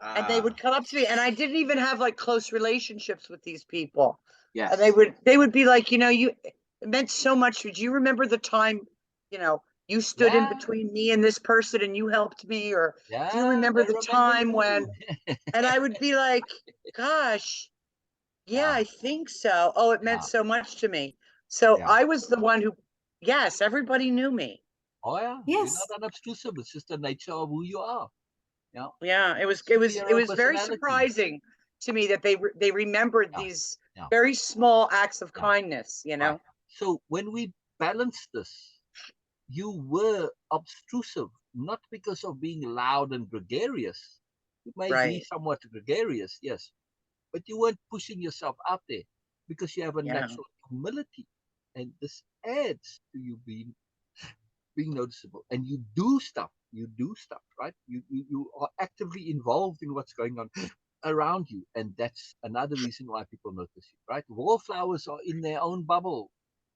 And they would come up to me, and I didn't even have like close relationships with these people. Yes. And they would be like, it meant so much. Did you remember the time, you stood in Yeah. between me and this person and you helped me? Or Yeah, do you remember they the time you. when, and I would be like, gosh, yeah, Yeah. I think so. Oh, it meant Yeah. so much to me. So Yeah. I was the one who, yes, everybody knew me. Oh yeah, you're Yes. not unobtrusive. It's just the nature of who you are. Yeah, Yeah, it was superhero very personality. surprising to me that they remembered Yeah. these Yeah. very small acts of Yeah. kindness, Right. So when we balance this, you were obtrusive, not because of being loud and gregarious. You may be Right. somewhat gregarious, yes, but you weren't pushing yourself out there because you have a Yeah. natural humility, and this adds to you being noticeable. And you do stuff, right? You are actively involved in what's going on around you, and that's another reason why people notice you, right? Wallflowers are in their own bubble.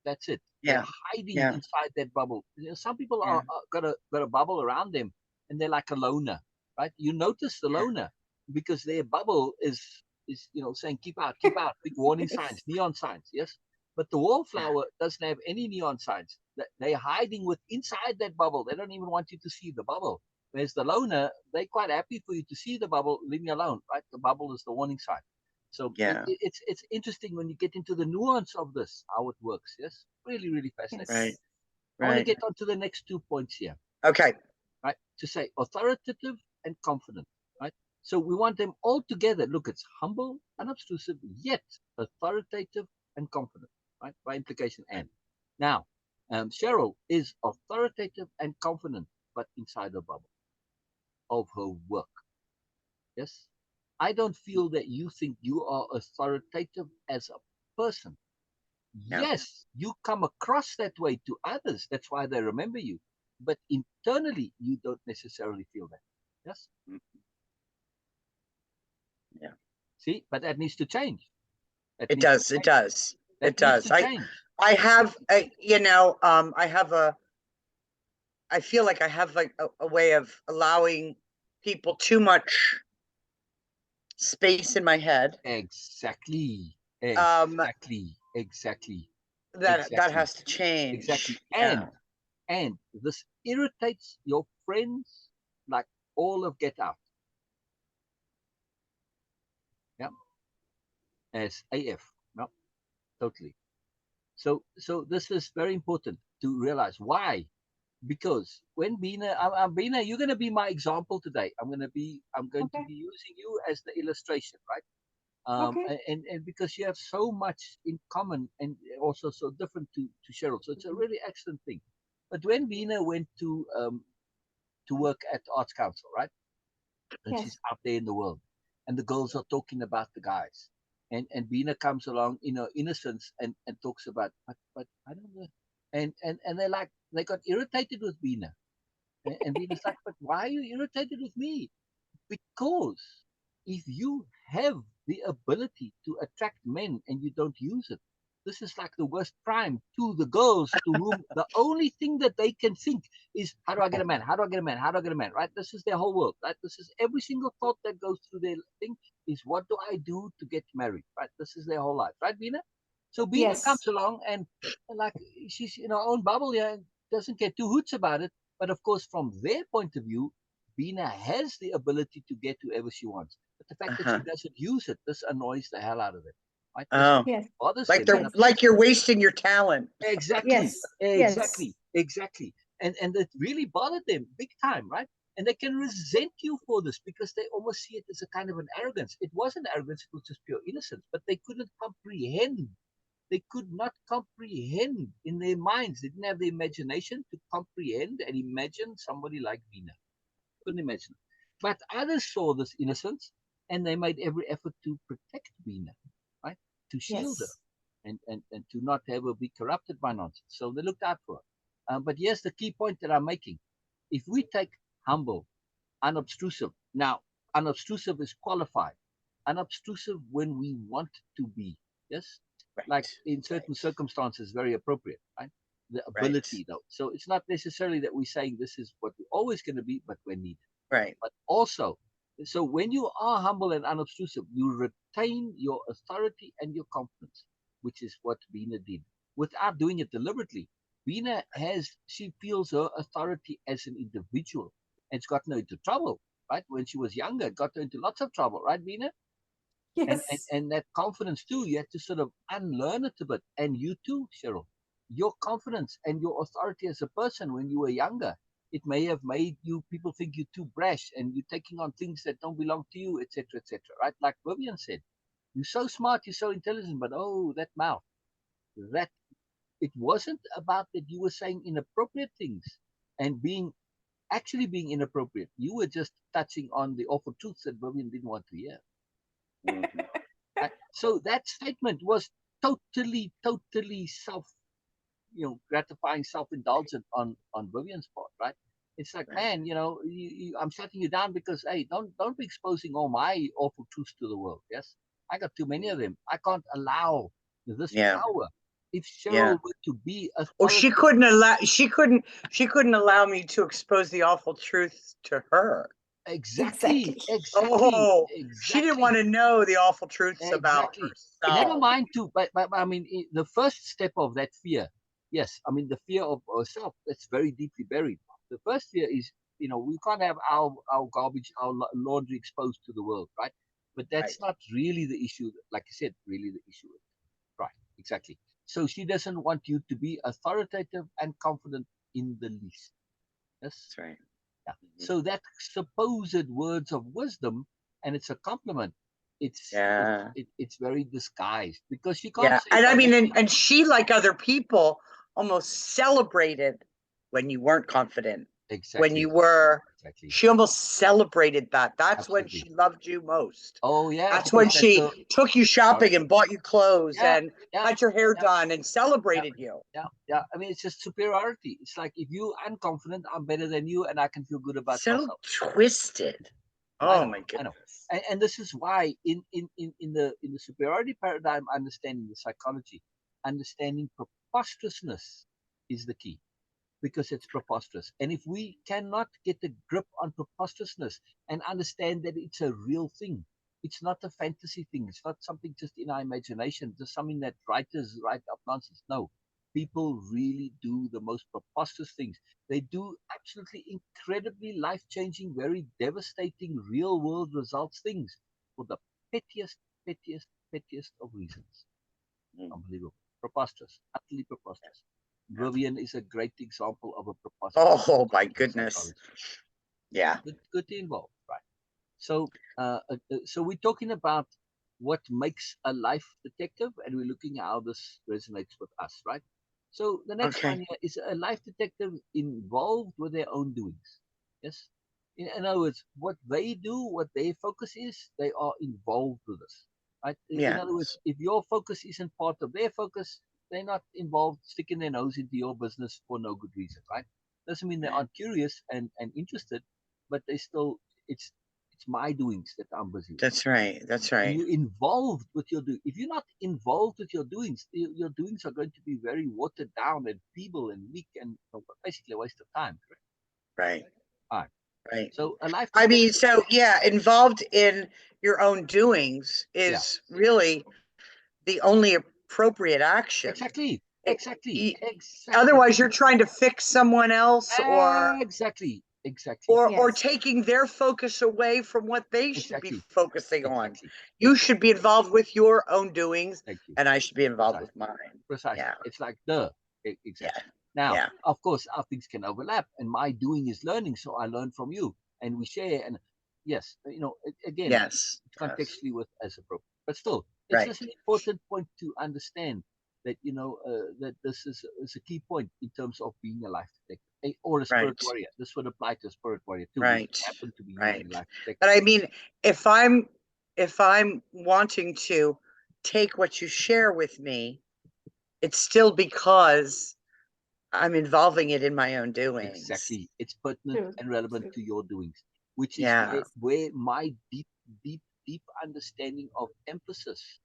That's it. Yeah. They're hiding Yeah. inside that bubble. Some people Yeah. are got a bubble around them, and they're like a loner, right? You notice the loner because their bubble is saying keep out, big warning signs, neon signs, yes. But the wallflower doesn't have any neon signs. They're hiding with inside that bubble. They don't even want you to see the bubble. Whereas the loner, they're quite happy for you to see the bubble. Leave me alone, right? The bubble is the warning sign. So Yeah. it's interesting when you get into the nuance of this, how it works. Yes, really, really fascinating. Right. I want to Right. get on to the next 2 points here, Okay. right? To say authoritative and confident, right? So we want them all together. Look, it's humble, unobtrusive, yet authoritative and confident, right? By implication, and now, Cheryl is authoritative and confident, but inside the bubble of her work. Yes, I don't feel that you think you are authoritative as a person. No. Yes, you come across that way to others. That's why they remember you. But internally, you don't necessarily feel that. Yes? Yeah. See, but that needs to change. It does. It does. That It needs does. to change. I have, I feel like I have like a way of allowing people too much space in my head. Exactly. That Exactly. has to change. Exactly. Yeah. And this irritates your friends like all of Get Out. Yeah. As AF. No, totally. So this is very important to realize why. Because when Beena, you're going to be my example today. I'm going to be using you as the illustration, right? Okay. And because you have so much in common and also so different to Cheryl, so it's a really excellent thing. But when Beena went to work at the Arts Council, right? And Yes. she's out there in the world, and the girls are talking about the guys, and Beena comes along, innocence, and talks about, but I don't know, and they're like, they got irritated with Beena, and Beena's like, but why are you irritated with me? Because if you have the ability to attract men and you don't use it, this is like the worst crime to the girls, to whom the only thing that they can think is, how do I get a man? How do I get a man? How do I get a man? Right? This is their whole world. Right? This is every single thought that goes through their thing is, what do I do to get married? Right? This is their whole life. Right, Beena? So Beena Yes. comes along and like she's in her own bubble here and doesn't care two hoots about it. But of course, from their point of view, Beena has the ability to get whoever she wants. But the fact that she doesn't use it, this annoys the hell out of it. right? Oh, Yes. Bothers like them. like you're wasting your talent. Exactly, Yes. exactly, exactly. And it really bothered them big time, right? And they can resent you for this because they almost see it as a kind of an arrogance. It wasn't arrogance, it was just pure innocence, but they couldn't comprehend. They could not comprehend in their minds. They didn't have the imagination to comprehend and imagine somebody like Beena. Couldn't imagine. But others saw this innocence and they made every effort to protect Beena, right? To shield her Yes. and to not have her be corrupted by nonsense. So they looked out for her. But here's the key point that I'm making. If we take humble, unobtrusive, now unobtrusive is qualified, unobtrusive when we want to be, yes? Right. Like in certain circumstances, very appropriate, right? The ability, though. So it's not necessarily that we're saying this is what we're always going to be, but when needed. Right. But also, so when you are humble and unobtrusive, you retain your authority and your confidence, which is what Beena did without doing it deliberately. Beena she feels her authority as an individual and it's gotten her into trouble, right? When she was younger, it got her into lots of trouble, right, Beena? Yes. And that confidence too, you have to sort of unlearn it a bit. And you too, Cheryl, your confidence and your authority as a person when you were younger, it may have made you people think you're too brash and you're taking on things that don't belong to you, etc., etc. Right? Like Vivian said, you're so smart, you're so intelligent, but oh, that mouth, that it wasn't about that you were saying inappropriate things and actually being inappropriate. You were just touching on the awful truths that Vivian didn't want to hear. Mm-hmm. So that statement was totally gratifying, self-indulgent on Vivian's part, right? It's like, Right. man, I'm shutting you down because, hey, don't be exposing all my awful truths to the world. Yes, I got too many of them. I can't allow this power. If Cheryl were to be she couldn't allow me to expose the awful truth to her. Exactly. She didn't want to know the awful truths about Exactly. herself. Never mind too, but I mean, the first step of that fear, yes, I mean, the fear of herself, that's very deeply buried. The first fear is, we can't have our garbage, our laundry exposed to the world, right? But that's not really the issue. Like I said, really the issue. Right, exactly. So she doesn't want you to be authoritative and confident in the least. Yes? That's right. Yeah. So that supposed words of wisdom, and it's a compliment, it's very disguised because she can't say. And I mean, and she, like other people, almost celebrated when you weren't confident. Exactly. When you were, exactly. She almost celebrated that. That's Absolutely. when she loved you most. Oh yeah. That's when she took you shopping and bought you clothes and had your hair done and celebrated you. Yeah. I mean, it's just superiority. It's like if you're unconfident, I'm better than you, and I can feel good about myself. So twisted. Oh my goodness. I know. And this is why in the superiority paradigm, understanding the psychology, understanding preposterousness is the key, because it's preposterous. And if we cannot get a grip on preposterousness and understand that it's a real thing, it's not a fantasy thing, it's not something just in our imagination, just something that writers write up nonsense. No, people really do the most preposterous things. They do absolutely incredibly life-changing, very devastating, real-world results things for the pettiest of reasons. Unbelievable. Preposterous. Utterly preposterous. Vivian is a great example of a preposterous. Oh my goodness. Yeah. Good to involve, right? So, so we're talking about what makes a life detective, and we're looking at how this resonates with us, right? So the next one here is a life detective involved with their own doings. Yes. In other words, what they do, what their focus is, they are involved with this. Right? In other words, if your focus isn't part of their focus, they're not involved, sticking their nose into your business for no good reason, right? Doesn't mean they aren't curious and interested, but they still, it's my doings that I'm busy with. That's right. And you're involved with your doings. If you're not involved with your doings are going to be very watered down and feeble and weak and basically a waste of time. Right. Right. So a life. I mean, involved in your own doings is really the only appropriate action. Exactly. Otherwise, you're trying to fix someone else, or exactly. Exactly. or Yes. taking their focus away from what they should be Exactly. focusing on. Exactly. You should be involved with your own doings, Thank you. and I should be involved Precisely. with mine. Precisely. Yeah. It's like exactly. Yeah. Now, Yeah. of course, our things can overlap, and my doing is learning, so I learn from you, and we share. And yes, again, Yes. it's contextually with as appropriate, but still, it's Right. just an important point to understand that that this is a key point in terms of being a life detective or a spirit Right. warrior. This would apply to a spirit warrior too. Right. We happen to be using Right. life detective. But I mean, if I'm wanting to take what you share with me, it's still because I'm involving it in my own doings. Exactly. It's pertinent True. and relevant True. to your doings, which is Yeah. where my deep understanding of emphasis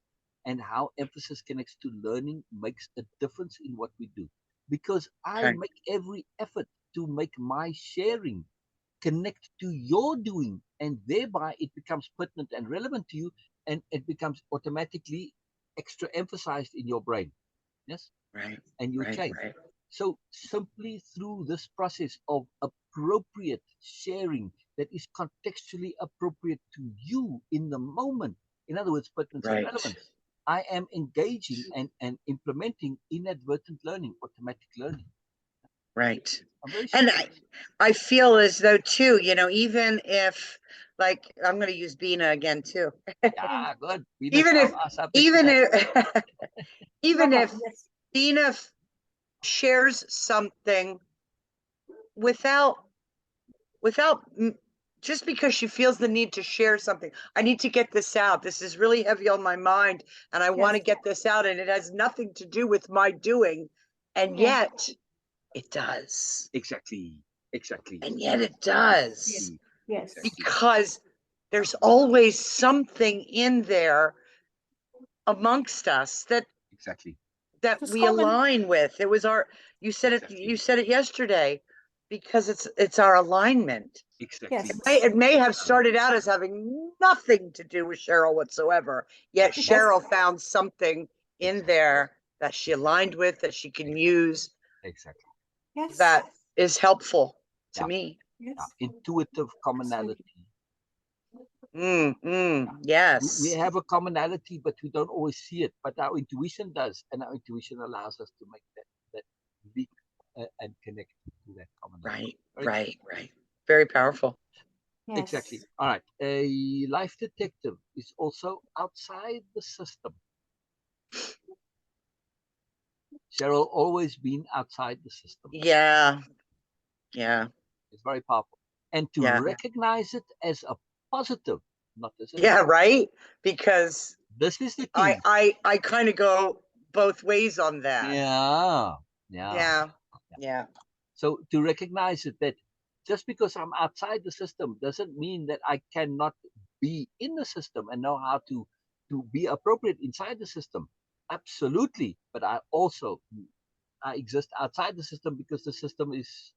and how emphasis connects to learning makes a difference in what we do. Because I Okay. make every effort to make my sharing connect to your doing, and thereby it becomes pertinent and relevant to you, and it becomes automatically extra emphasized in your brain. Yes? Right. And you Right. change. Right. So simply through this process of appropriate sharing that is contextually appropriate to you in the moment, in other words, pertinence and Right. relevance, I am engaging and implementing inadvertent learning, automatic learning. Right. I'm very And serious. I feel as though too, even if, like, I'm going to use Beena again too. Yeah, good. We Even if, our subject even today. if, even No, if yes. Beena shares something without just because she feels the need to share something. I need to get this out. This is really heavy on my mind, and I want to Yes. get this out, and it has nothing to do with my doing, and Yeah. yet it does. Exactly. Exactly. And yet it does. Exactly. Yes. Exactly. Because there's always something in there amongst us that Exactly. It's we common. align with. It was you said Exactly. it yesterday, because it's our alignment. Exactly. Yes. It may have started out as having nothing to do with Cheryl whatsoever, yet Yes. Cheryl found something in there that she aligned with, that she can use, Exactly. Yes. that is helpful to Yeah. me. Yes. Intuitive commonality. We Yes. have a commonality, but we don't always see it. But our intuition does, and our intuition allows us to make that leap and connect to that commonality. Right. Very powerful. Yes. Exactly. All right. A life detective is also outside the system. Cheryl always been outside the system. Yeah. It's very powerful, and to Yeah. recognize it as a positive, not as a Yeah, negative. right? Because This is the key. I kind of go both ways on that. Yeah. So to recognize it, that just because I'm outside the system doesn't mean that I cannot be in the system and know how to be appropriate inside the system. Absolutely. But I exist outside the system because the system is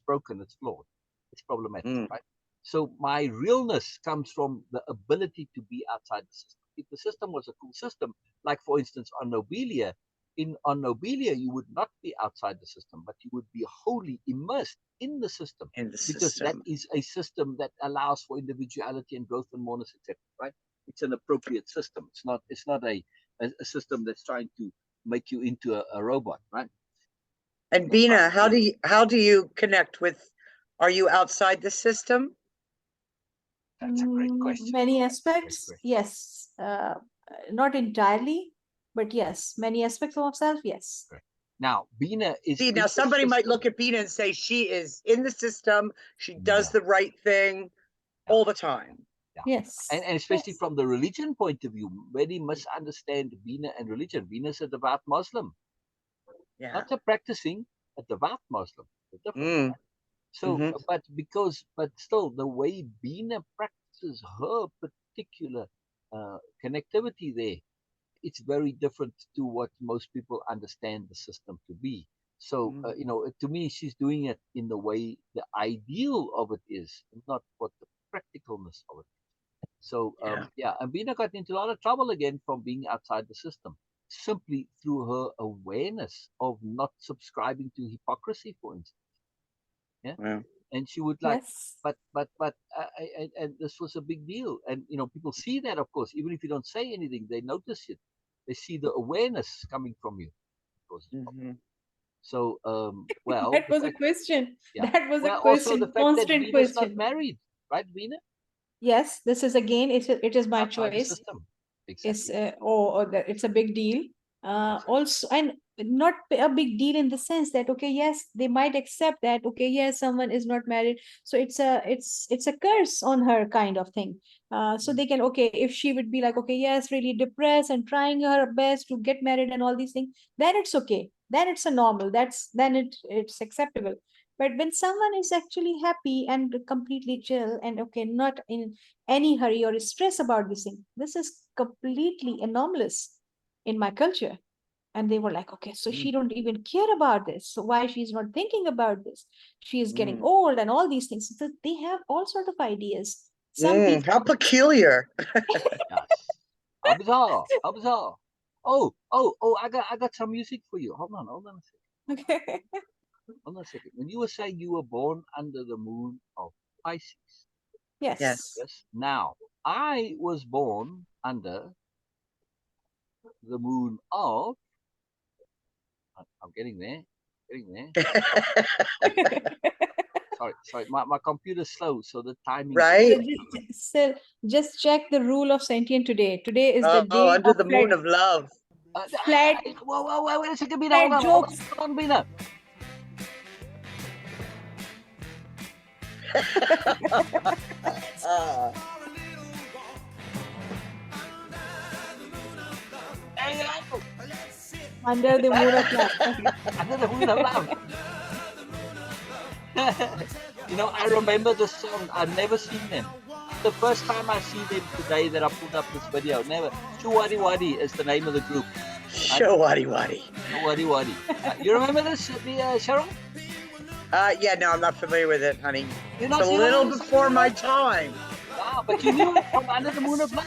broken, it's flawed, it's problematic, right? So my realness comes from the ability to be outside the system. If the system was a cool system, like for instance on Nobelia, you would not be outside the system, but you would be wholly immersed in the system, In the because that system. is a system that allows for individuality and growth and moreness, etc. Right? It's an appropriate system. It's not a system that's trying to make you into a robot, right? And Beena, how do you connect with, are you outside the system? That's a great question. Many aspects, yes. Not entirely, but yes, many aspects of myself, yes. Great. Now, Beena is. See, now somebody might look at Beena and say she is in the system. She does the right thing all the time. Yes. And especially from the religion point of view, many misunderstand Beena and religion. Beena is a devout Muslim. Yeah. Not a practicing, a devout Muslim. Different. So, but still, the way Beena practices her particular connectivity there, it's very different to what most people understand the system to be. So, to me, she's doing it in the way the ideal of it is, not what the practicalness of it is. So, and Beena got into a lot of trouble again from being outside the system, simply through her awareness of not subscribing to hypocrisy, for instance. Yeah. and she would like, Yes. and this was a big deal. And people see that, of course, even if you don't say anything, they notice it. They see the awareness coming from you. Of course. Mhm. So, well, That the was a fact, question. yeah. That was a Well, also the question, fact that constant Veena's not question. married, right, Veena? Yes, this is again, it is my Outside the choice. system. Is Exactly. that it's a big deal. Exactly. Also, and not a big deal in the sense that okay, yes, they might accept that okay, yes, someone is not married, so it's a curse on her kind of thing. So they can okay, if she would be like okay, yes, really depressed and trying her best to get married and all these things, then it's okay. Then it's a normal. Then it's acceptable. But when someone is actually happy and completely chill and okay, not in any hurry or stress about this thing. This is completely anomalous in my culture. And they were like, okay, so Mm. she don't even care about this. So why she's not thinking about this? She is getting Mm. old and all these things. So they have all sort of ideas. Some people. How peculiar. Yes. How bizarre. How bizarre. Oh, I got some music for you. Hold on a second. Okay. Hold on a second. When you were saying you were born under the moon of Pisces, Yes. Yes. yes. Now, I was born under the moon of. I'm getting there. Getting there. Sorry. My computer's slow, so the timing is Right? Still, just check the rule of sentient today. Today is the Oh, day under of the moon of love. flat, Whoa, wait a second, Beena. flat jokes. Hold on, Beena. Uh, Hey, Under the moon of love. Okay. under the moon of love. I remember the song. I've never seen them. The first time I see them today that I pulled up this video. Never. Shuwadi Wadi is the name of the group. show waddy waddy. Shuwadi Wadi. You remember this, Cheryl? Yeah, no, I'm not familiar with it, honey. You're It's not. a You don't know little this song, before my Cheryl? time. Wow, but you knew it from Under the Moon of Love.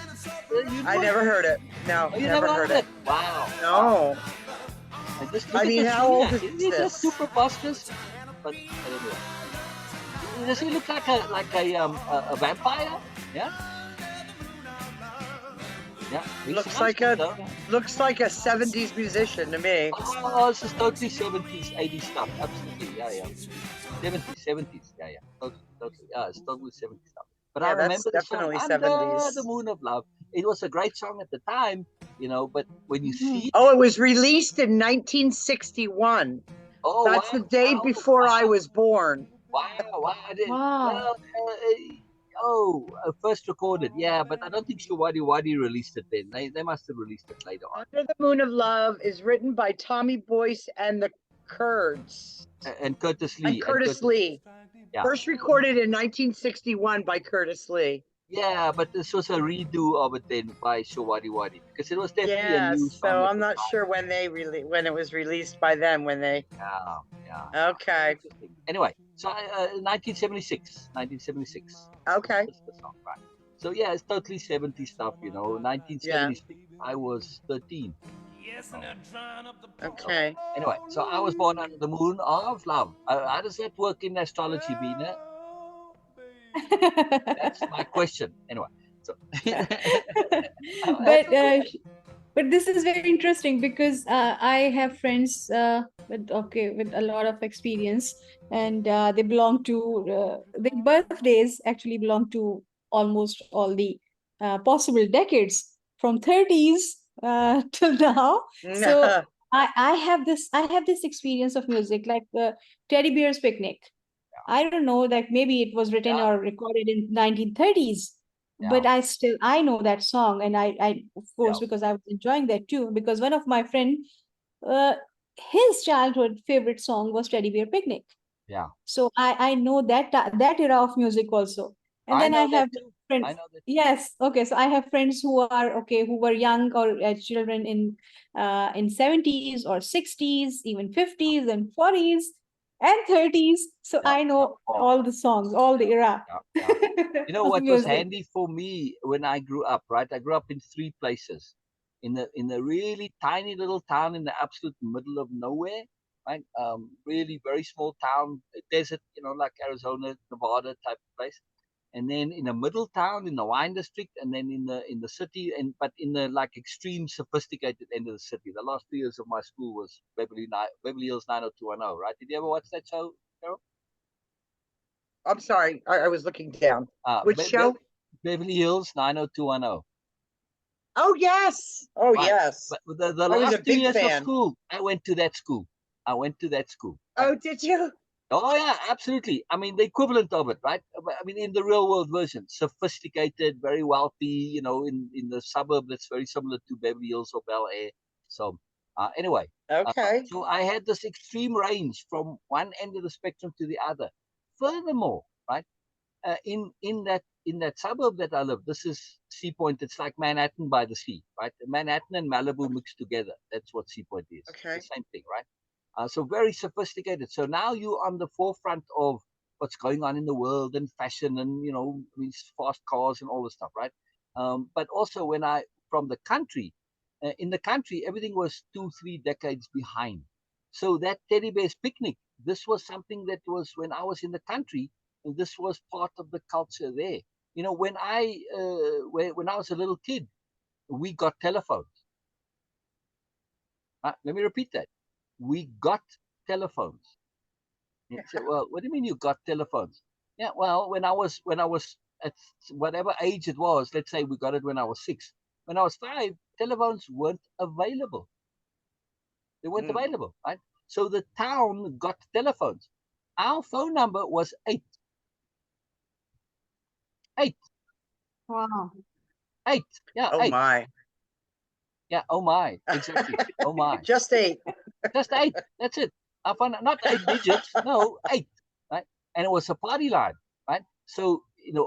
You knew I it? never heard it. No, Oh, you never heard it. Wow. No. And just I look mean, at this how old is Isn't he just this? super busters? But anyway. Does he look like a vampire? Yeah. Yeah. He's Looks handsome, like though. looks like a 70s musician to me. Oh, this is totally 70s, 80s stuff. Absolutely. Yeah. 70s. Yeah. Totally. Yeah, it's totally 70s stuff. But I Yeah, that's remember the song definitely Under 70s. the Moon of Love. It was a great song at the time, but when you see Oh, it was released in 1961. oh, That's the wow, day before I was born. wow, I didn't, Wow. well, first recorded, yeah, but I don't think Shawadi Wadi released it then. They must have released it later on. Under the Moon of Love is written by Tommy Boyce and the Kurds. And Curtis Lee. And Curtis Lee. Yeah. First recorded in 1961 by Curtis Lee. Yeah, but this was a redo of it then by Shawadi Wadi because it was definitely a new song. So at I'm the not time. sure when it was released by them. Yeah. Okay. Interesting. Anyway, so 1976. Okay. That's the song, right? So yeah, it's totally 70 stuff, 1976. I was 13. Okay. Anyway, so I was born under the moon of love. How does that work in astrology, Beena? That's my question. Anyway, so but but this is very interesting because I have friends with a lot of experience, and they belong to their birthdays actually belong to almost all the possible decades from 30s till now. So I have this experience of music like Teddy Bear's Picnic. I don't know that maybe it was written yeah, or recorded in 1930s, yeah, but I know that song, and I of course yeah, because I was enjoying that too, because one of my friend, uh, his childhood favorite song was Teddy Bear Picnic. yeah. So I know that era of music also. And I then I know that have too. I friends. know that. Yes, okay. So I have friends who were young or children in 70s or 60s, even 50s and 40s and 30s. So Yeah, I yeah, know oh, all the songs, all the era yeah. You know of what was music. handy for me when I grew up, right? I grew up in three places. In the really tiny little town in the absolute middle of nowhere, right? Really very small town, desert, like Arizona, Nevada type of place. And then in a middle town in the wine district, and then in the city, but in the like extreme sophisticated end of the city. The last 2 years of my school was Beverly Hills 90210, right? Did you ever watch that show, Cheryl? I'm sorry, I was looking down. Uh, Which Be- show? Be- Beverly Hills 90210. Oh yes. Oh Right. yes. But the I was a last 2 big years of fan. school, I went to that school. Right? Oh, did you? Oh yeah, absolutely. I mean, the equivalent of it, right? I mean, in the real world version, sophisticated, very wealthy. In the suburb that's very similar to Beverly Hills or Bel Air. So, anyway, Okay. so I had this extreme range from one end of the spectrum to the other. Furthermore, right, in that suburb that I live, this is Sea Point. It's like Manhattan by the sea, right? Manhattan and Malibu mixed together. That's what Sea Point is. Okay. The same thing, right? So very sophisticated. So now you're on the forefront of what's going on in the world and fashion and these fast cars and all this stuff, right? But also when I from the country, in the country everything was 2-3 decades behind. So that teddy bear's picnic, this was something that was when I was in the country, and this was part of the culture there. When I was a little kid, we got telephones. Let me repeat that. We got telephones. You say, well, what do you mean you got telephones? Yeah, well, when I was at whatever age it was, let's say we got it when I was 6. When I was 5, telephones weren't available. They weren't available, right? So the town got telephones. Our phone number was 8. 8. Wow. 8. Yeah, Oh 8. my. Yeah, oh my. Exactly. Oh my. Just 8. Just 8. That's it. I found not 8 digits. No, 8. Right. And it was a party line. Right. So,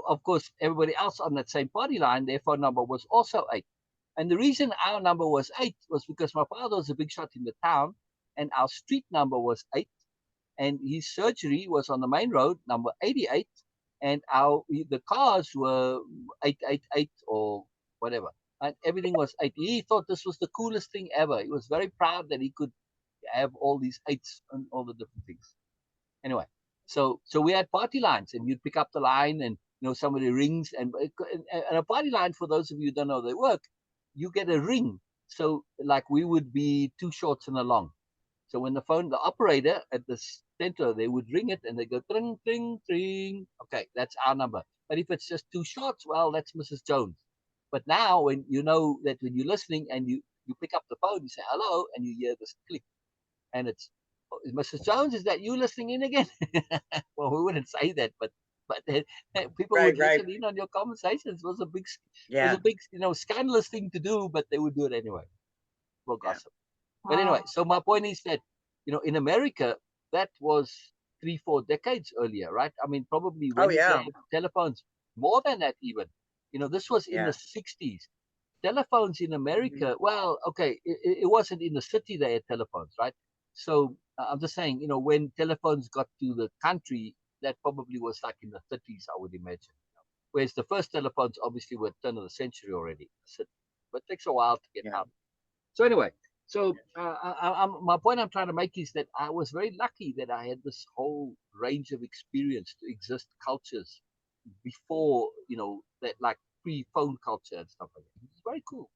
of course, everybody else on that same party line, their phone number was also 8. And the reason our number was 8 was because my father was a big shot in the town, and our street number was 8. And his surgery was on the main road, number 88. And the cars were 888 or whatever. And everything was 8. He thought this was the coolest thing ever. He was very proud that he could have all these 8s and all the different things. Anyway, so we had party lines, and you'd pick up the line, and somebody rings, and a party line, for those of you who don't know they work, you get a ring. So like we would be 2 shorts and a long. So when the operator at the center, they would ring it, and they go tring tring tring. Okay, that's our number. But if it's just 2 shorts, well, that's Mrs. Jones. But now when you know that when you're listening and you pick up the phone, you say hello, and you hear this click, and it's Mrs. Jones. Is that you listening in again? Well, we wouldn't say that, but people Right, would right. listen in on your conversations. It was a big, Yeah. scandalous thing to do, but they would do it anyway. Well, Yeah. gossip. But anyway, so my point is that in America that was 3-4 decades earlier, right? I mean, probably Oh when did they yeah. have telephones? More than that, even. This was in the Yeah. 60s. Telephones in America, well, okay, it wasn't in the city they had telephones, right? So I'm just saying, when telephones got to the country, that probably was like in the 30s, I would imagine. Whereas the first telephones obviously were turn of the century already, but it takes a while to get Yeah. out. So anyway, my point I'm trying to make is that I was very lucky that I had this whole range of experience to exist cultures before, that like pre-phone culture and stuff like that. It's very cool.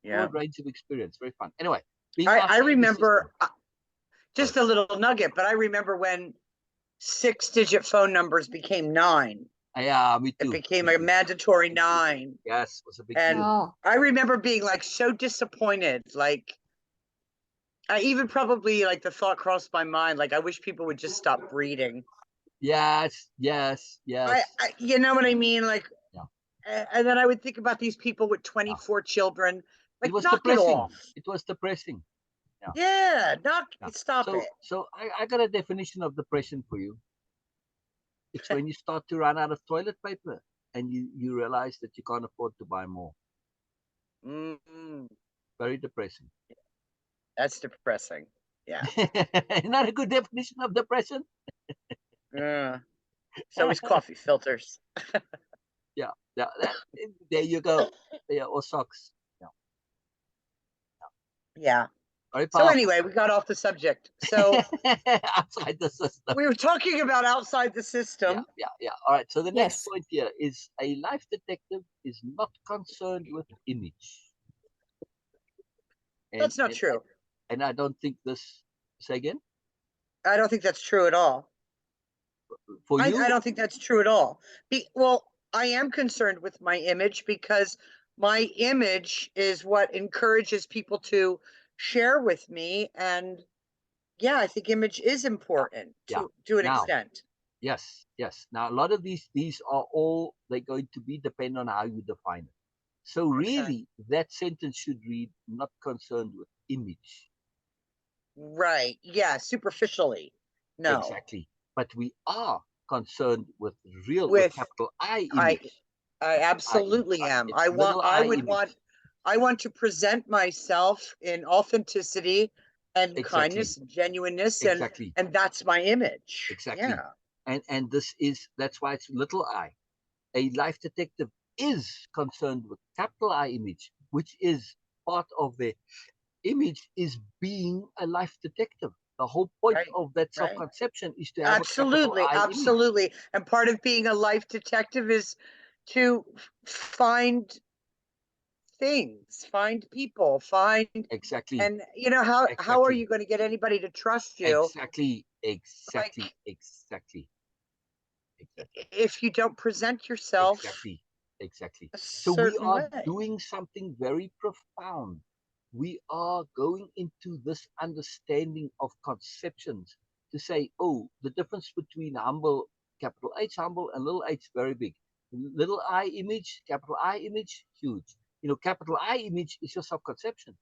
Yeah. Broad range of experience, very fun. Anyway, being I outside the remember system. just a little nugget, but I remember when 6-digit phone numbers became 9. Yeah, me It too. became a mandatory 9. Yes, it was a big And deal. Oh, I remember being like so disappointed. Like I even probably like the thought crossed my mind, like I wish people would just stop breeding. Yes. You know what I mean? Like, Yeah. and then I would think about these people with Yeah. 24 children. It Like, was knock it depressing. off. It was depressing. Yeah. Yeah, Yeah. stop it. So I got a definition of depression for you. It's when you start to run out of toilet paper and you realize that you can't afford to buy more. Mm, Very depressing. that's depressing. Yeah. Not a good definition of depression. Yeah. So is coffee filters. Yeah. There you go. Yeah, or socks. Yeah. Yeah. Very So powerful. anyway, we got off the subject. So Outside the system. we were talking about outside the system. Yeah. All right. So the next Yes. point here is a life detective is not concerned with image. That's not true. And I don't think this. Say again. I don't think that's true at all. For you, I don't think that's true at all. Well, I am concerned with my image because my image is what encourages people to share with me. And yeah, I think image is important to an Now, extent. yes. Now, a lot of these are all they're going to be depend on how you define it. So really, that sentence should read not concerned with image. Right. Yeah. Superficially. No. Exactly. But we are concerned with real With capital I I image. I absolutely Right? am. It's little I image. I want to present myself in authenticity and Exactly. kindness and genuineness Exactly. and that's my image. Exactly. Yeah. And that's why it's little I. A life detective is concerned with capital I image, which is part of the image is being a life detective. The whole point Right, of that right. self-conception is to have a capital Absolutely, I image. absolutely. And part of being a life detective is to find things, find people, find Exactly. and you know how are Exactly. you going to get anybody to trust you Exactly. like Exactly. if you don't present yourself Exactly. a So we certain are way? doing something very profound. We are going into this understanding of conceptions to say, oh, the difference between humble, capital H humble, and little h very big. Little I image, capital I image, huge. You know, capital I image is your self-conception.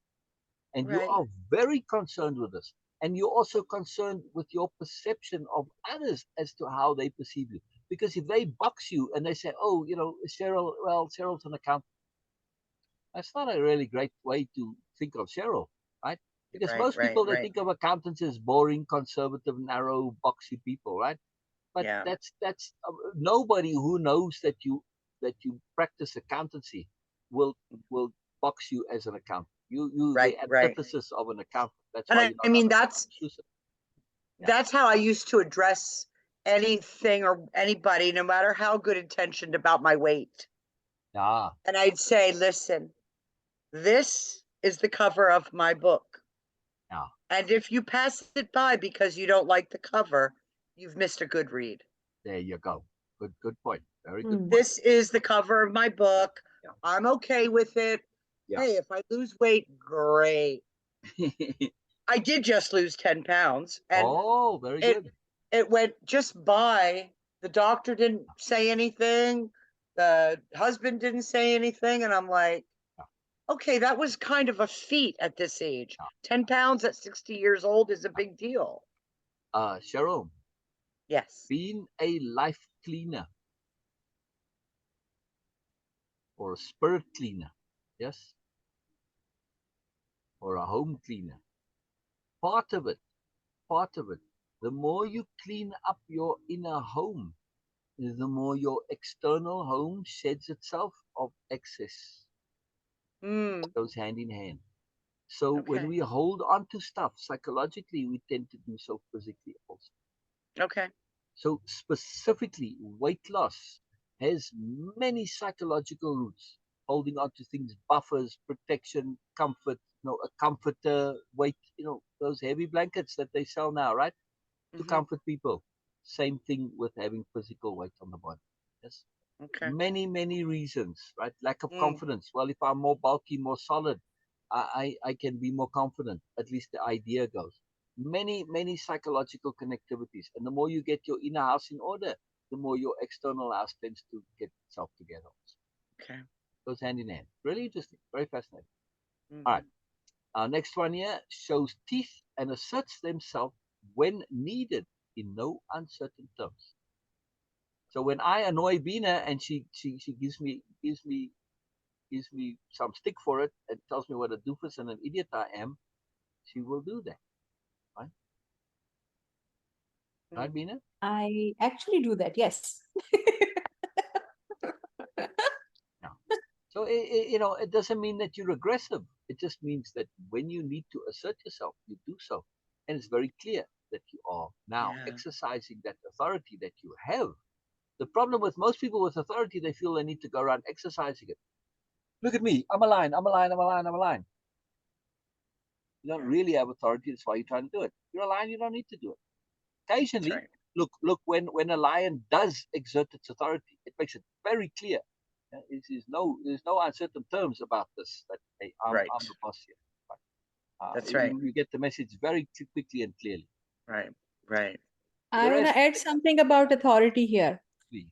And you Right. are very concerned with this. And you're also concerned with your perception of others as to how they perceive you. Because if they box you and they say, oh, you know, Cheryl, well, Cheryl's an accountant. That's not a really great way to think of Cheryl, right? Because most people, they think of accountants as boring, conservative, narrow, boxy people, right? But Yeah. that's nobody who knows that you practice accountancy will box you as an accountant. You Right, the right. antithesis of an accountant. That's And why you're not I mean exclusive. that's how I used to address anything or anybody, no matter how good intentioned about my weight. Yeah, And I'd say, listen, this is the cover of my book. yeah. And if you pass it by because you don't like the cover, you've missed a good read. There you go. Good point. Very good point. This is the cover of my book. Yeah. I'm okay with it. Yeah. Hey, if I lose weight, great. I did just lose 10 pounds. And oh, very good. It went just by. The doctor didn't say anything. The husband didn't say anything. And I'm like, okay, that was kind of a feat at this age. 10 pounds at 60 years old is a big deal. Cheryl, Yes. being a life cleaner or a spirit cleaner, yes, or a home cleaner, part of it, the more you clean up your inner home, the more your external home sheds itself of excess. Mm, Goes hand in hand. So when okay. we hold on to stuff psychologically, we tend to do so physically also. Okay. So specifically, weight loss has many psychological roots. Holding on to things, buffers, protection, comfort, you know, a comforter, weight, you know, those heavy blankets that they sell now, right? To comfort people. Same thing with having physical weight on the body. Yes. Okay. Many reasons, right? Lack of confidence. Well, if I'm more bulky, more solid, I can be more confident. At least the idea goes. Many psychological connectivities. And the more you get your inner house in order, the more your external house tends to get itself together. Okay. Goes hand in hand. Really interesting. Very fascinating. All right. Our next one here shows teeth and asserts themselves when needed in no uncertain terms. So when I annoy Beena and she gives me some stick for it and tells me what a doofus and an idiot I am, she will do that. Right? Right, Beena? I actually do that, yes. Yeah. So it doesn't mean that you're aggressive. It just means that when you need to assert yourself, you do so, and it's very clear that you are now Yeah. exercising that authority that you have. The problem with most people with authority, they feel they need to go around exercising it. Look at me. I'm a lion. I'm a lion. I'm a lion. I'm a lion. You don't really have authority. That's why you're trying to do it. You're a lion. You don't need to do it. That's Occasionally, right. look. When a lion does exert its authority, it makes it very clear. There's no uncertain terms about this. That hey, Right. I'm the boss here. That's right. You get the message very quickly and clearly. Right. Right. I The want rest, to add something about authority here. please.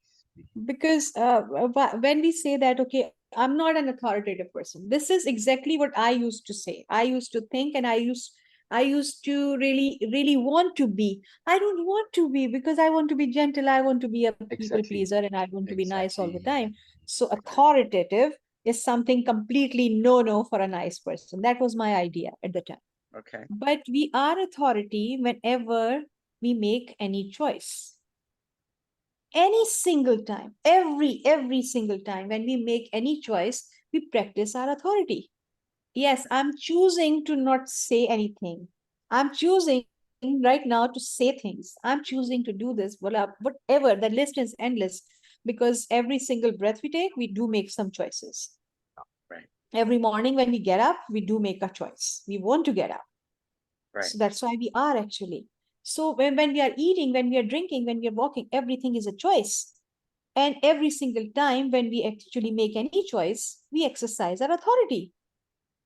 Because when we say that, okay, I'm not an authoritative person, this is exactly what I used to say. I used to think, and I used to really want to be. I don't want to be, because I want to be gentle, I want to be a people Exactly. pleaser, and I want to be nice all the Exactly. time. So authoritative is something completely no for a nice person. That was my idea at the time. Okay. But we are authority whenever we make any choice. Any single time, every single time when we make any choice, we practice our authority. Yes, I'm choosing to not say anything. I'm choosing right now to say things. I'm choosing to do this, whatever. The list is endless, because every single breath we take, we do make some choices. Right. Every morning when we get up, we do make a choice. We want to get up. Right. So that's why we are actually. So when we are eating, when we are drinking, when we are walking, everything is a choice. And every single time when we actually make any choice, we exercise our authority.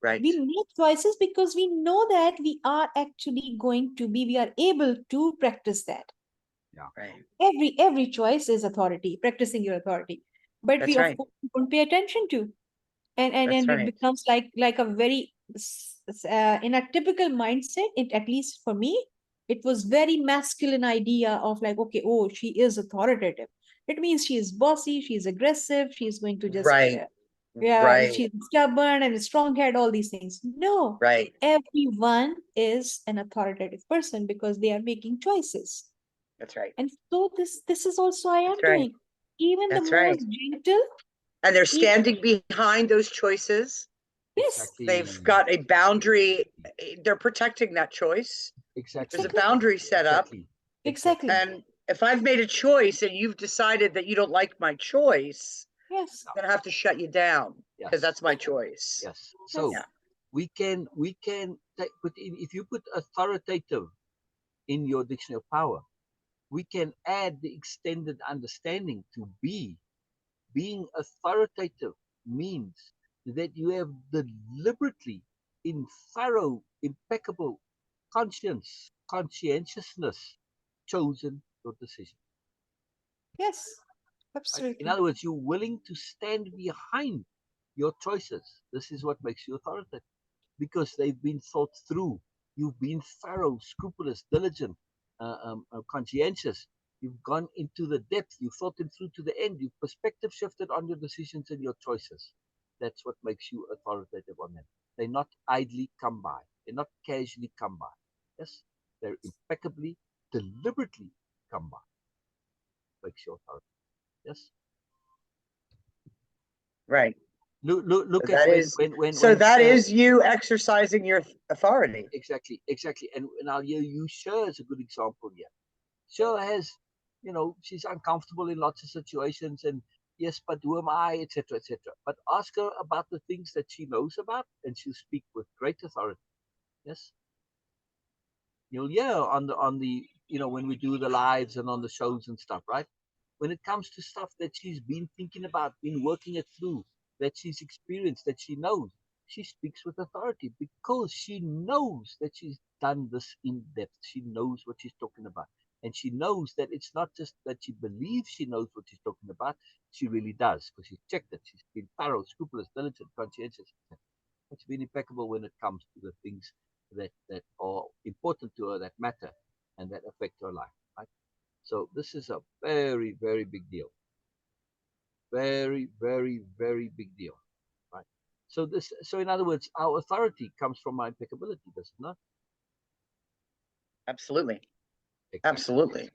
Right. We make choices because we know that we are actually we are able to practice that. Yeah. Right. Every choice is authority, practicing your authority. But That's we of right. course don't pay attention to. And That's it right. becomes like a very in a typical mindset, it, at least for me, it was very masculine idea of like, okay, oh, she is authoritative, it means she is bossy, she's aggressive, she's going to just Right. yeah, Right. she's stubborn and strong head, all these things. No, Right. everyone is an authoritative person because they are making choices. That's right. And so this is also I am That's right. doing. Even the That's right. most gentle, And they're even standing behind those choices. yes, They've got a boundary. They're protecting that choice. Exactly. There's a exactly, boundary set up. Exactly. exactly. And if I've made a choice and you've decided that you don't like my choice, Yes, I'm gonna have to shut you down because Yes. that's my choice. Yes. So yes, we can put in, if you put authoritative in your dictionary of power, we can add the extended understanding to be. Being authoritative means that you have deliberately, in thorough, impeccable conscientiousness, chosen your decision. yes, Right? In absolutely. other words, you're willing to stand behind your choices. This is what makes you authoritative, because they've been thought through. You've been thorough, scrupulous, diligent, conscientious. You've gone into the depth. You've thought them through to the end. You've perspective shifted on your decisions and your choices. That's what makes you authoritative on them. They're not idly come by. They're not casually come by. Yes, they're impeccably, deliberately come by. Makes you authoritative. Yes. Right. Look So at that is so when that is you exercising your authority. exactly. And now you Sher is a good example here. Sher has, she's uncomfortable in lots of situations, and yes, but who am I, etc., etc. But ask her about the things that she knows about, and she'll speak with great authority. Yes, you'll hear on the when we do the lives and on the shows and stuff, right? When it comes to stuff that she's been thinking about, been working it through, that she's experienced, that she knows, she speaks with authority because she knows that she's done this in depth. She knows what she's talking about. And she knows that it's not just that she believes she knows what she's talking about, she really does, because she's checked it. She's been thorough, scrupulous, diligent, conscientious. It's been impeccable when it comes to the things that are important to her, that matter, and that affect her life. Right? So this is a very, very big deal. Very, very, very big deal. Right? So in other words, our authority comes from our impeccability, does it not? Absolutely. Exactly. Absolutely.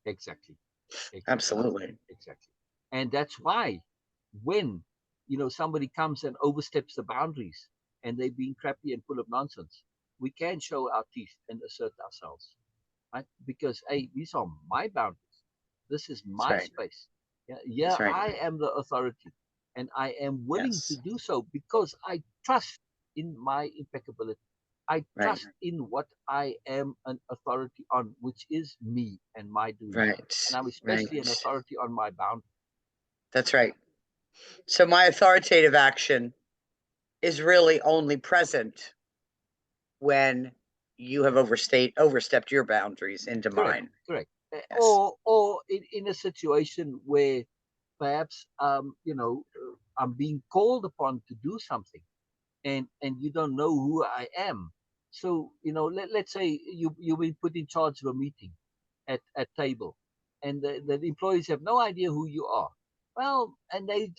Exactly. Absolutely. Exactly. And that's why when somebody comes and oversteps the boundaries and they're being crappy and full of nonsense, we can show our teeth and assert ourselves, right? Because, hey, these are my boundaries. This is my right. space. Yeah, That's right. I am the authority, and I am willing to Yes. do so because I trust in my impeccability. I Right. trust in what I am an authority on, which is me and my doing. Right. And I'm Right. especially an authority on my boundaries. That's right. So my authoritative action is really only present when you have overstepped your boundaries into Correct, mine. correct. Yes. Or in a situation where perhaps I'm being called upon to do something, and you don't know who I am. So let's say you've been put in charge of a meeting at table, and the employees have no idea who you are. Well, and they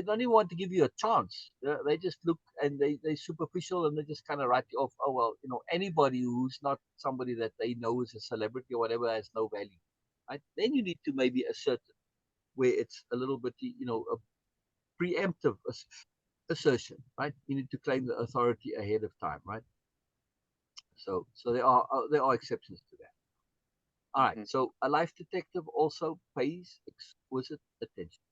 don't even want to give you a chance. They just look and they're superficial, and they just kind of write you off. Oh well, anybody who's not somebody that they know is a celebrity or whatever has no value. Right? Then you need to maybe assert it where it's a little bit a preemptive assertion, right? You need to claim the authority ahead of time, right? So there are exceptions to that. All right. Mhm. So a life detective also pays exquisite attention.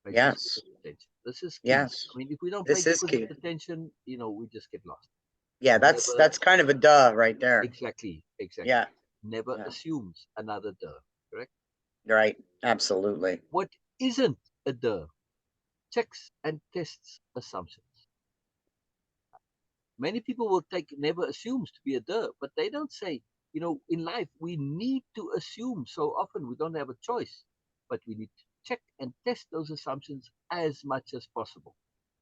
Pays Yes. exquisite attention. This is key. Yes. I mean, if we don't pay This is exquisite key. attention, we just get lost. Yeah, Never that's kind of a duh right there. exactly. Yeah. Never Yeah. assumes another duh. Correct. Right. Absolutely. What isn't a duh? Checks and tests assumptions. Many people will take never assumes to be a duh, but they don't say, in life we need to assume so often we don't have a choice, but we need to check and test those assumptions as much as possible.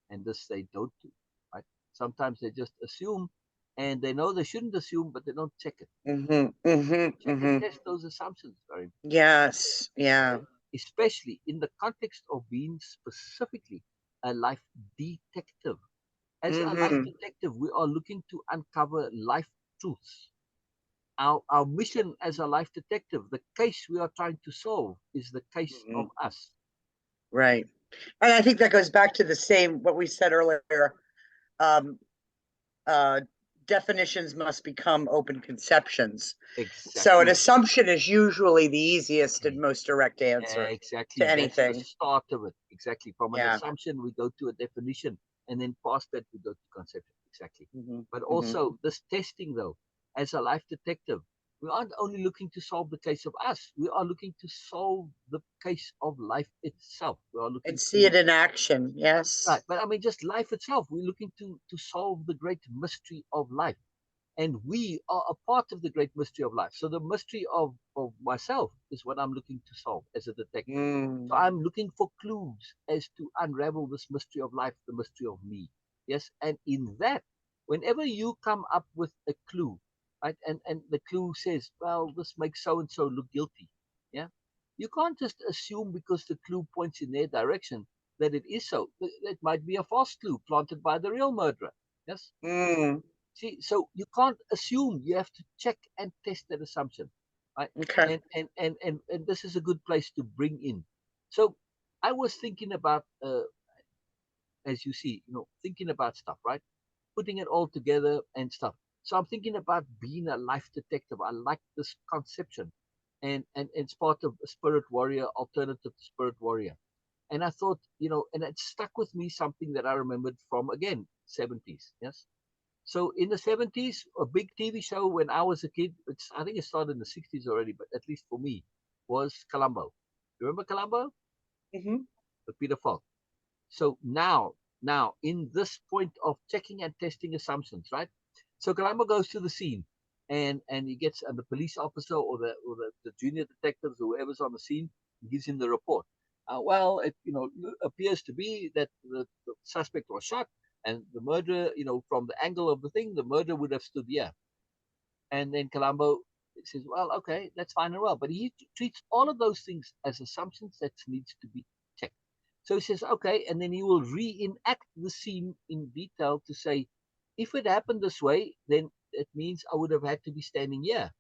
And this they don't do, right? Sometimes they just assume and they know they shouldn't assume, but they don't check it. Mm-hmm. Mm-hmm. Check and Mm-hmm. test those assumptions very important, Yes. Yeah. right? Especially in the context of being specifically a life detective. As a life Mm-hmm. detective, we are looking to uncover life truths. Our mission as a life detective, the case we are trying to solve, is the case Mm-hmm. of us. Right. And I think that goes back to the same what we said earlier. Um, uh, definitions must become open conceptions. So an Exactly. assumption is usually the easiest and Exactly. most direct answer to Exactly. That's the anything. start of it. Exactly. From an Yeah. assumption, we go to a definition, and then past that, we go to conception. Exactly. Mm-hmm. But Mm-hmm. also, this testing, though, as a life detective, we aren't only looking to solve the case of us, we are looking to solve the case of life itself. We are looking And see to, it in action. Yes. right, but I mean, just life itself. We're looking to solve the great mystery of life. And we are a part of the great mystery of life. So the mystery of myself is what I'm looking to solve as a detective. So Mm. I'm looking for clues as to unravel this mystery of life, the mystery of me. Yes. And in that, whenever you come up with a clue, right, and the clue says, well, this makes so and so look guilty. Yeah. You can't just assume because the clue points in their direction that it is so. It might be a false clue planted by the real murderer. Yes. Mm. See, so you can't assume. You have to check and test that assumption, right? Okay. And this is a good place to bring in. So I was thinking about, as you see, thinking about stuff, right? Putting it all together and stuff. So I'm thinking about being a life detective. I like this conception, and it's part of a spirit warrior, alternative to spirit warrior. And I thought, and it stuck with me something that I remembered from again 70s. Yes. So in the 70s, a big TV show when I was a kid, I think it started in the 60s already, but at least for me, was Columbo. You remember Columbo? Mm-hmm. With Peter Falk. So now in this point of checking and testing assumptions, right? So Columbo goes to the scene, and he gets the police officer or the junior detectives or whoever's on the scene gives him the report. Well, it appears to be that the suspect was shot, and the murder, from the angle of the thing, the murder would have stood here. And then Columbo says, well, okay, that's fine and well. But he treats all of those things as assumptions that needs to be checked. So he says, okay, and then he will reenact the scene in detail to say, if it happened this way, then it means I would have had to be standing here.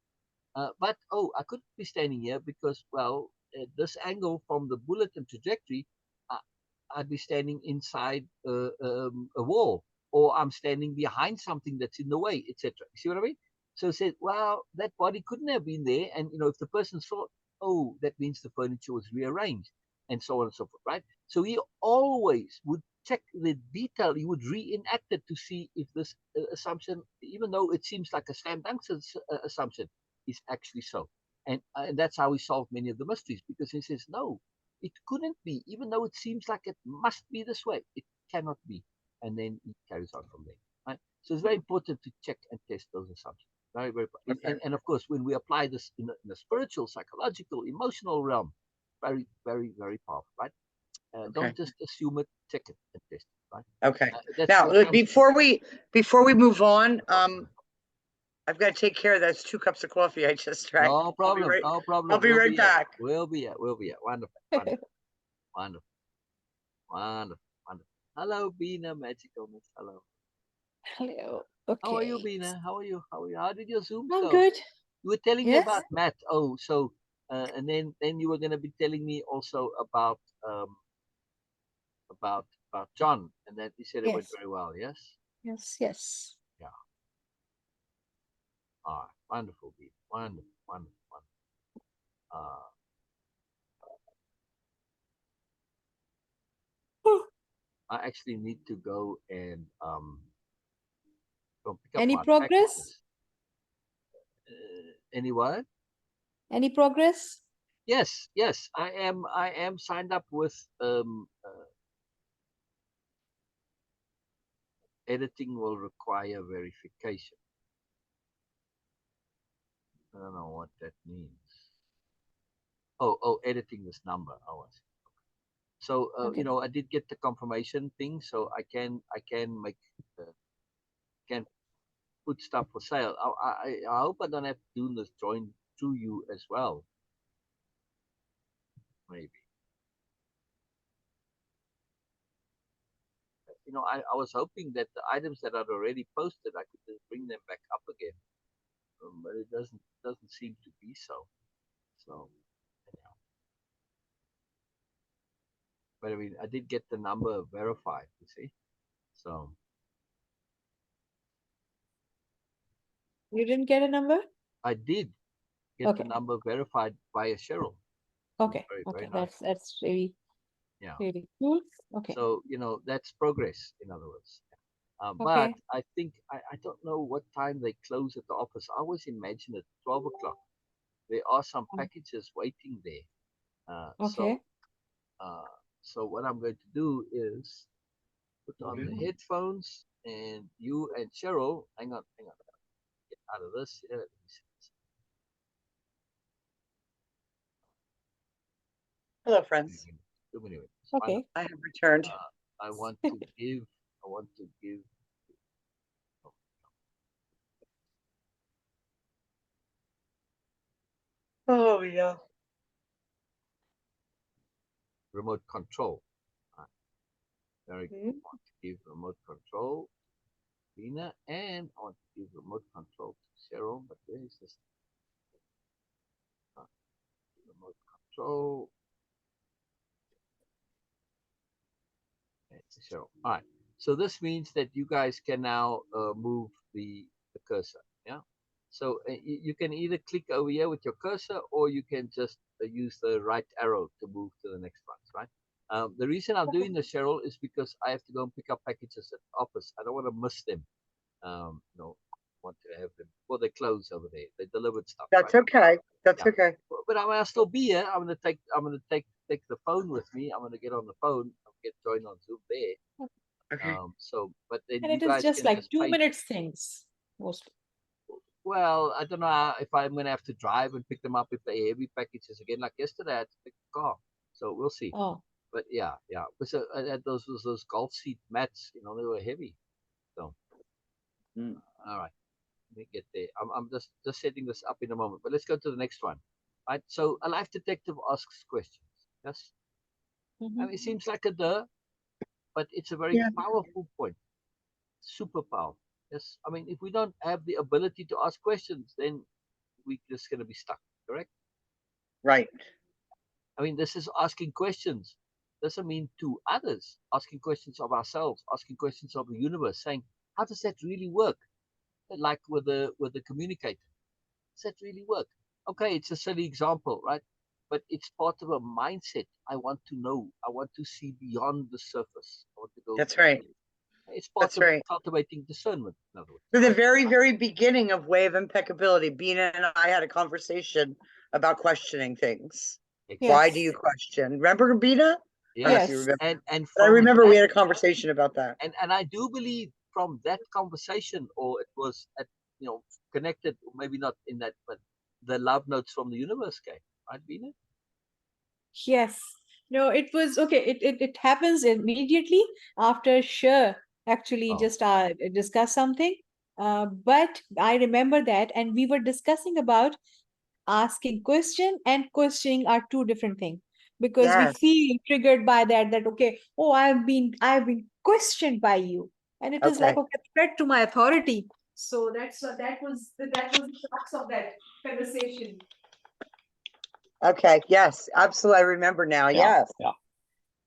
But, I couldn't be standing here because, well, this angle from the bullet and trajectory, uh, I'd be standing inside a wall, or I'm standing behind something that's in the way, etc. You see what I mean? So it said, well, that body couldn't have been there, and if the person saw, oh, that means the furniture was rearranged, and so on and so forth, right? So he always would check the detail. He would reenact it to see if this assumption, even though it seems like a slam dunk assumption, is actually so. And that's how he solved many of the mysteries, because he says, no, it couldn't be, even though it seems like it must be this way. It cannot be. And then he carries on from there. Right? So it's very important to check and test those assumptions. Very, very important. Okay. And of course, when we apply this in a spiritual, psychological, emotional realm, very, very, very powerful, right? Okay. Don't just assume it, check it and test it, right? Okay. That's Now, what comes- before we move on, I've got to take care of those 2 cups of coffee I just drank. No problem. right- No problem. I'll be We'll right back. We'll be here. We'll be here. Wonderful. Wonderful. Wonderful. Wonderful. Wonderful. Hello, Beena, magical miss. Hello. Hello. How are you, Okay. Beena? How are you? How are you? How did your Zoom I'm go? good. You were telling me Yes. about Matt. Oh, so and then you were going to be telling me also about John, and that you said it went Yes. very well. Yes. Yes. Yes. Yeah. All right. Wonderful, Beena. Wonderful. Wonderful. Wonderful. I actually need to go and go pick up Any my progress? packages. Any what? Any progress? Yes, yes, I am signed up with editing will require verification. I don't know what that means. Oh, editing this number. Oh, I see. So Okay. I did get the confirmation thing, so I can make can put stuff for sale. I hope I don't have to do this join to you as well. Maybe. I was hoping that the items that I'd already posted, I could just bring them back up again, but it doesn't seem to be so. So, anyhow. But I mean, I did get the number verified. You see, so You didn't get a number? I did get Okay. the number verified via Cheryl. Okay. Very, Okay. very nice. That's really Yeah. really cool. Okay. So that's progress. In other words. But Okay. I think I don't know what time they close at the office. I always imagine at 12 o'clock. There are some packages waiting there. Okay. So what I'm going to do is put on the headphones, and you and Cheryl, hang on, get out of this. Let me see this. Hello, friends. 2 minutes. Okay. I have returned. I want to give. Oh yeah. Remote control. Very good. I want to give remote control to Beena, and I want to give remote control to Cheryl. But where is this? Remote control. Okay, Cheryl. All right. So this means that you guys can now move the cursor. Yeah. So you can either click over here with your cursor, or you can just use the right arrow to move to the next ones, right? The reason I'm doing this, Cheryl, is because I have to go and pick up packages at the office. I don't want to miss them. Want to have them before they close over there. They delivered stuff. That's right? okay. That's Yeah. okay. But I'll still be here. I'm gonna take the phone with me. I'm gonna get on the phone. I'll get joined on Zoom there. Okay. So, but then And you it is guys just can like just 2 pay. minutes things mostly. Well, I don't know if I'm going to have to drive and pick them up if they're heavy packages again. Like yesterday, I had to pick the car. So we'll see. Oh. But yeah. Because I had those golf seat mats, they were heavy. So, all right. Let me get there. I'm just setting this up in a moment. But let's go to the next one. Right. So a life detective asks questions. Yes. I mean, it seems like a duh, but it's a very powerful point. Super powerful. Yes. I mean, if we don't have the ability to ask questions, then we're just going to be stuck. Correct? Right. I mean, this is asking questions. doesn't mean to others, asking questions of ourselves, asking questions of the universe, saying, how does that really work? Like with the communicator. Does that really work? Okay, it's a silly example, right? But it's part of a mindset. I want to know. I want to see beyond the surface. I want to go. That's right. It's part That's of right. cultivating discernment, in other words. For the very, very beginning of Way of Impeccability, Beena and I had a conversation about questioning things. Why do you question? Remember, Beena? I don't know if you Yes. remember. And But I from remember we that, had a conversation about that. and I do believe from that conversation, or it was at, connected, or maybe not in that, but the love notes from the universe came, right, Beena? Yes. No, it was okay. It happens immediately after Sure actually Oh. just discuss something. But I remember that, and we were discussing about asking question and questioning are two different things, because we Yes. feel triggered by that okay, oh, I've been questioned by you, and it is like, Okay. okay, threat to my authority. So that's what that was the crux of that conversation. Okay. Yes. Absolutely. I remember now. Yeah, Yes. yeah.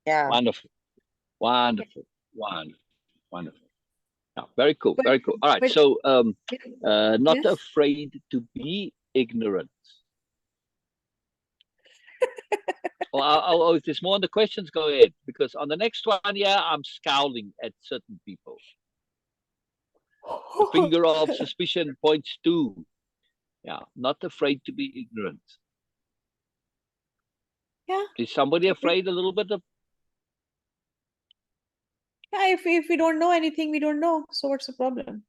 Yeah. Wonderful. Wonderful. Wonderful. Wonderful. Yeah, very cool. But Very cool. All right. but So not yes. afraid to be ignorant. If there's more on the questions, go ahead. Because on the next one, yeah, I'm scowling at certain people. The finger of suspicion points to. Yeah, not afraid to be ignorant. Yeah. Is somebody afraid a little bit of? Yeah, if we don't know anything, we don't know. So what's the problem?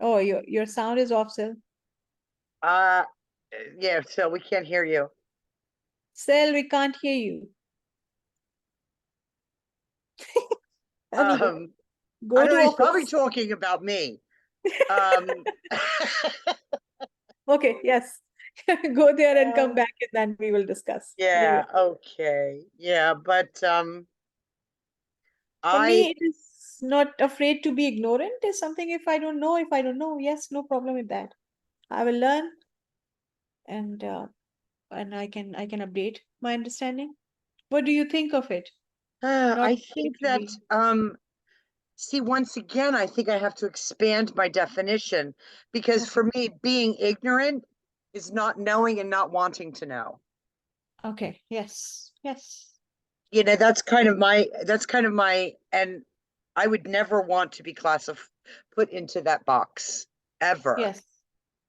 Oh, your sound is off, Sil. Yeah. So we can't hear you. Sil, we can't hear you. Anyway, I go don't to know. He's probably office. talking about me. Okay, yes. Go there and come back, and then we will discuss. Yeah. Anyway, Okay. Yeah. But for me, I it is not afraid to be ignorant. Is something if I don't know, yes, no problem with that. I will learn, and I can update my understanding. What do you think of it? Not I afraid think to that be. see, once again, I think I have to expand my definition because Okay. for me, being ignorant is not knowing and not wanting to know. Okay. Yes. Yes. You know, that's kind of my, and I would never want to be put into that box ever. Yes.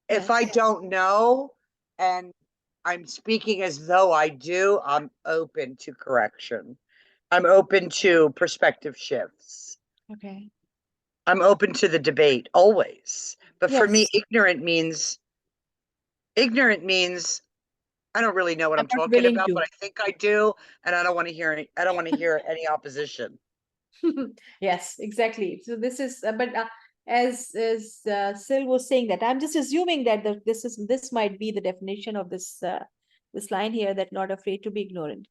If I Yes. don't know and I'm speaking as though I do, I'm open to correction. I'm open to perspective shifts. Okay. I'm open to the debate always. But for me, Yes. ignorant means I don't really know what I'm I'm not talking willing about, but to. I think I do, and I don't want to hear any opposition. Yes, exactly. So this is, but as Sil was saying that, I'm just assuming that this might be the definition of this line here, that not afraid to be ignorant.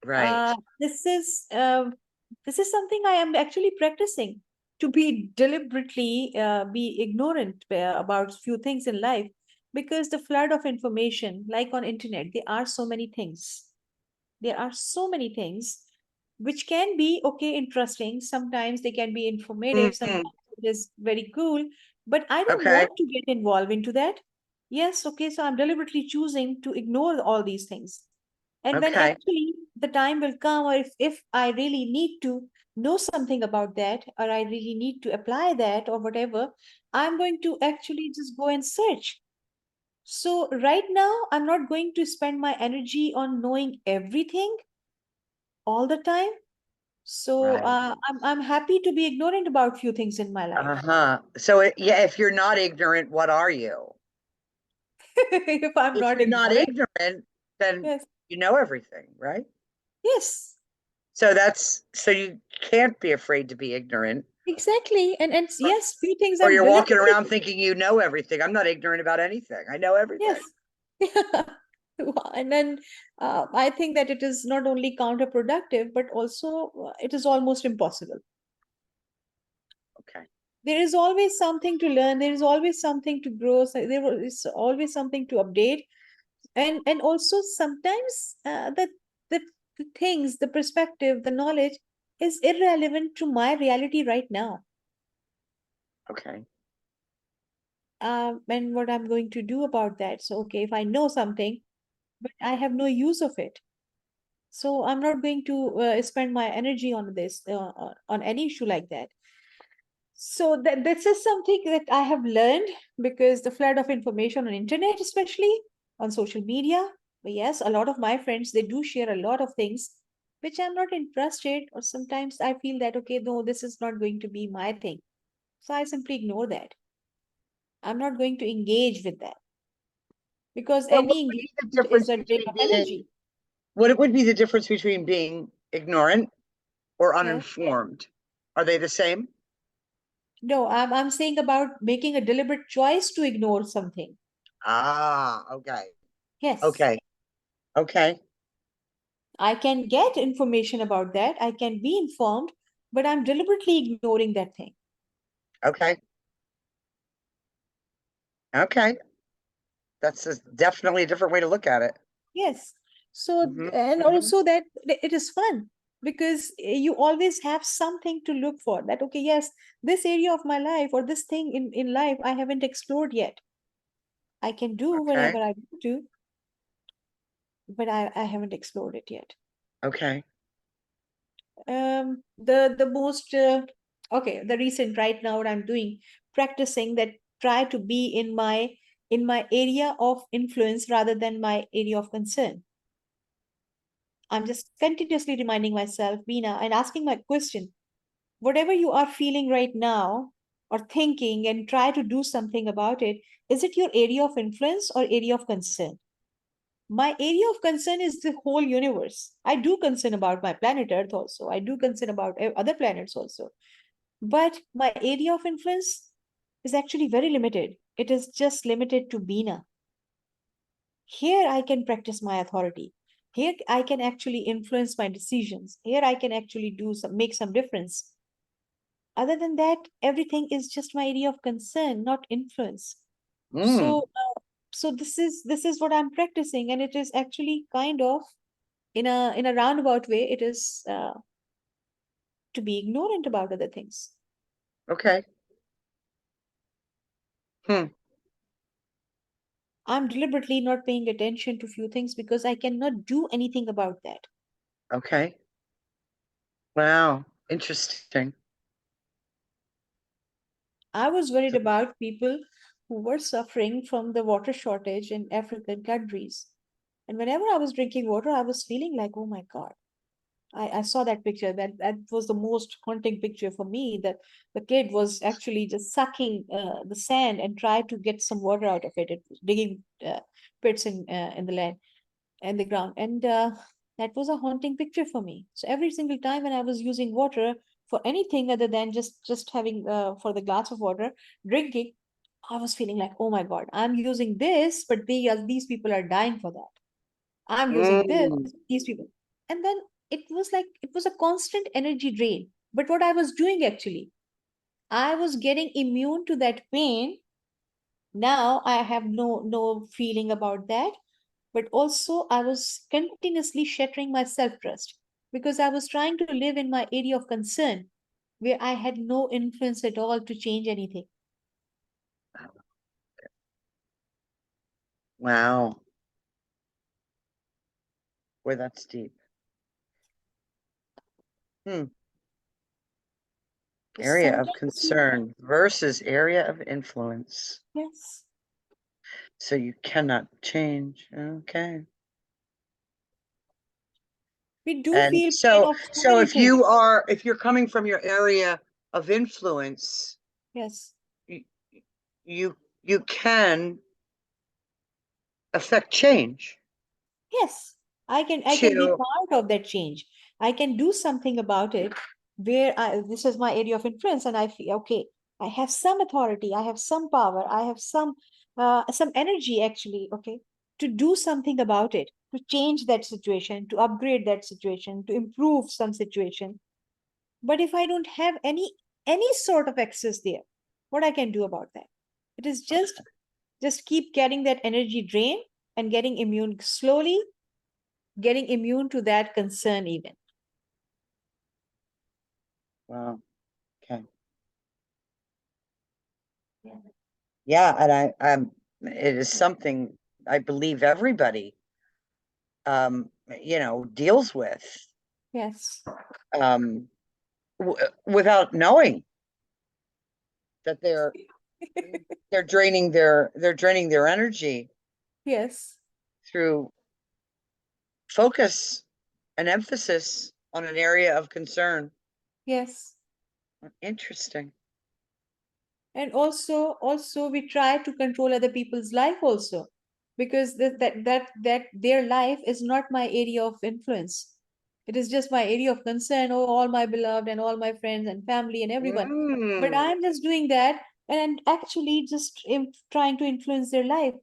Right. This is something I am actually practicing, to be deliberately be ignorant about few things in life, because the flood of information, like on internet, there are so many things. There are so many things which can be okay, interesting. Sometimes they can be informative. Mhm. Sometimes it is very cool, but I don't Okay. want to get involved into that. Yes, okay, so I'm deliberately choosing to ignore all these things. And when Okay. actually the time will come, or if I really need to know something about that, or I really need to apply that, or whatever, I'm going to actually just go and search. So right now, I'm not going to spend my energy on knowing everything all the time. So Right. I'm happy to be ignorant about few things in my life. Uh-huh. So yeah, if you're not ignorant, what are you? If I'm If not you're not ignorant, ignorant, then yes, you know everything, right? yes, So you can't be afraid to be ignorant. exactly. And Or, yes, few things or I'm you're walking deliberately, around thinking you know everything. I'm not ignorant about anything. I know everything. yes. And then I think that it is not only counterproductive, but also it is almost impossible. Okay. There is always something to learn. There is always something to grow. So there is always something to update. And also sometimes that the things, the perspective, the knowledge is irrelevant to my reality right now. Okay. And what I'm going to do about that. So, okay, if I know something, but I have no use of it, so I'm not going to spend my energy on this, on any issue like that. So that this is something that I have learned because the flood of information on internet, especially on social media. But yes, a lot of my friends, they do share a lot of things which I'm not interested, or sometimes I feel that okay, no, this is not going to be my thing. So I simply ignore that. I'm not going to engage with that because So what any would be the engagement is difference a drain between of being, energy. what it would be the difference between being ignorant or Yes. uninformed? Are they the same? No, I'm saying about making a deliberate choice to ignore something. Ah, okay. Yes. Okay. Okay. I can get information about that. I can be informed, but I'm deliberately ignoring that thing. Okay. Okay. That's definitely a different way to look at it. Yes. So, Mhm, and mhm. also that it is fun because you always have something to look for. That, okay, yes, this area of my life or this thing in life I haven't explored yet. I can do Okay. whenever I want to, but I haven't explored it yet. Okay. The most okay, the recent right now what I'm doing, practicing that, try to be in my area of influence rather than my area of concern. I'm just continuously reminding myself, Beena, and asking my question, whatever you are feeling right now or thinking, and try to do something about it. Is it your area of influence or area of concern? My area of concern is the whole universe. I do concern about my planet Earth also. I do concern about other planets also. But my area of influence is actually very limited. It is just limited to Beena. Here I can practice my authority. Here I can actually influence my decisions. Here I can actually make some difference. Other than that, everything is just my area of concern, not influence. Mm, So this is what I'm practicing, and it is actually kind of in a roundabout way. It is to be ignorant about other things. okay. Hmm. I'm deliberately not paying attention to few things because I cannot do anything about that. Okay. Wow. Interesting. I was worried So- about people who were suffering from the water shortage in African countries. And whenever I was drinking water, I was feeling like, oh my God. I saw that picture. That was the most haunting picture for me. That the kid was actually just sucking the sand and tried to get some water out of it. It was digging pits in the land and the ground. And that was a haunting picture for me. So every single time when I was using water for anything other than just having for the glass of water, drinking, I was feeling like, oh my God, I'm using this, but these people are dying for that. I'm using this, Mm, these people. And then it was like it was a constant energy drain. But what I was doing actually, I was getting immune to that pain. Now I have no feeling about that, but also I was continuously shattering my self-trust because I was trying to live in my area of concern where I had no influence at all to change anything. wow. Boy, that's deep. Hmm. So Area of sometimes concern versus area of influence. yes, So you cannot change. Okay. we do And feel pain so, of so so many things. if you're coming from your area of influence, Yes. you, you can affect change Yes, I can be to, part of that change. I can do something about it where this is my area of influence and I feel okay, I have some authority, I have some power, I have some energy actually, okay, to do something about it, to change that situation, to upgrade that situation, to improve some situation. But if I don't have any sort of access there, what I can do about that? It is just keep getting that energy drain and getting immune slowly, getting immune to that concern even. Wow. Okay. Yeah, and it is something I believe everybody, deals with, Yes. um, without knowing that they're draining their energy Yes. through focus and emphasis on an area of concern. Yes. Interesting. And also we try to control other people's life also, because that their life is not my area of influence. It is just my area of concern. Oh, all my beloved and all my friends and family and everyone. But Mm, I'm just doing that and actually just trying to influence their life.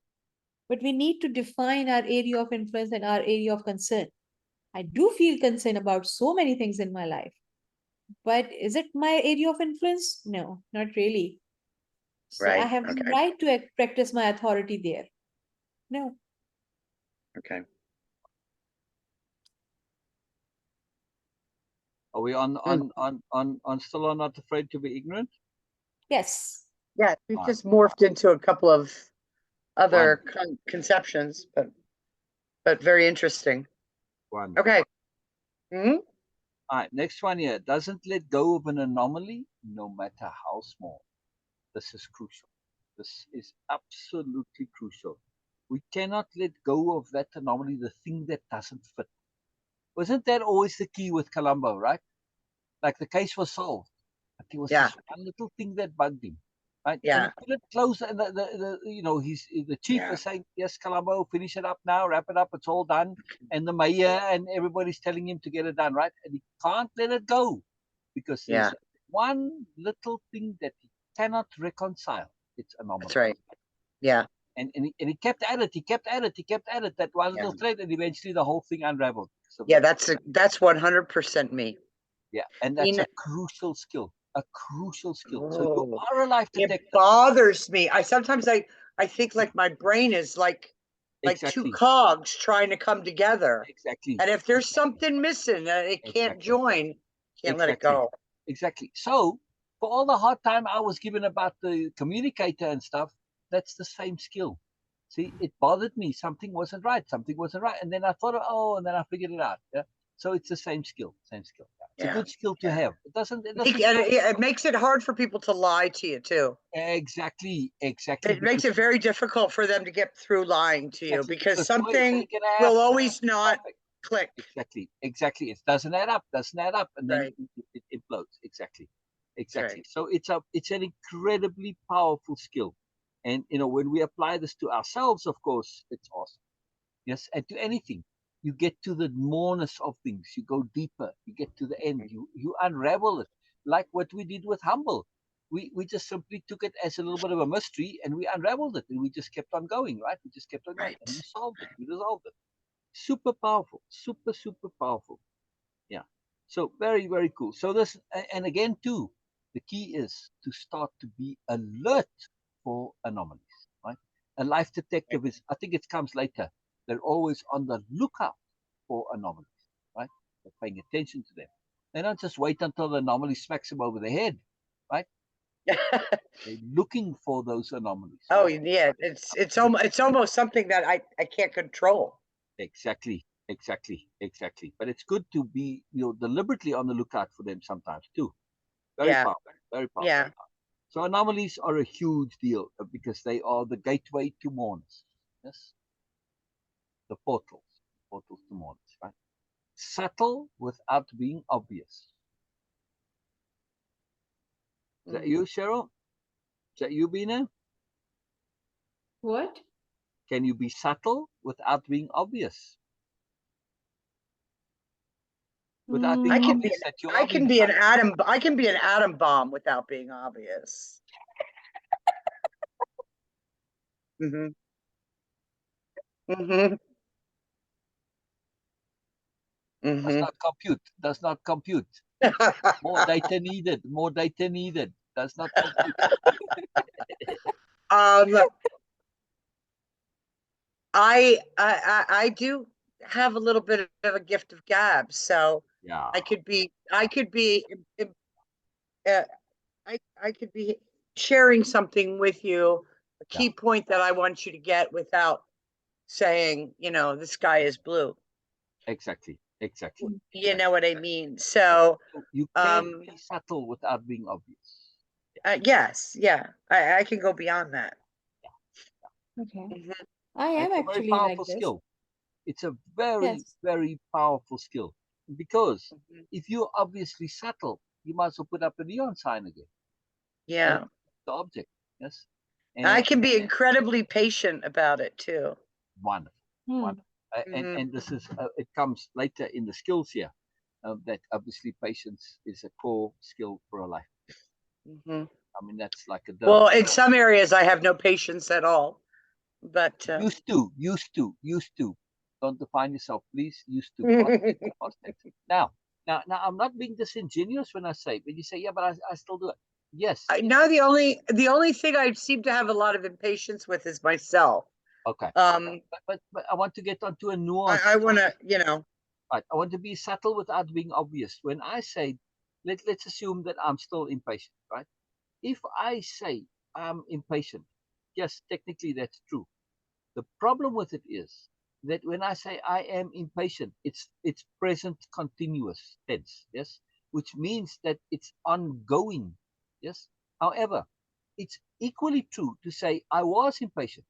But we need to define our area of influence and our area of concern. I do feel concern about so many things in my life, but is it my area of influence? No, not really. So I right. have no Okay. right to practice my authority there. No. Okay. Are we on still on not afraid to be ignorant? Yes. Yeah, it Fine. just morphed into a couple of other Fine. conceptions, but very interesting. One. Okay. Mhm. All right, next one here. Doesn't let go of an anomaly, no matter how small. This is crucial. This is absolutely crucial. We cannot let go of that anomaly, the thing that doesn't fit. Wasn't that always the key with Colombo, right? Like the case was solved, but there was Yeah. this one little thing that bugged him, right? Yeah. And he put it close, and the chief Yeah. was saying, "Yes, Colombo, finish it up now, wrap it up, it's all done." And the mayor and everybody's telling him to get it done, right? And he can't let it go because Yeah. there's one little thing that he cannot reconcile. It's anomaly. That's right. Yeah. And he kept at it, he kept at it, that one Yeah. little thread, and eventually the whole thing unraveled. So Yeah, that's 100% me. yeah, and that's Beena, a crucial skill. A crucial skill. So you oh, are a life it detector. bothers me. I think like my brain is like two Exactly. cogs trying to come together. Exactly. And if there's Exactly. something missing that it can't Exactly. join, can't let it Exactly. go. Exactly. So for all the hard time I was given about the communicator and stuff, that's the same skill. See, it bothered me. Something wasn't right. Something wasn't right. And then I thought, and then I figured it out. Yeah. So it's the same skill. Same skill. Yeah. It's a Yeah. good skill to Yeah. have. It doesn't. And it makes it hard for people to lie to you too. Exactly. It makes it very difficult for them to get through lying to you Exactly, because because something can I will always not perfect. click. Exactly. It doesn't add up, and then Right. it implodes. Exactly. Right. So it's an incredibly powerful skill, and when we apply this to ourselves, of course, it's awesome. Yes, and to anything, you get to the moreness of things. You go deeper. You get to the end. You unravel it, like what we did with Humble. We just simply took it as a little bit of a mystery, and we unraveled it, and we just kept on going. Right? We just kept on going, and we Right. solved it. We resolved it. Super powerful. Super powerful. Yeah. So very, very cool. So this, and again too, the key is to start to be alert for anomalies, right? A life detective is, I think it comes later. They're always on the lookout for anomalies, right? They're paying attention to them. They don't just wait until the anomaly smacks them over the head, right? They're looking for those anomalies. Oh Right? yeah, it's almost something that I can't control. Exactly. But it's good to be, deliberately on the lookout for them sometimes too. Very Yeah. powerful. Very powerful. Yeah. So anomalies are a huge deal because they are the gateway to mourners. Yes. The portals to mourners, right? Subtle without being obvious. Is that you, Cheryl? Is that you, Beena? What? Can you be subtle without being obvious? Without being I can be obvious that you I are can being be an subtle. atom bomb without being obvious. Mm-hmm. Mm-hmm. Does Mm-hmm. not compute. Does not compute. More data needed. More data needed. Does not compute. um I do have a little bit of a gift of gab, so Yeah. I could be uh, I could be sharing something with you, a Yeah. key point that I want you to get without saying, the sky is blue. Exactly. Exactly. You Exactly. know what I mean? So, So you can um, be subtle without being obvious. yes, yeah, I can go beyond that. Okay. Mhm, I And am it's a very actually like powerful this. skill. It's a very, Yes. very powerful skill because mhm. if you're obviously subtle, you might as well put up a neon sign again. And Yeah, the object, yes, I and can be incredibly patient about it too. wonderful, Hmm. wonderful. Mhm, And this is it comes later in the skills here. That obviously patience is a core skill for a life. mhm. I mean, that's like a duh. Well, in some areas, I have no patience at all, but Used to. Don't define yourself, please. Used to. Past tense. Now, I'm not being disingenuous when I say, when you say, yeah, but I still do it. Yes. now the only thing I seem to have a lot of impatience with is myself. Okay. Um, But I want to get onto a nuance. I want to, Right. I want to be subtle without being obvious. When I say, let's assume that I'm still impatient, right? If I say I'm impatient, yes, technically that's true. The problem with it is that when I say I am impatient, it's present continuous tense, yes, which means that it's ongoing, yes. However, it's equally true to say I was impatient,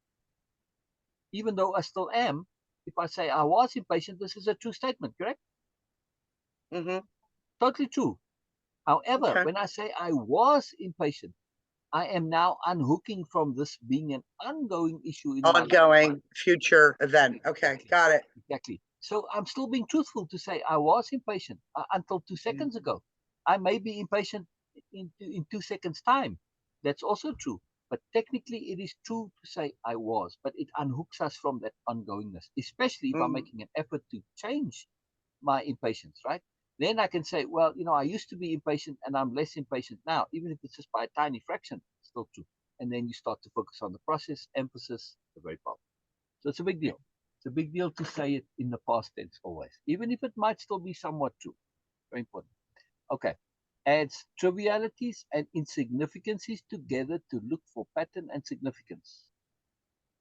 even though I still am. If I say I was impatient, this is a true statement, correct? hmm Totally true. However, okay, when I say I was impatient, I am now unhooking from this being an ongoing issue in my life. ongoing future event. Okay, Exactly. got it. Exactly. So I'm still being truthful to say I was impatient until 2 seconds ago. I may be impatient in 2 seconds' time. That's also true. But technically, it is true to say I was, but it unhooks us from that ongoingness, especially if I'm Mm, making an effort to change my impatience, right? Then I can say, well, I used to be impatient and I'm less impatient now, even if it's just by a tiny fraction, it's still true. And then you start to focus on the process, emphasis, the very powerful. So it's a big deal. It's a big deal to say it in the past tense always, even if it might still be somewhat true. Very important. Okay. Adds trivialities and insignificancies together to look for pattern and significance.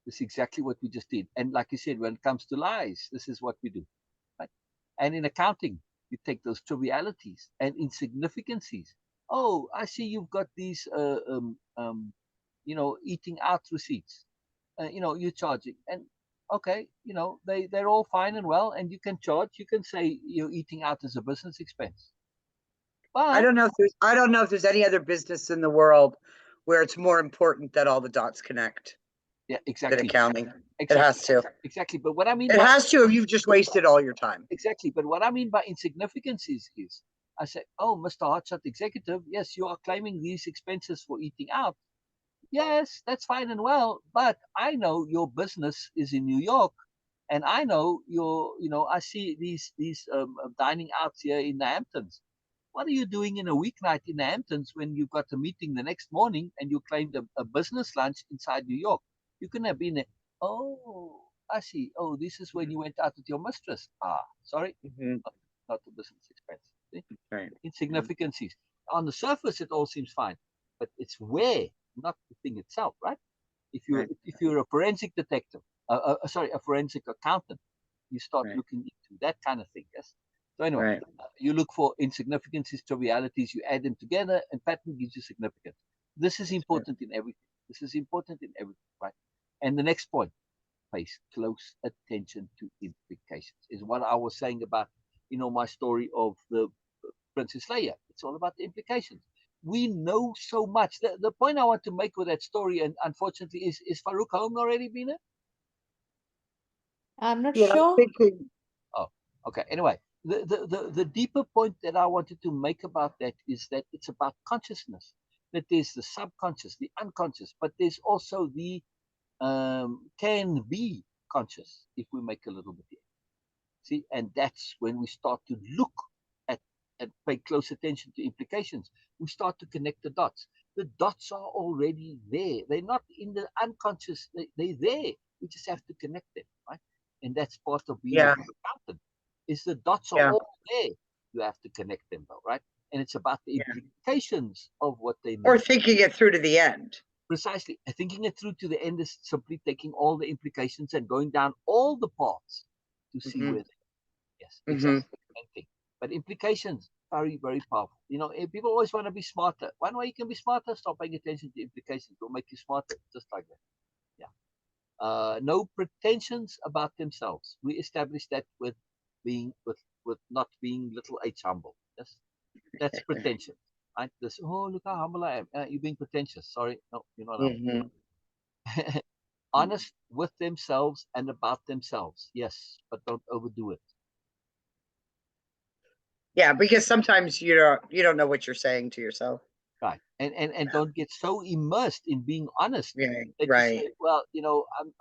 This is exactly what we just did. And like you said, when it comes to lies, this is what we do. Right? And in accounting, you take those trivialities and insignificancies. Oh, I see you've got these, eating out receipts. You're charging, and okay, they're all fine and well, and you can charge. You can say you're eating out as a business expense, I but don't know if there's any other business in the world where it's more important that all the dots connect yeah, than exactly, accounting. It exactly, has to. exactly. But what I mean It by has to, or you've just wasted all your time. exactly, but what I mean by insignificance is I say, oh, Mr. Hotshot Executive, yes, you are claiming these expenses for eating out. Yes, that's fine and well, but I know your business is in New York, and I know I see these dining outs here in the Hamptons. What are you doing in a weeknight in the Hamptons when you've got a meeting the next morning and you claimed a business lunch inside New York? You couldn't have been there. Oh, I see. Oh, this is when you went out with your mistress. Ah, sorry, Mhm, not the business expense. See? right. Insignificancies. On the surface, it all seems fine, but it's where, not the thing itself, right? Right. If you're a forensic detective, sorry, a forensic accountant, you start Right. looking into that kind of thing. Yes. So anyway, Right. you look for insignificances, trivialities, you add them together, and pattern gives you significance. This is Right. important in everything. This is important in everything, right? And the next point, pays close attention to implications, is what I was saying about, my story of the Princess Leia. It's all about the implications. We know so much. The point I want to make with that story, and unfortunately, is Farouk home already, Beena? I'm not Yeah, I'm sure. thinking. Oh, okay. Anyway, the deeper point that I wanted to make about that is that it's about consciousness. That there's the subconscious, the unconscious, but there's also the can be conscious if we make a little bit here. See, and that's when we start to look at and pay close attention to implications. We start to connect the dots. The dots are already there. They're not in the unconscious. They're there. We just have to connect them, right? And that's part of being Yeah. a good accountant. Is the dots are Yeah. all there. You have to connect them though, right? And it's about the Yeah. implications of what they mean. Or thinking it through to the end. Precisely. Thinking it through to the end is simply taking all the implications and going down all the paths to see Mhm. where they Yes, Mhm. exactly the same thing. But implications, very, very powerful. People always want to be smarter. One way you can be smarter, stop paying attention to implications. It will make you smarter, just like that. Yeah. No pretensions about themselves. We established that with being with not being little h humble. Yes, that's pretension. Right? This, oh, look how humble I am. You're being pretentious. Sorry, no, you're not humble. Mhm. Honest with themselves and about themselves. Yes, but don't overdo it. Yeah, because sometimes you don't know what you're saying to yourself. Right. And don't get so immersed in being honest Yeah, that you right. say, well,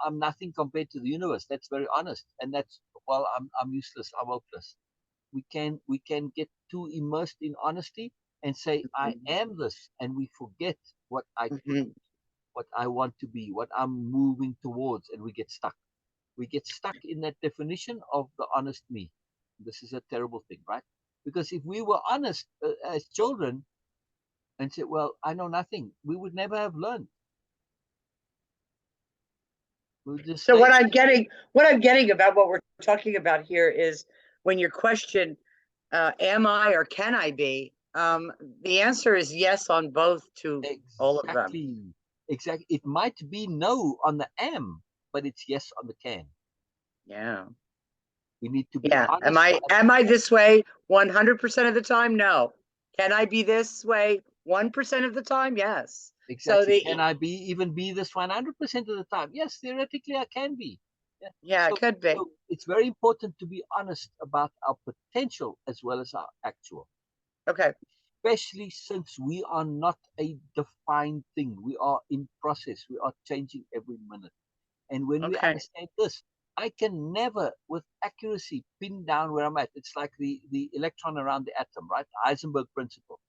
I'm nothing compared to the universe. That's very honest. And that's, well, I'm useless, I'm hopeless. We can get too immersed in honesty and say, I am this, and we forget what I could Mhm. be, what I want to be, what I'm moving towards, and we get stuck. We get stuck in that definition of the honest me. This is a terrible thing, right? Because if we were honest as children, and say, well, I know nothing, we would never have learned. We would just So stay. what I'm getting about what we're talking about here is when your question, am I or can I be? The answer is yes on both to all of them. Exactly. It might be no on the am, but it's yes on the can. Yeah. We need to be Yeah. honest. Am I this way 100% of the time? No. Can I be this way 1% of the time? Yes. So Exactly. Can I even be this 100% of the time? Yes, theoretically I can be. Yeah, it could be. So it's very important to be honest about our potential as well as our actual. Okay. Especially since we are not a defined thing. We are in process. We are changing every minute. And when we Okay. understand this, I can never, with accuracy, pin down where I'm at. It's like the electron around the atom, right? The Heisenberg principle.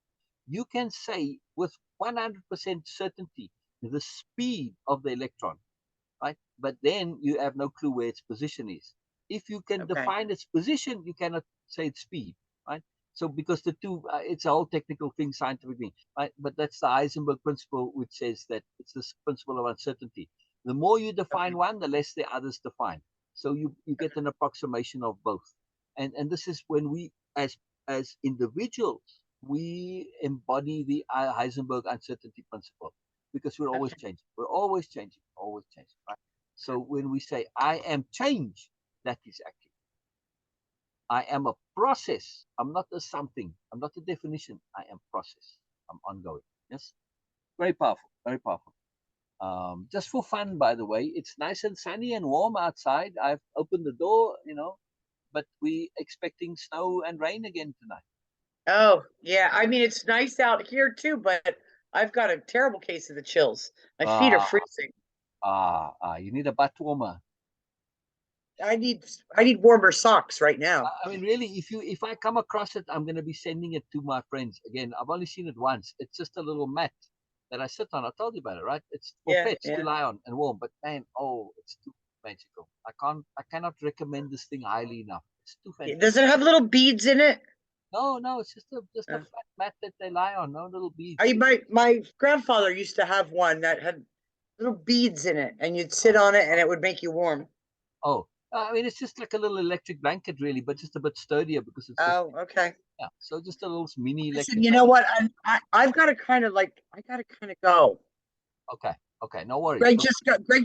You can say with 100% certainty the speed of the electron, right? But then you have no clue where its position is. If you can Okay. define its position, you cannot say its speed, right? So because the two, it's a whole technical thing, scientific thing, right? But that's the Heisenberg principle, which says that it's this principle of uncertainty. The more you define one, the less the others define. So you get an approximation of both. And this is when we, as individuals, we embody the Heisenberg uncertainty principle because we're always changing. We're always changing, right? So when we say, I am change, that is accurate. I am a process. I'm not a something. I'm not a definition. I am process. I'm ongoing. Yes. Very powerful. Very powerful. Just for fun, by the way, it's nice and sunny and warm outside. I've opened the door, but we expecting snow and rain again tonight. Oh, yeah. I mean, it's nice out here too, but I've got a terrible case of the chills. My feet are freezing. You need a butt warmer. I need warmer socks right now. I mean, really, if I come across it, I'm going to be sending it to my friends. Again, I've only seen it once. It's just a little mat that I sit on. I told you about it, right? It's for pets to lie on and warm. But man, it's too magical. I cannot recommend this thing highly enough. It's too fantastic. Does it have little beads in it? No, it's just a flat mat that they lie on. No little beads. My grandfather used to have one that had little beads in it, and you'd sit on it, and it would make you warm. Oh, I mean, it's just like a little electric blanket, really, but just a bit sturdier because it's. Oh, okay. Yeah, so just a little mini electric. Listen, you know what? I've got to kind of go. Okay, no worries. Greg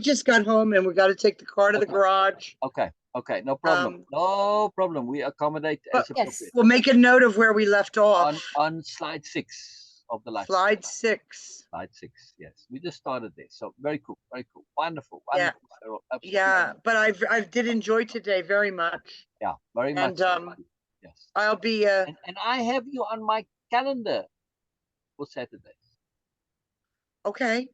just got home, and we got to take the car to the garage. Okay, no problem. No problem. We accommodate as appropriate. Yes. We'll make a note of where we left off. On slide 6 of the life. Slide 6. Slide 6. Yes, we just started there. So very cool, wonderful. Yeah. Cheryl, Yeah, but I did enjoy today very much. Yeah, very much. Yes. I'll be. And I have you on my calendar for Saturday. Okay.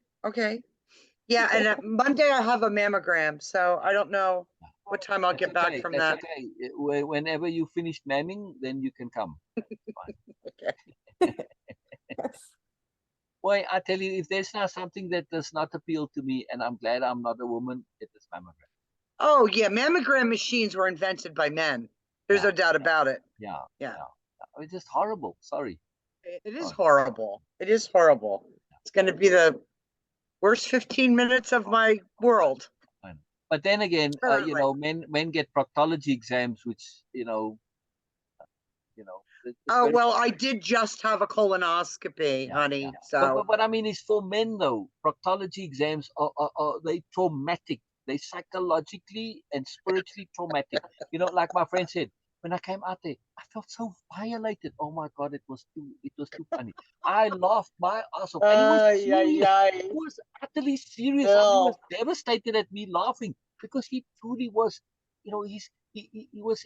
Yeah, and Monday I have a mammogram, so I don't know what time I'll get back from that. Okay. Whenever you finish mamming, then you can come. Okay. Boy, I tell you, if there's not something that does not appeal to me, and I'm glad I'm not a woman, it is mammogram. Oh yeah, mammogram machines were invented by men. There's no doubt about it. Yeah. Yeah. It's just horrible. Sorry. It is Sorry. horrible. It is horrible. It's going to be the worst 15 minutes of my world. I know. But then again, you Currently. know, men get proctology exams, which it's Oh, very, well, I did just have a colonoscopy, yeah, honey. yeah. So, But I mean, it's for men though. Proctology exams are they traumatic. They psychologically and spiritually traumatic. You know, like my friend said, when I came out there, I felt so violated. Oh my God, it was too funny. I laughed my ass off, and he was serious. He was utterly serious. I mean, he was devastated at me laughing because he truly was. You know, he was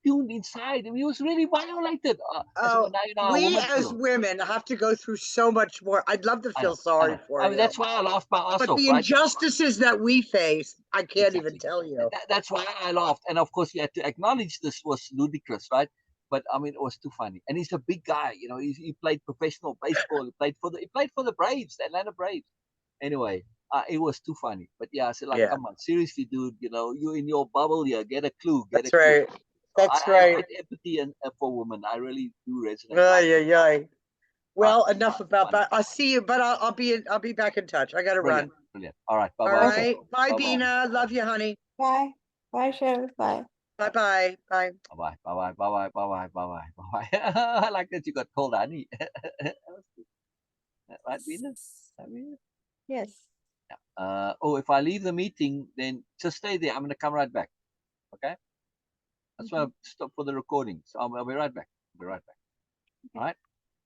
tuned inside, and he was really violated. I said, well, now you know how we women as feel. women have to go through so much more. I'd love to I feel know, sorry for I mean, you. that's why I laughed my ass But off, the right? injustices that we face, I can't even Exactly. tell you. That's why I laughed, and of course, you had to acknowledge this was ludicrous, right? But I mean, it was too funny. And he's a big guy, you know. He played professional baseball. He played for the Braves, the Atlanta Braves. Anyway, it was too funny. But yeah, I said, like, Yeah. come on, seriously, dude. You know, you in your bubble here. Get a clue. Get a That's clue. right. That's I right. have great empathy and for women. I really do resonate. Ay, ay, ay. Well, enough about Funny. that. I'll see you, but I'll be back in touch. I gotta Brilliant, run. brilliant. All right, bye All bye. right. Bye, Bye bye. Beena. Love you, honey. Bye. Bye, Cheryl. Bye. Bye bye. Bye. Bye bye. Bye bye. Bye bye. Bye bye. Bye bye. I like that you got called honey. Right, Venus? Yes. Oh, if I leave the meeting, then just stay there. I'm going to come right back. Okay? That's why I stop for the recording. So I'll be right back. All right?